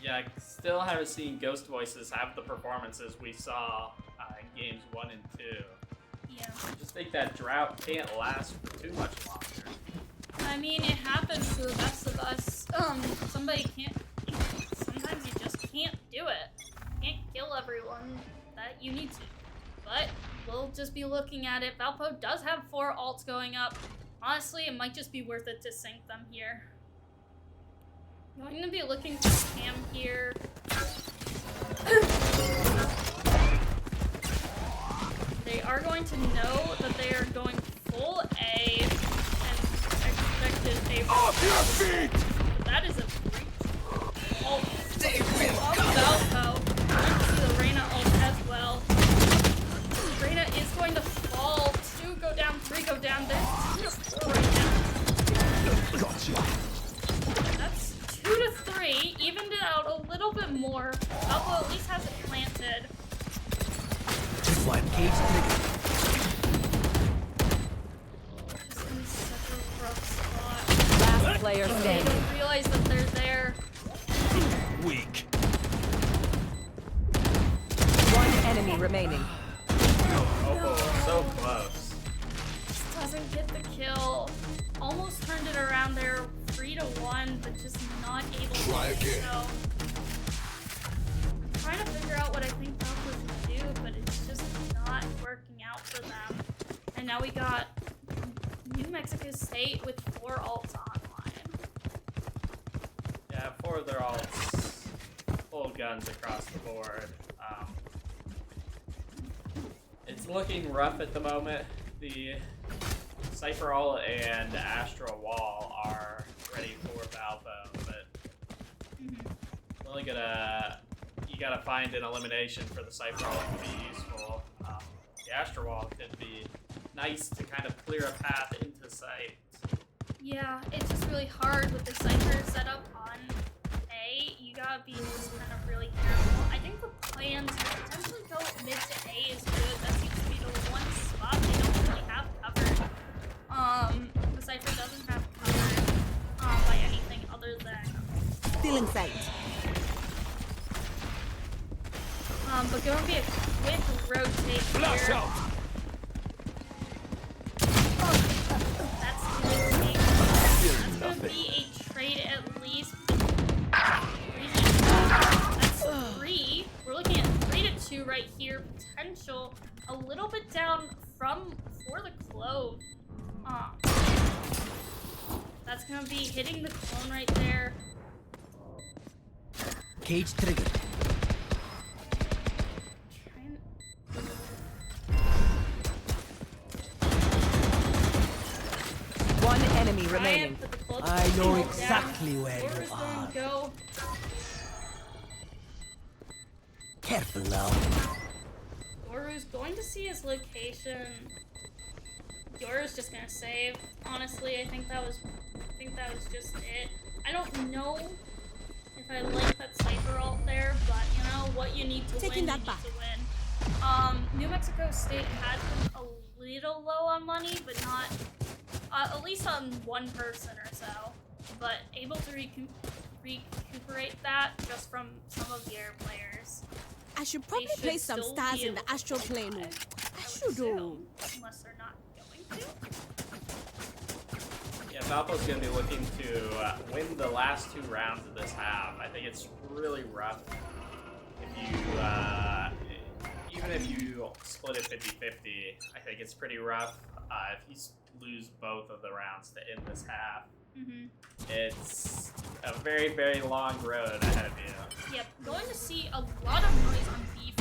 Yeah, I still haven't seen Ghost Voices have the performances we saw in games 1 and 2. Yeah. I just think that drought can't last for too much longer. I mean, it happens to the best of us. Sometimes you just can't do it. You can't kill everyone that you need to. But we'll just be looking at it. Valpo does have 4 ults going up. Honestly, it might just be worth it to sync them here. Going to be looking for Cam here. They are going to know that they are going full A and expected A. Off your feet! that is a breach. Oh, Valpo. Going to see the Reyna ult as well. Reyna is going to fall. 2 go down, 3 go down. There's 2 to 4 right now. Gotcha. That's 2 to 3. Evened it out a little bit more. Valpo at least has it planted. This one, cage trigger. Just in such a rough spot. Last player They standing. don't realize that they're there. Weak. One enemy remaining. Oh, so close. Just doesn't get the kill. Almost turned it around there, 3 to 1, but just not able to. Try again. So, I'm trying to figure out what I think Valpo should do, but it's just not working out for them. And now we got New Mexico State with 4 ults online. Yeah, 4 of their alts, full guns across the board. It's looking rough at the moment. The Cypher ult and Astral Wall are ready for Valpo, but really you gotta find an elimination for the Cypher ult to be useful. The Astral Wall could be nice to kind of clear a path into sight. Yeah, it's just really hard with the Cypher setup on A. You gotta be just kind of really careful. I think the plan to potentially go mid to A is good. That seems to be the one spot they don't really have covered. The Cypher doesn't have covered by anything other than Still in sight. but going to be a quick rotate Flash here. out. That's going to Nothing. be a trade at least. That's 3. We're looking at 3 to 2 right here. Potential a little bit down for the Clove. That's going to be hitting the clone right there. Cage trigger. One enemy remaining. I know exactly where you are. Go. Careful now. Yoru's going to see his location. Yoru's just gonna save. Honestly, I think that was just it. I don't know if I like that Cypher ult there, but you know what you need to Taking win, that you back. need to win. New Mexico State has been a little low on money, but not at least on one person or so. But able to recuperate that just from some of your players. I should probably They should place some still stars be in the able to astral plane. survive, I would should do. assume, unless they're not going to. Yeah, Valpo's going to be looking to win the last 2 rounds of this half. I think it's really rough if you, even if you split it 50-50, I think it's pretty rough if you lose both of the rounds to end this half. It's a very, very long road ahead of you. Yep, going to see a lot of noise on B.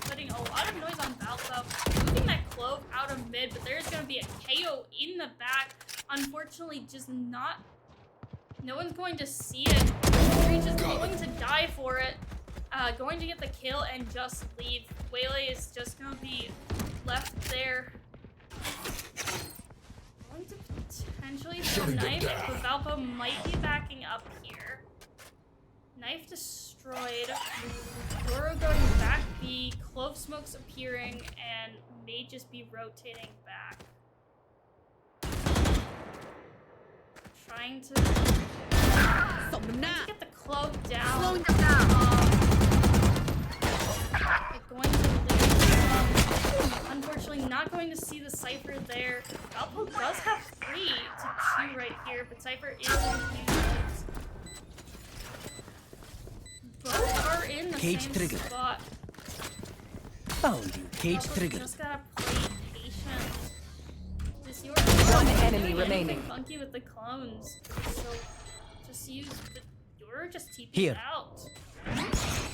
Putting a lot of noise on Valpo, moving that Clove out of mid, but there's going to be a KO in the back. Unfortunately, just not. No one's going to see it. Breach is going to die for it. Going to get the kill and just leave. Waylay is just going to be left there. Going to potentially throw a knife, but Valpo might be backing up here. Knife destroyed. Doro going back B. Clove smoke's appearing and may just be rotating back. Trying to get the Clove down. Slowing them down. Going to lose. Unfortunately, not going to see the Cypher there. Valpo does have 3 to 2 right here, but Cypher is confused. Both are in the Cage same trigger. spot. Found you. Cage Valpo trigger. just gotta play patient. Just your One enemy doing remaining. anything funky with the clones. So just use the you're just TP Here. out.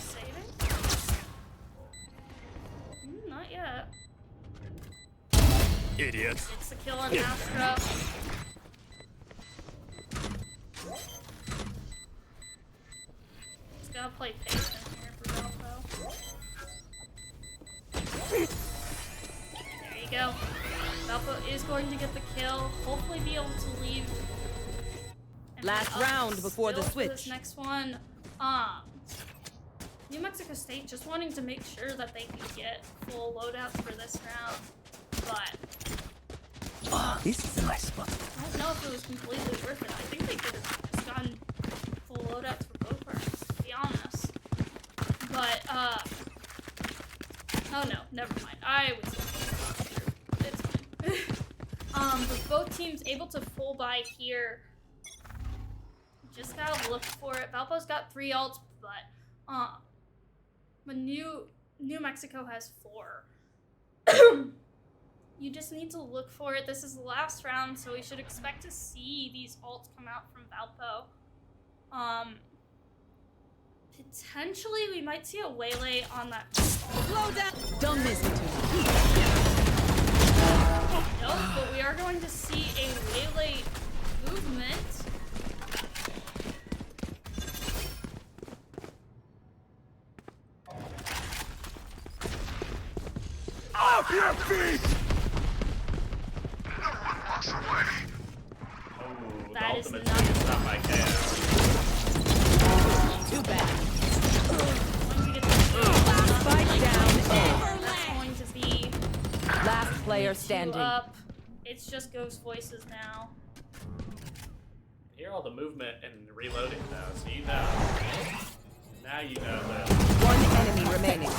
Saving? Not yet. Idiots. It's the kill on Astra. gotta play patient here for Valpo. There you go. Valpo is going to get the kill. Hopefully be able to leave. And Last be up round before the still for this switch. next one. New Mexico State just wanting to make sure that they can get full loadouts for this round. But Oh, this is a nice spot. I don't know if it was completely worth it. I think they could have just gotten full loadouts for both rounds, to be honest. But, oh no, never mind. I was it's fine. But both teams able to full buy here. Just gotta look for it. Valpo's got 3 ults, but New Mexico has 4. You just need to look for it. This is the last round, so we should expect to see these ults come out from Valpo. Potentially we might see a waylay on that. Slow down. Don't miss it. No, but we are going to see a waylay movement. Off your feet! Oh, the That is ultimate not- is not by KO. Too bad. Going to get the Spike down A. That's going to be Last player 2 standing. up. It's just Ghost Voices now. Hear all the movement and reloading though, so you know. Now you know that. One enemy remaining.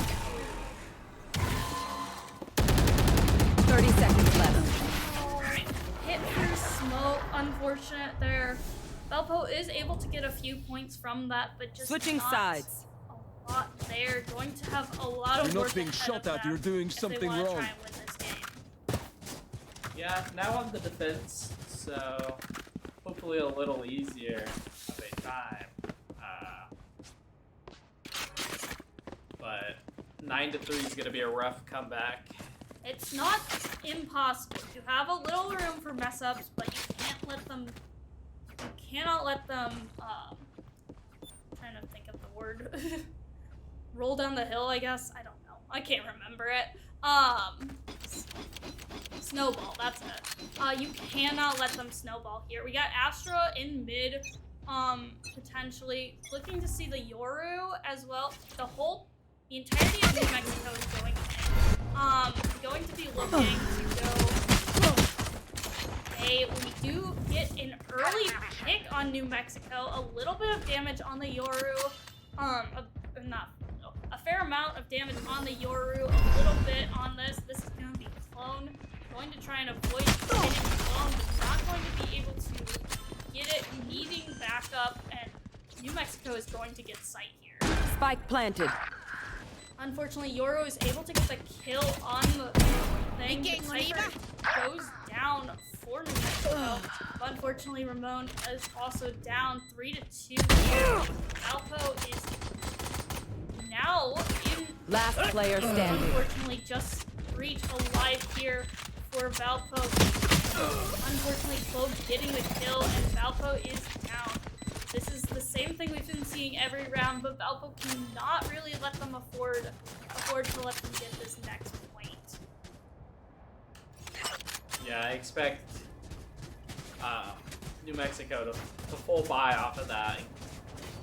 30 seconds left. Hit through smoke, unfortunate there. Valpo is able to get a few points from that, but just Switching not sides. a lot there. Going to have a lot of You're not work being ahead shot of at, them you're doing if they something wanna wrong. Try and win this game. Yeah, now on the defense, so hopefully a little easier of a time. But 9-3 is gonna be a rough comeback. It's not impossible. You have a little room for mess ups, but you can't let them. You cannot let them. Trying to think of the word. Roll down the hill, I guess. I don't know. I can't remember it. Snowball. That's it. You cannot let them snowball here. We got Astra in mid. Potentially looking to see the Yoru as well. The entirety of New Mexico is going in. Going to be looking to go. We do get an early pick on New Mexico. A little bit of damage on the Yoru. A fair amount of damage on the Yoru. A little bit on this. This is going to be clone. Going to try and avoid getting clone, but not going to be able to get it. Needing backup, and New Mexico is going to get sight here. Spike planted. Unfortunately, Yoru is able to get the kill on the thing. Getting But Cypher goes down for New Mexico. But unfortunately, Ramon is also down 3-2 here. Valpo is now in. Last player standing. Unfortunately, just Breach alive here for Valpo. Unfortunately, Clove getting the kill, and Valpo is down. This is the same thing we've been seeing every round, but Valpo cannot really let them afford to let them get this next point. Yeah, I expect New Mexico to full buy off of that and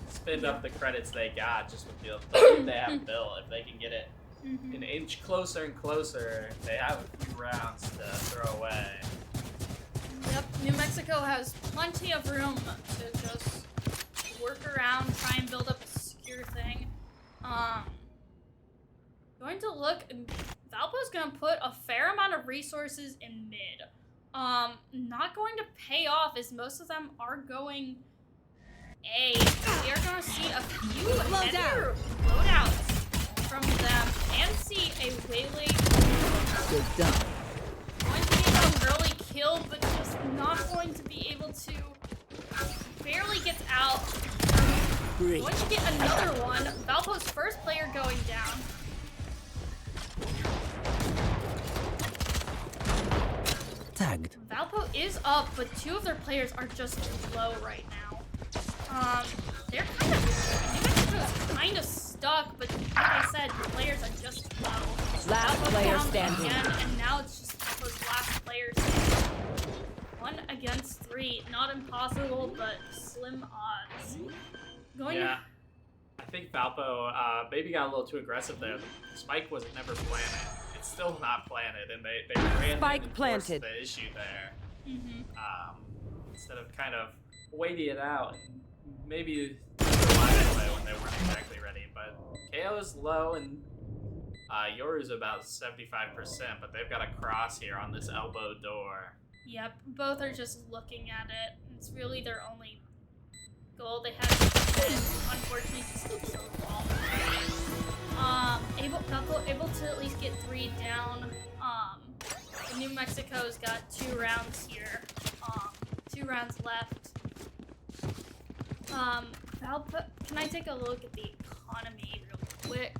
spend up the credits they got just with the they have built. If they can get it an inch closer and closer, they have a few rounds to throw away. Yep, New Mexico has plenty of room to just work around, try and build up a secure thing. Going to look. Valpo's gonna put a fair amount of resources in mid. Not going to pay off as most of them are going A. We are gonna see a few heavier loadouts from them and see a waylay. Good done. Going to get an early kill, but just not going to be able to. Barely gets out. Great. Going to get another one. Valpo's first player going down. Tagged. Valpo is up, but 2 of their players are just low right now. They're kind of. New Mexico's player down standing. again, and now it's just Valpo's last player standing. 1 against 3, not impossible, but slim odds. Yeah. I think Valpo maybe got a little too aggressive there. The spike was never planted. It's still not planted, and they ran Spike in and planted. forced the issue there. Mm-hmm. Instead of kind of waiting it out and maybe survive it when they weren't exactly ready. But KO's low and Yoru's about 75%, but they've got a cross here on this elbow door. Yep, both are just looking at it. It's really their only goal. They have, unfortunately, just looks so long. Valpo able to at least get 3 down. New Mexico's got 2 rounds here. 2 rounds left. Valpo, can I take a look at the economy real quick?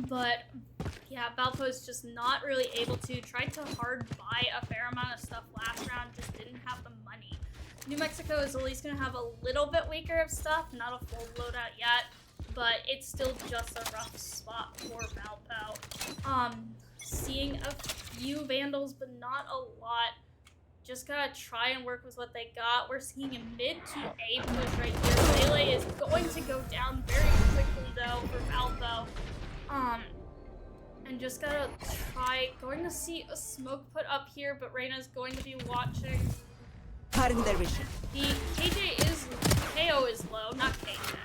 But yeah, Valpo's just not really able to. Tried to hard buy a fair amount of stuff last round, just didn't have the money. New Mexico is at least gonna have a little bit weaker of stuff, not a full loadout yet, but it's still just a rough spot for Valpo. Seeing a few Vandals, but not a lot. Just gotta try and work with what they got. We're seeing a mid to A push right here. Melee is going to go down very quickly though for Valpo. And just gotta try. Going to see a smoke put up here, but Reyna's going to be watching. Cutting their vision. The KO is low, not KJ.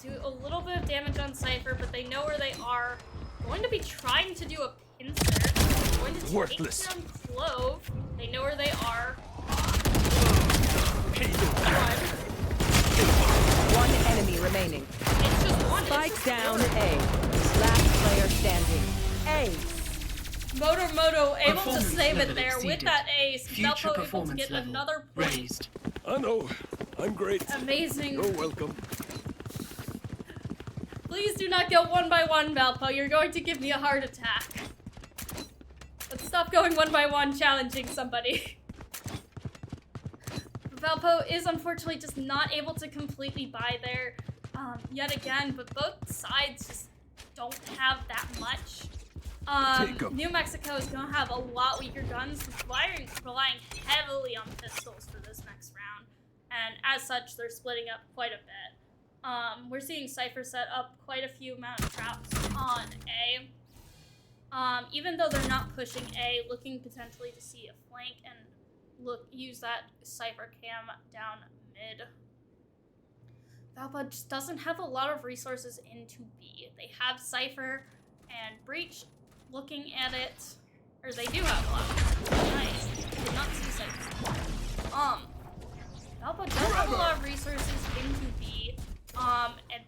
Do a little bit of damage on Cypher, but they know where they are. Going to be trying to do a pincer. Going to Worthless. take down Clove. They know where they are. One enemy remaining. It's just one. Spike down A. Last player standing. A. Moto able to Performance save it level there with exceeded. that ace. Future Valpo able to performance get level another point. raised. I know. I'm great. Amazing. You're welcome. Please do not go 1 by 1, Valpo. You're going to give me a heart attack. Let's stop going 1 by 1, challenging somebody. Valpo is unfortunately just not able to completely buy there yet again, but both sides just don't have that much. Take 'em. New Mexico is going to have a lot weaker guns, relying heavily on pistols for this next round. And as such, they're splitting up quite a bit. We're seeing Cypher set up quite a few amount of traps on A. Even though they're not pushing A, looking potentially to see a flank and use that Cypher cam down mid. Valpa just doesn't have a lot of resources into B. They have Cypher and Breach looking at it, or they do have a lot. Nice. Did not see Cypher. Valpa does have a lot of resources into B. And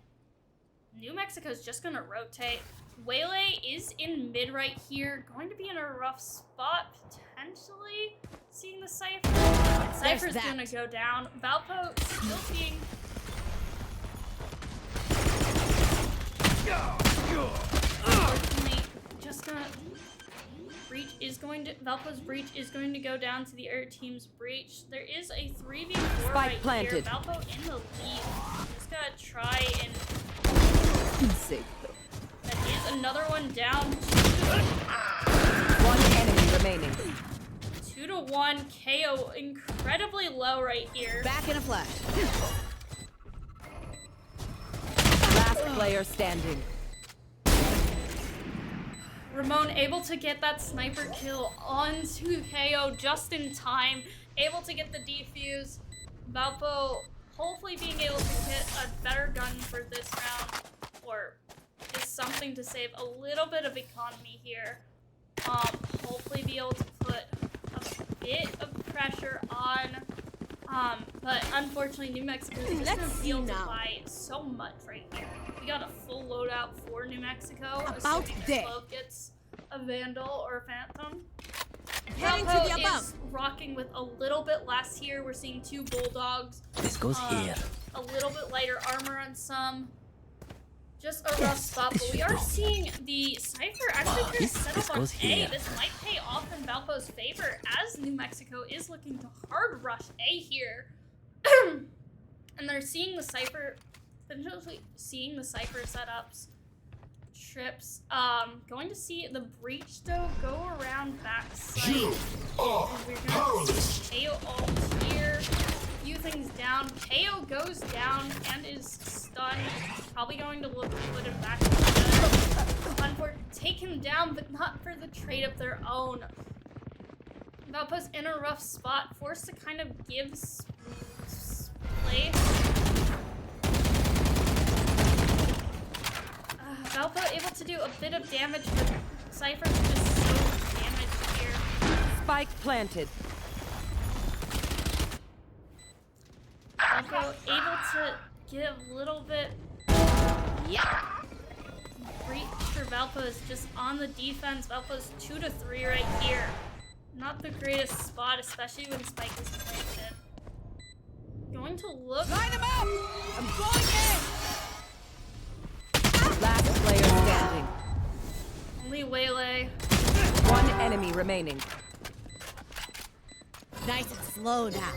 New Mexico's just gonna rotate. Waylay is in mid right here, going to be in a rough spot, potentially seeing the Cypher. And Cypher's gonna go down. Valpo still being... Unfortunately, just gonna... Valpo's Breach is going to go down to the other team's Breach. There is a 3v4 right planted. here. Valpo in the lead. Just gotta try and... That is another one down. 1 enemy remaining. 2 to 1. KO incredibly low right here. Back in a flash. Last player standing. Ramon able to get that sniper kill onto KO just in time. Able to get the defuse. Valpo hopefully being able to get a better gun for this round. Or just something to save a little bit of economy here. Hopefully be able to put a bit of pressure on. But unfortunately, New Mexico is just gonna be able to buy so much right here. We got a full loadout for New Mexico, assuming there. Clove gets a Vandal or a Phantom. Heading to the Valpo above. is rocking with a little bit less here. We're seeing 2 Bulldogs. This goes here. A little bit lighter armor on some. Just a rough spot, but we are seeing the Cypher actually trying to set This up on goes A. here. This might pay off in Valpo's favor as New Mexico is looking to hard rush A here. And they're seeing the Cypher, potentially seeing the Cypher setups, trips. Going to see the breach though go around backside. You are And we're gonna powerless. see KO ult here. Few things down. KO goes down and is stunned. Probably going to look to put him back in the take him down, but not for the trade of their own. Valpo's in a rough spot, forced to kind of give place. Valpo able to do a bit of damage, but Cypher's just so damaged here. Spike planted. Valpo able to get a little bit. Yeah. Breach for Valpo is just on the defense. Valpo's 2 to 3 right here. Not the greatest spot, especially when Spike is planted. Going to look. Line him up! I'm going in! Last player standing. Only Waylay. One enemy remaining. Nice and slow now.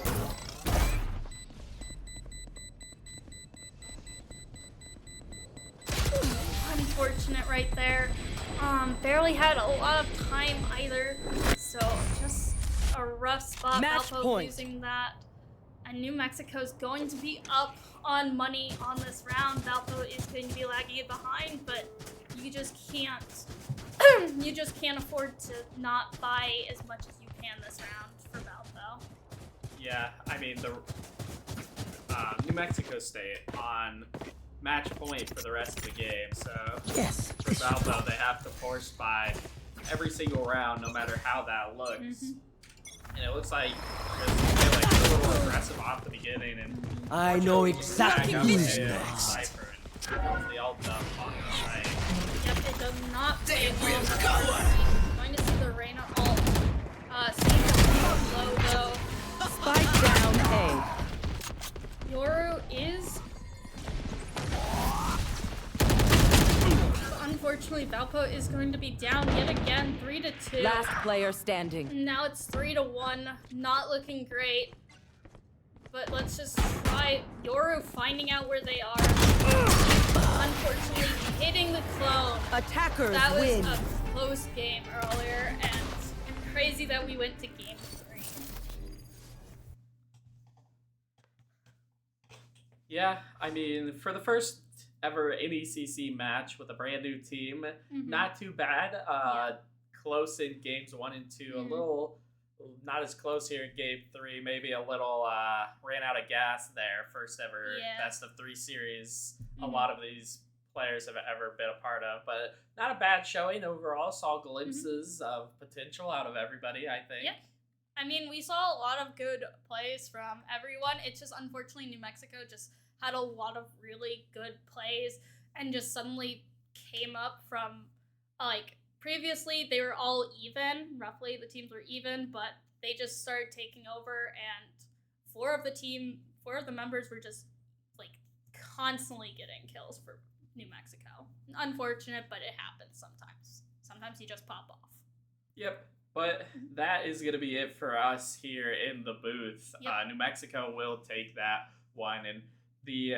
Unfortunate right there. Barely had a lot of time either. So just a rough spot. Match Valpo point. using that. And New Mexico's going to be up on money on this round. Valpo is going to be lagging it behind, but you just can't you just can't afford to not buy as much as you can this round for Valpo. Yeah, I mean, the New Mexico State on match point for the rest of the game, so Yes. for Valpo, they have to force buy every single round, no matter how that looks. And it looks like they're like a little aggressive off the beginning, and I know exactly back up who's to next. Cypher and the ult up on the right. Yep, it does not play well. Going to see the Reyna ult. Same as low though. Spike down A. Yoru is. Unfortunately, Valpo is going to be down yet again, 3 to 2. Last player standing. Now it's 3 to 1. Not looking great. But let's just try Yoru finding out where they are. Unfortunately, hitting the clone. Attackers That was win. a close game earlier, and crazy that we went to game 3. Yeah, I mean, for the first ever NECC match with a brand new team, not too bad. Close in games 1 and 2, a little not as close here in game 3. Maybe a little ran out of gas there. First ever best of 3 series. A lot of these players have ever been a part of, but not a bad showing overall. Saw glimpses of potential out of everybody, I think. Yep. I mean, we saw a lot of good plays from everyone. It's just unfortunately New Mexico just had a lot of really good plays and just suddenly came up from, like, previously they were all even, roughly the teams were even, but they just started taking over, and 4 of the members were just, like, constantly getting kills for New Mexico. Unfortunate, but it happens sometimes. Sometimes you just pop off. Yep. But that is going to be it for us here in the booth. Yep. New Mexico will take that one, and the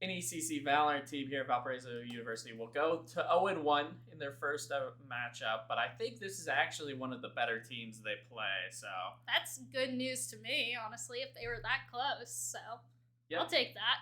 NECC Valorant team here at Valparaiso University will go to 0-1 in their first matchup, but I think this is actually one of the better teams they play, so... That's good news to me, honestly, if they were that close, so Yep. I'll take that.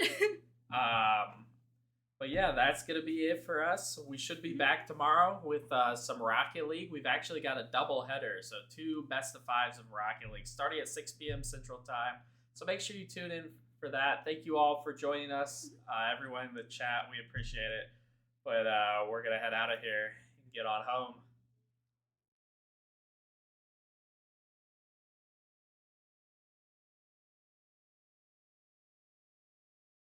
But yeah, that's going to be it for us. We should be back tomorrow with some Rocket League. We've actually got a double header, so 2 best of 5s of Rocket League starting at 6 p.m. Central Time. So make sure you tune in for that. Thank you all for joining us. Everyone in the chat, we appreciate it. But we're going to head out of here and get on home.